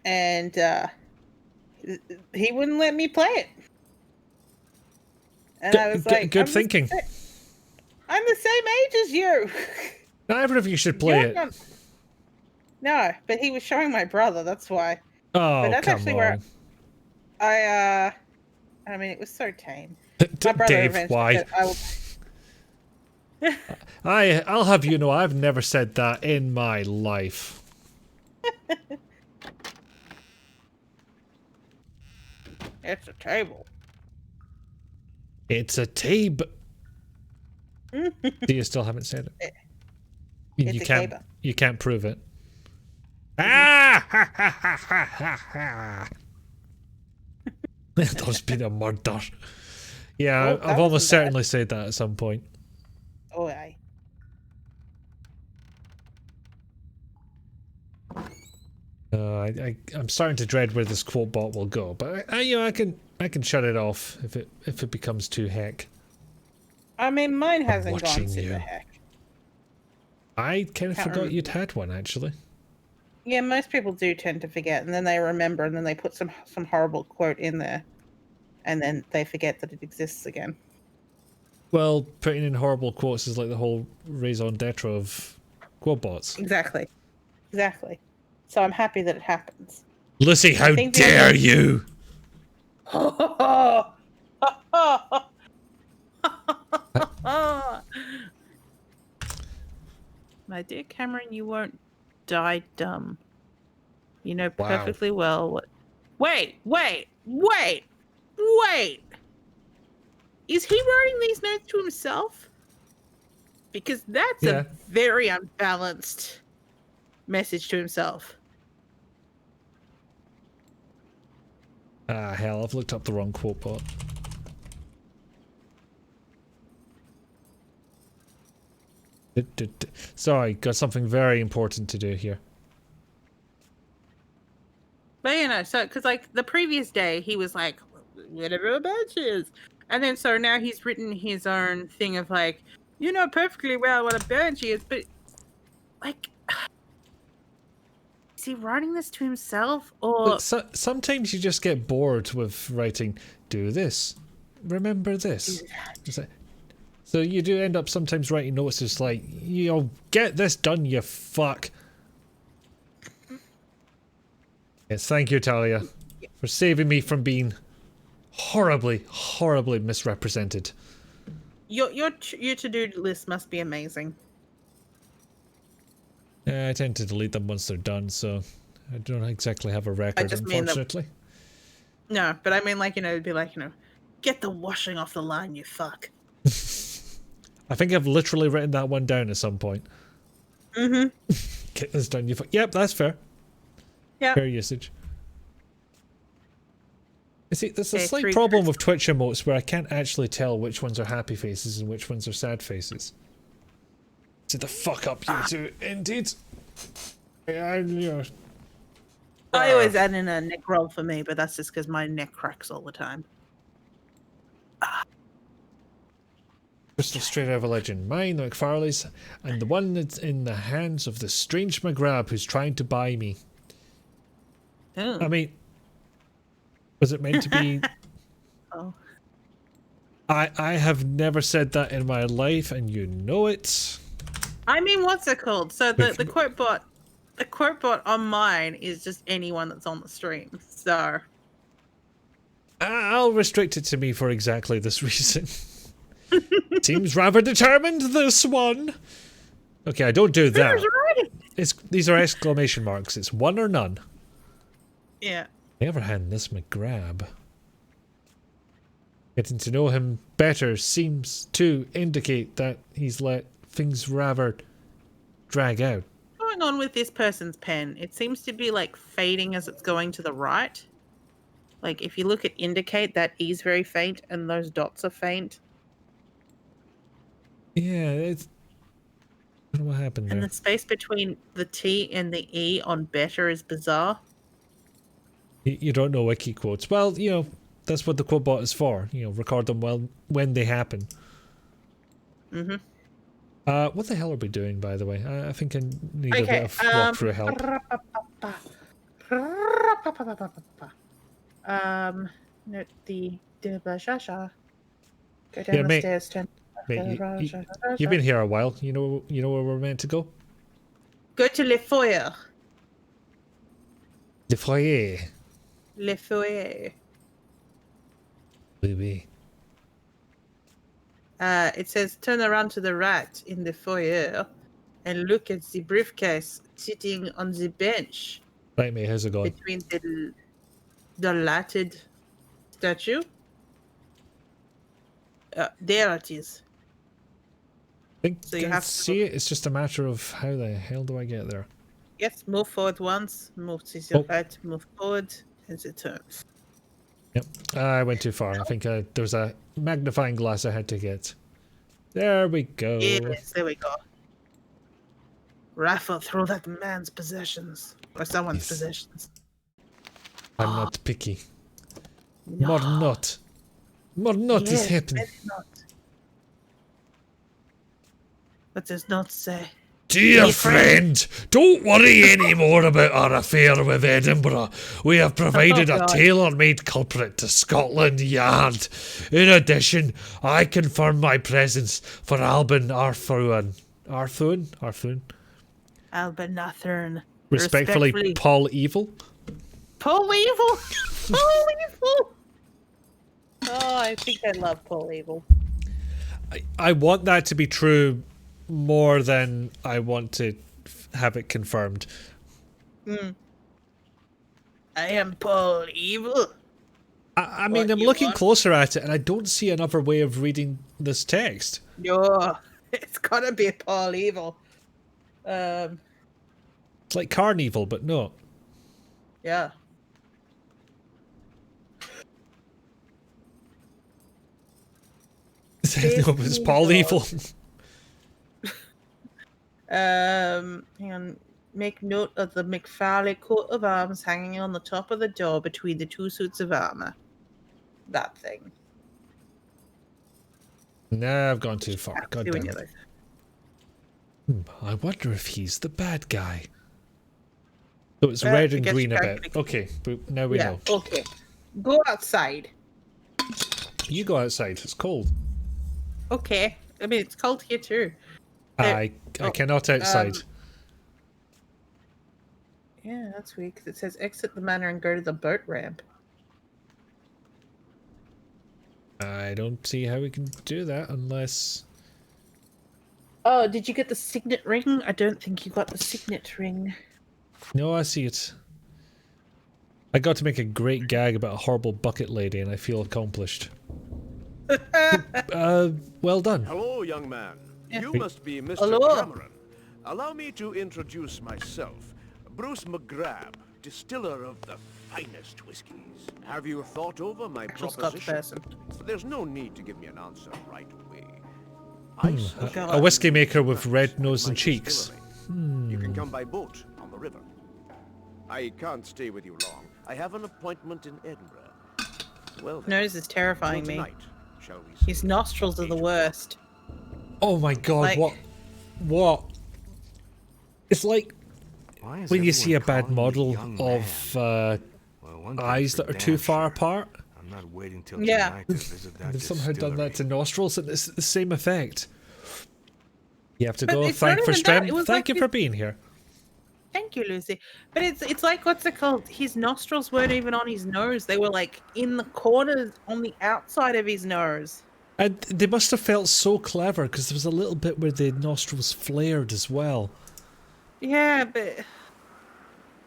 And he wouldn't let me play it. And I was like, good thinking. I'm the same age as you. Neither of you should play it. No, but he was showing my brother, that's why. Oh, But that's come actually on. where I mean, it was so tame. My brother Dave, eventually why? said, I'll have you know, I've never said that in my life. It's a table. It's a tape. Do you still haven't said it? You can't prove it. Ah! Ha, ha, ha, ha, ha, ha. There's been a murder. Yeah, Well, I've almost certainly said that at some point. Oh, aye. I'm starting to dread where this quote bot will go, but I can shut it off if it becomes too heck. I mean, mine hasn't gone watching to you. the heck. I kind of forgot remember. you'd had one actually. Yeah, most people do tend to forget, and then they remember, and then they put some horrible quote in there, and then they forget that it exists again. Well, putting in horrible quotes is like the whole raison d'etre of quote bots. Exactly. So I'm happy that it happens. Lucy, how dare you! My dear Cameron, you won't die dumb. You know perfectly well what... Wait! Is he writing these notes to himself? Because that's a very unbalanced message to himself. Ah, hell, I've looked up the wrong quote bot. Sorry, got something very important to do here. But you know, so because like the previous day he was like, whatever a badge is, and then so now he's written his own thing of like, you know perfectly well what a badge is, but like, is he writing this to himself or? Look, sometimes you just get bored with writing. Do this, remember this. So you do end up sometimes writing notes just like, get this done, you fuck. Yes, thank you, Talia, for saving me from being horribly, horribly misrepresented. Your to-do list must be amazing. Yeah, I tend to delete them once they're done, so I don't exactly have a record, unfortunately. No, but I mean, like, you know, it'd be like, you know, get the washing off the line, you fuck. I think I've literally written that one down at some point. Mm-hmm. Get this done, you fuck. Yep, that's fair. Yeah. Fair usage. You see, there's a slight problem with Twitch emotes where I can't actually tell which ones are happy faces and which ones are sad faces. To the fuck up, you two, indeed. I always add in a neck roll for me, but that's just because my neck cracks all the time. Crystal straight out of a legend. Mine, the McFarley's, and the one that's in the hands of the strange McGrab who's trying to buy me. Oh. I mean, was it meant to be? Oh. I have never said that in my life, and you know it. I mean, what's it called? So the quote bot on mine is just anyone that's on the stream. So I'll restrict it to me for exactly this reason. Seems rather determined, this one. Okay, I don't do that. These are exclamation marks. It's one or none. Yeah. On the other hand, this McGrab. Getting to know him better seems to indicate that he's let things rather drag out. What's going on with this person's pen? It seems to be like fading as it's going to the right. Like if you look at indicate, that E's very faint and those dots are faint. Yeah, it's... I don't know what happened And there. the space between the T and the E on better is bizarre. You don't know wiki quotes. Well, you know, that's what the quote bot is for. You know, record them well when they happen. Mm-hmm. What the hell are we doing, by the way? I think I need a bit of walkthrough help. Note the Bashasha. Go Yeah, down the mate. stairs, turn. Mate, you've been here a while. You know where we're meant to go? Go to Le Foyer. The foyer. Le Foyer. Oui, oui. It says turn around to the right in the foyer and look at the briefcase sitting on the bench Right, mate, how's it going? between the lighted statue. There it is. I think So you I have to see it. It's just a matter of how the hell do I get there? Yes, move forward once, move to your Oh. right, move forward, and it turns. Yep, I went too far. I think there was a magnifying glass I had to get. There we go. Yes, there we go. Rifle through that man's possessions. Or someone's Yes. possessions. I'm not picky. More not. More not is Yes, happening. maybe not. What does not say? Dear Dear friend, don't worry any more about our affair with Edinburgh. We have provided Oh, a God. tailor-made culprit to Scotland Yard. In addition, I confirm my presence for Albin Arthun. Arthun? Albin Nathern. Respectfully, Paul Evil. Paul Evil? Paul Evil! Oh, I think I love Paul Evil. I want that to be true more than I want to have it confirmed. I am Paul Evil. I mean, What I'm you looking want? closer at it, and I don't see another way of reading this text. No, it's gotta be Paul Evil. It's like Carnival, but no. Yeah. No, it's Paul Evil. Hang on. Make note of the McFarlane coat of arms hanging on the top of the door between the two suits of armor. That thing. Nah, I've gone too far. God See what damn you it. like. I wonder if he's the bad guy. So it's I red and guess green you a can't bit. click- Okay, but now we Yeah, know. okay. Go outside. You go outside. It's cold. Okay. I mean, it's cold here too. I cannot outside. Yeah, that's weird 'cause it says exit the manor and go to the boat ramp. I don't see how we can do that unless... Oh, did you get the signet ring? I don't think you got the signet ring. No, I see it. I got to make a great gag about a horrible bucket lady, and I feel accomplished. Well done. Hello, young man. Yeah. You must be Mr. Hello. Cameron. Allow me to introduce myself. Bruce McGrabb, distiller of the finest whiskies. Have you thought over my Actual Scotch proposition? person. There's no need to give me an answer right away. I suggest A whiskey maker with you red visit nose my and cheeks. distillery. You can come by boat on the river. I can't stay with you long. I have an appointment in Edinburgh. Well, then, Nose is terrifying till me. tonight, shall we His say nostrils are the worst. Oh my god, Like- what? It's like Why is when you see a everyone bad calling me model young of man? Well, one thing's eyes for that are damn too far sure. apart. I'm not waiting till Yeah. tonight to visit that They've somehow done that to distillery. nostrils, and it's the same effect. You have to But go, it's not thank for even that, it stream. was Thank like you this- for being here. Thank you, Lucy. But it's like, what's it called? His nostrils weren't even on his nose. They were like in the corners on the outside of his nose. And they must have felt so clever, because there was a little bit where the nostrils flared as well. Yeah, but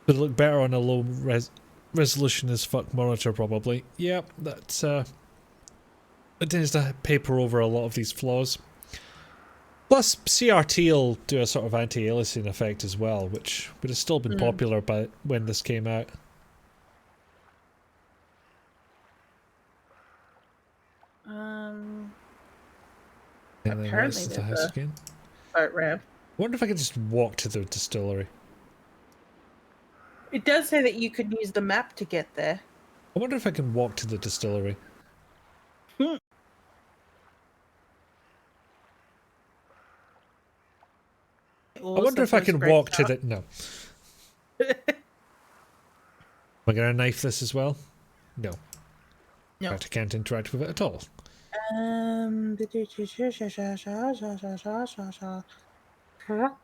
Would look better on a low resolution as fuck monitor, probably. Yep, that's It tends to paper over a lot of these flaws. Plus, CRT will do a sort of anti-aliasing effect as well, which would have still been popular by when this came out. And then the apparently rest of the there's house a again. boat ramp. I wonder if I could just walk to the distillery. It does say that you could use the map to get there. I wonder if I can walk to the distillery. I wonder if I can walk to the... No. Am I going to knife this as well? No. No. In fact, I can't interact with it at all. Turn Oh,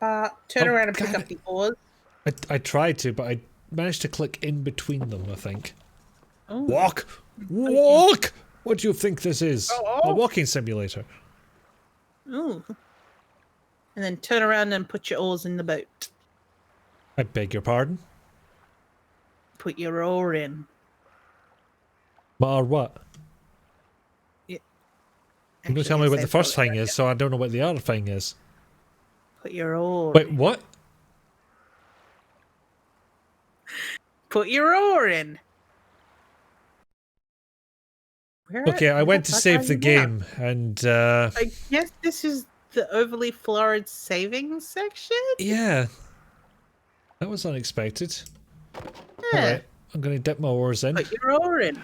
around and pick God. up the oars. I tried to, but I managed to click in between them, I think. Oh. Walk! Walk! What do you think this is? Oh. A walking simulator. Ooh. And then turn around and put your oars in the boat. I beg your pardon? Put your oar in. Or what? Yeah. You don't tell me what the first thing is, so I don't know what the other thing is. Put your oar. Wait, what? Put your oar in. Okay, I went to save the game, and I guess this is the overly florid saving section? yeah. That was unexpected. Yeah. Alright, I'm gonna dip my oars in. Put your oar in.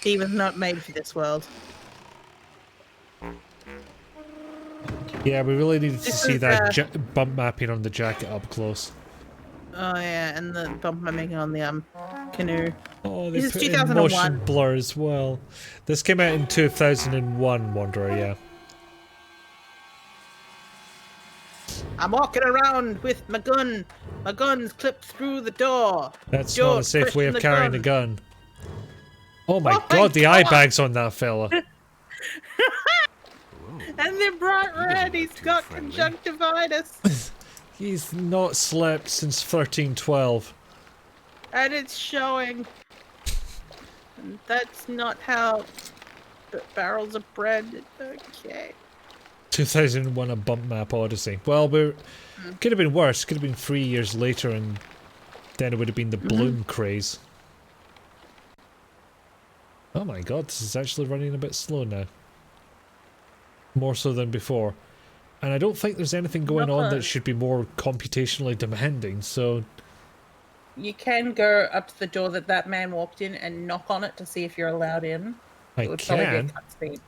Steven's not made for this world. Yeah, we really needed to This see is, that bump mapping on the jacket up close. Oh yeah, and the bump mapping on the canoe. Oh, they This is put in 2001. motion blur as well. This came out in 2001, Wanderer, yeah. I'm walking around with my gun. My gun's clipped through the door. That's George, not a safe way pushing of the carrying a gun. gun. Oh my Oh my god, the eye God. bags on that fella. And they're bright red. He's got friendly. conjunctivitis. He's not slept since 1312. And it's showing. And that's not how barrels are bred. Okay. 2001, a bump map odyssey. Well, could have been worse. Could have been 3 years later, and then it would have been the bloom craze. Oh my god, this is actually running a bit slow now. More so than before. And I don't think there's anything going on that should be more computationally demanding, so... You can go up to the door that man walked in and knock on it to see if you're allowed in. I It would probably be a can, cutscene.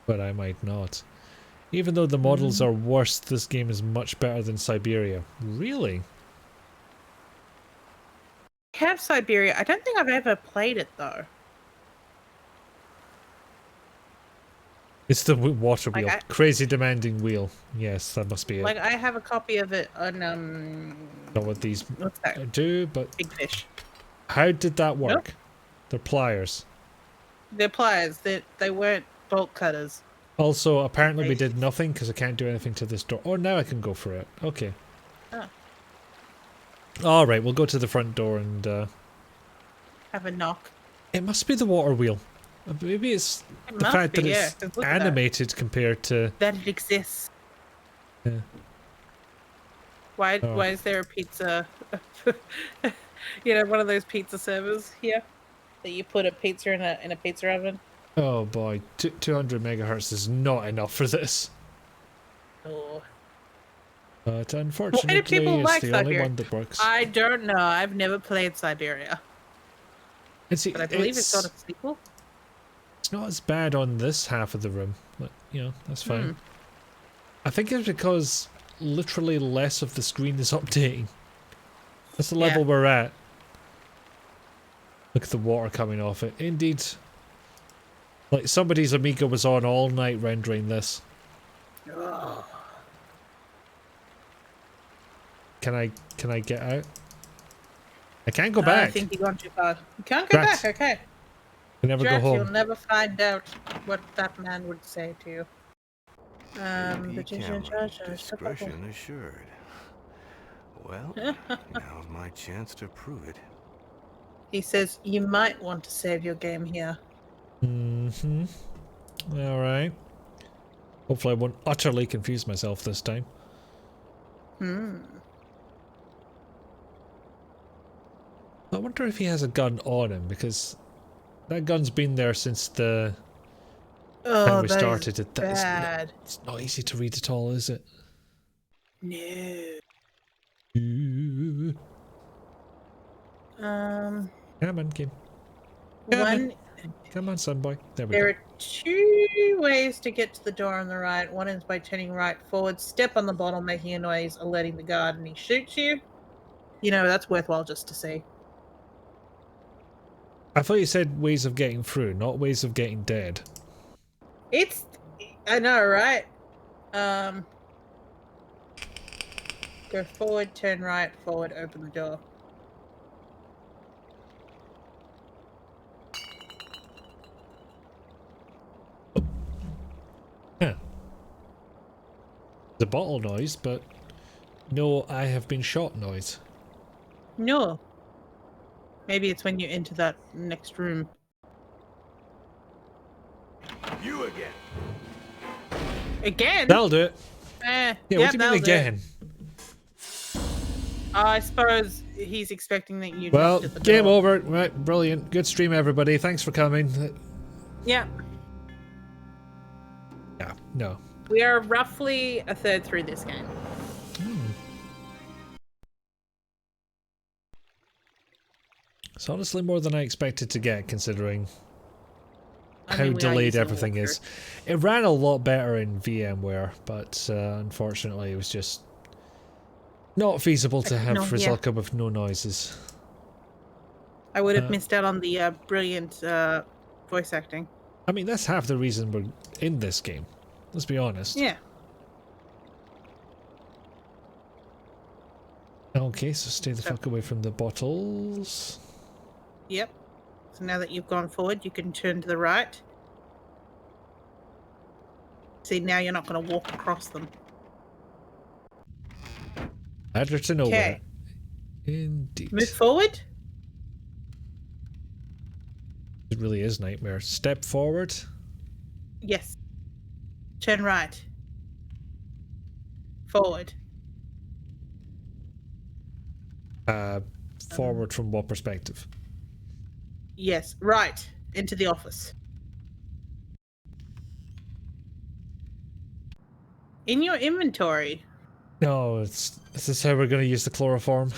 but I might not. Even though the models are worse, this game is much better than Siberia. Really? Have Siberia. I don't think I've ever played it though. It's the water wheel. Like Crazy demanding wheel. Yes, that must be it. Like I have a copy of it on Not what these what's that? do, but Big Fish. how did that work? Nope. They're pliers. They're pliers. They weren't bolt cutters. Also, apparently we did nothing because I can't do anything to this door. Oh, now I can go for it. Okay. Oh. Alright, we'll go to the front door and... Have a knock. It must be the water wheel. Maybe it's It the must fact be, that yeah, it's 'cause look at that. animated compared to... That it exists. Yeah. Why Oh. is there a pizza? You know, one of those pizza servers here that you put a pizza in a pizza oven. Oh boy, 200 megahertz is not enough for this. Oh. But unfortunately, people it's like the only Siberia? one that works. I don't know. I've never played Siberia, And see, but I believe it's got a sequel. it's not as bad on this half of the room. But, you know, that's fine. Hmm. I think it's because literally less of the screen is updating. That's the level we're at. Look at the water coming off it. Indeed. Like somebody's Amiga was on all night rendering this. Ugh. Can I get out? I can't go I back. think you've gone too far. You can't go Rats. back. Okay. I never Jack, go you'll home. never find out what that man would say to you. AP camera, discretion assured. Well, now's my chance to prove it. He says you might want to save your game here. Mm-hmm. Alright. Hopefully I won't utterly confuse myself this time. I wonder if he has a gun on him, because that gun's been there since the time we that started is it. bad. It's not easy to read at all, is it? No. Ooh. Come on, game. One. Come on, son boy. There we There go. are two ways to get to the door on the right. One is by turning right forward, step on the bottle, making a noise, alerting the guard, and he shoots you. You know, that's worthwhile just to see. I thought you said ways of getting through, not ways of getting dead. I know, right? Go forward, turn right, forward, open the door. Huh. The bottle noise, but no I have been shot noise. No. Maybe it's when you enter that next room. You again. Again? That'll do it. Yeah, Yeah, what do you mean again? I suppose he's expecting that you. Well, knocked at the game door. over. Right, brilliant. Good stream, everybody. Thanks for coming. Yeah. Yeah, no. We are roughly a third through this game. It's honestly more than I expected to get, considering I how mean, we are delayed using a everything is. It ran a lot better in VMware, but unfortunately it was just not feasible to have No, yeah. Resulka with no noises. I would have missed out on the brilliant voice acting. I mean, that's half the reason we're in this game. Let's be honest. Yeah. Okay, so stay the fuck away from the bottles. Yep. So now that you've gone forward, you can turn to the right. See, now you're not going to walk across them. Better to know Okay. that. Indeed. Move forward. It really is nightmare. Step forward. Yes. Turn right. Forward. Forward from what perspective? Yes. Right. Into the office. In your inventory. No, is this how we're going to use the chloroform?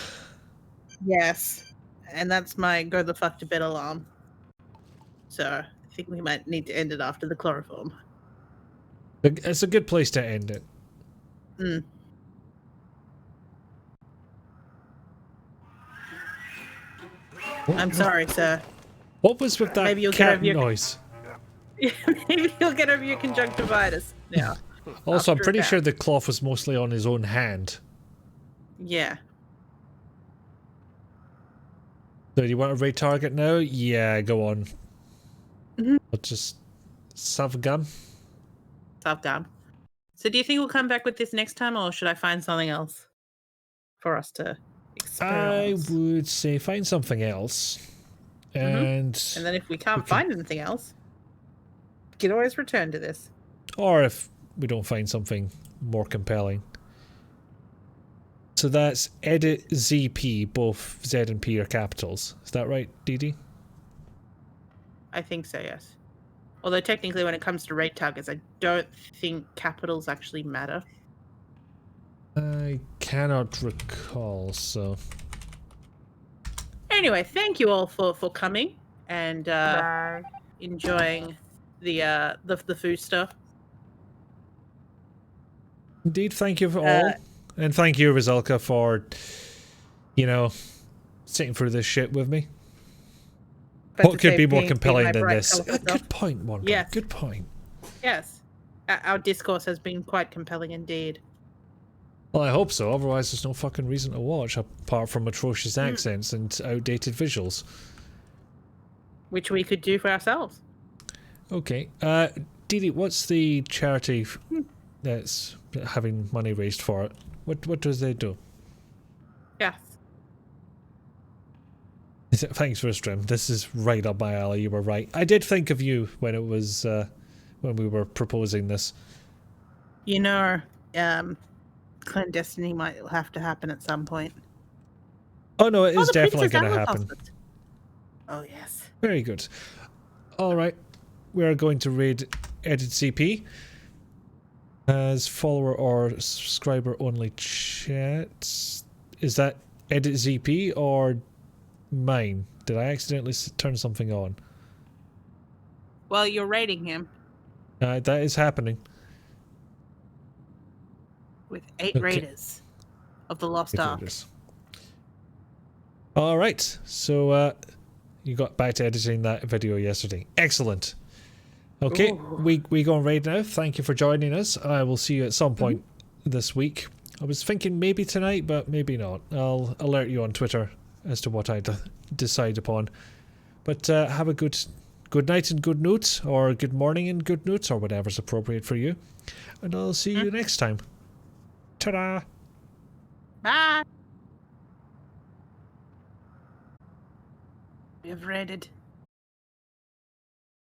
Yes. And that's my go the fuck to bed alarm. So I think we might need to end it after the chloroform. It's a good place to end it. Mm. I'm sorry, sir. What was with that Maybe you'll get cat over your- noise? Maybe you'll get over your conjunctivitis now. Also, I'm after pretty that. sure the cloth was mostly on his own hand. Yeah. So, do you want to raid target now? Yeah, go on. Mhm. I'll just have a gun. Stop down. So do you think we'll come back with this next time, or should I find something else for us to I experience? would say find something else. And And then if we can't we can- find anything else, we can always return to this. or if we don't find something more compelling. So that's edit ZP, both Z and P are capitals. Is that right, Dee? I think so, yes. Although technically when it comes to rate targets, I don't think capitals actually matter. I cannot recall, so... Anyway, thank you all for coming and enjoying the food stuff. Indeed, thank you for all. And thank you, Resulka, for, you know, sitting through this shit with me. But What to could say be more being compelling my than bright, this? colourful A self. good point, Wanda. Yes. Good point. Yes. Our discourse has been quite compelling indeed. Well, I hope so. Otherwise, there's no fucking reason to watch, apart from atrocious accents and outdated visuals. Which we could do for ourselves. Okay. Dee, what's the charity that's having money raised for it? What does they do? Yes. Thanks for the stream. This is right up my alley. You were right. I did think of you when it was when we were proposing this. You know, clandestiny might have to happen at some point. Oh no, it is the definitely Princess going to Alice happen. husband. Oh yes. Very good. All right, we are going to raid Edit CP as follower or subscriber only chat. Is that Edit ZP or mine? Did I accidentally turn something on? Well, you're rating him That is happening. with 8 Okay. raiders of the Lost Ark. All right, so you got back to editing that video yesterday. Excellent. Okay, Ooh. we go on raid now. Thank you for joining us. I will see you at some point this week. I was thinking maybe tonight, but maybe not. I'll alert you on Twitter as to what I decide upon. But have a good night and good note, or good morning and good notes, or whatever's appropriate for you. And I'll see you next time. Ta-da! Bye. We have raided.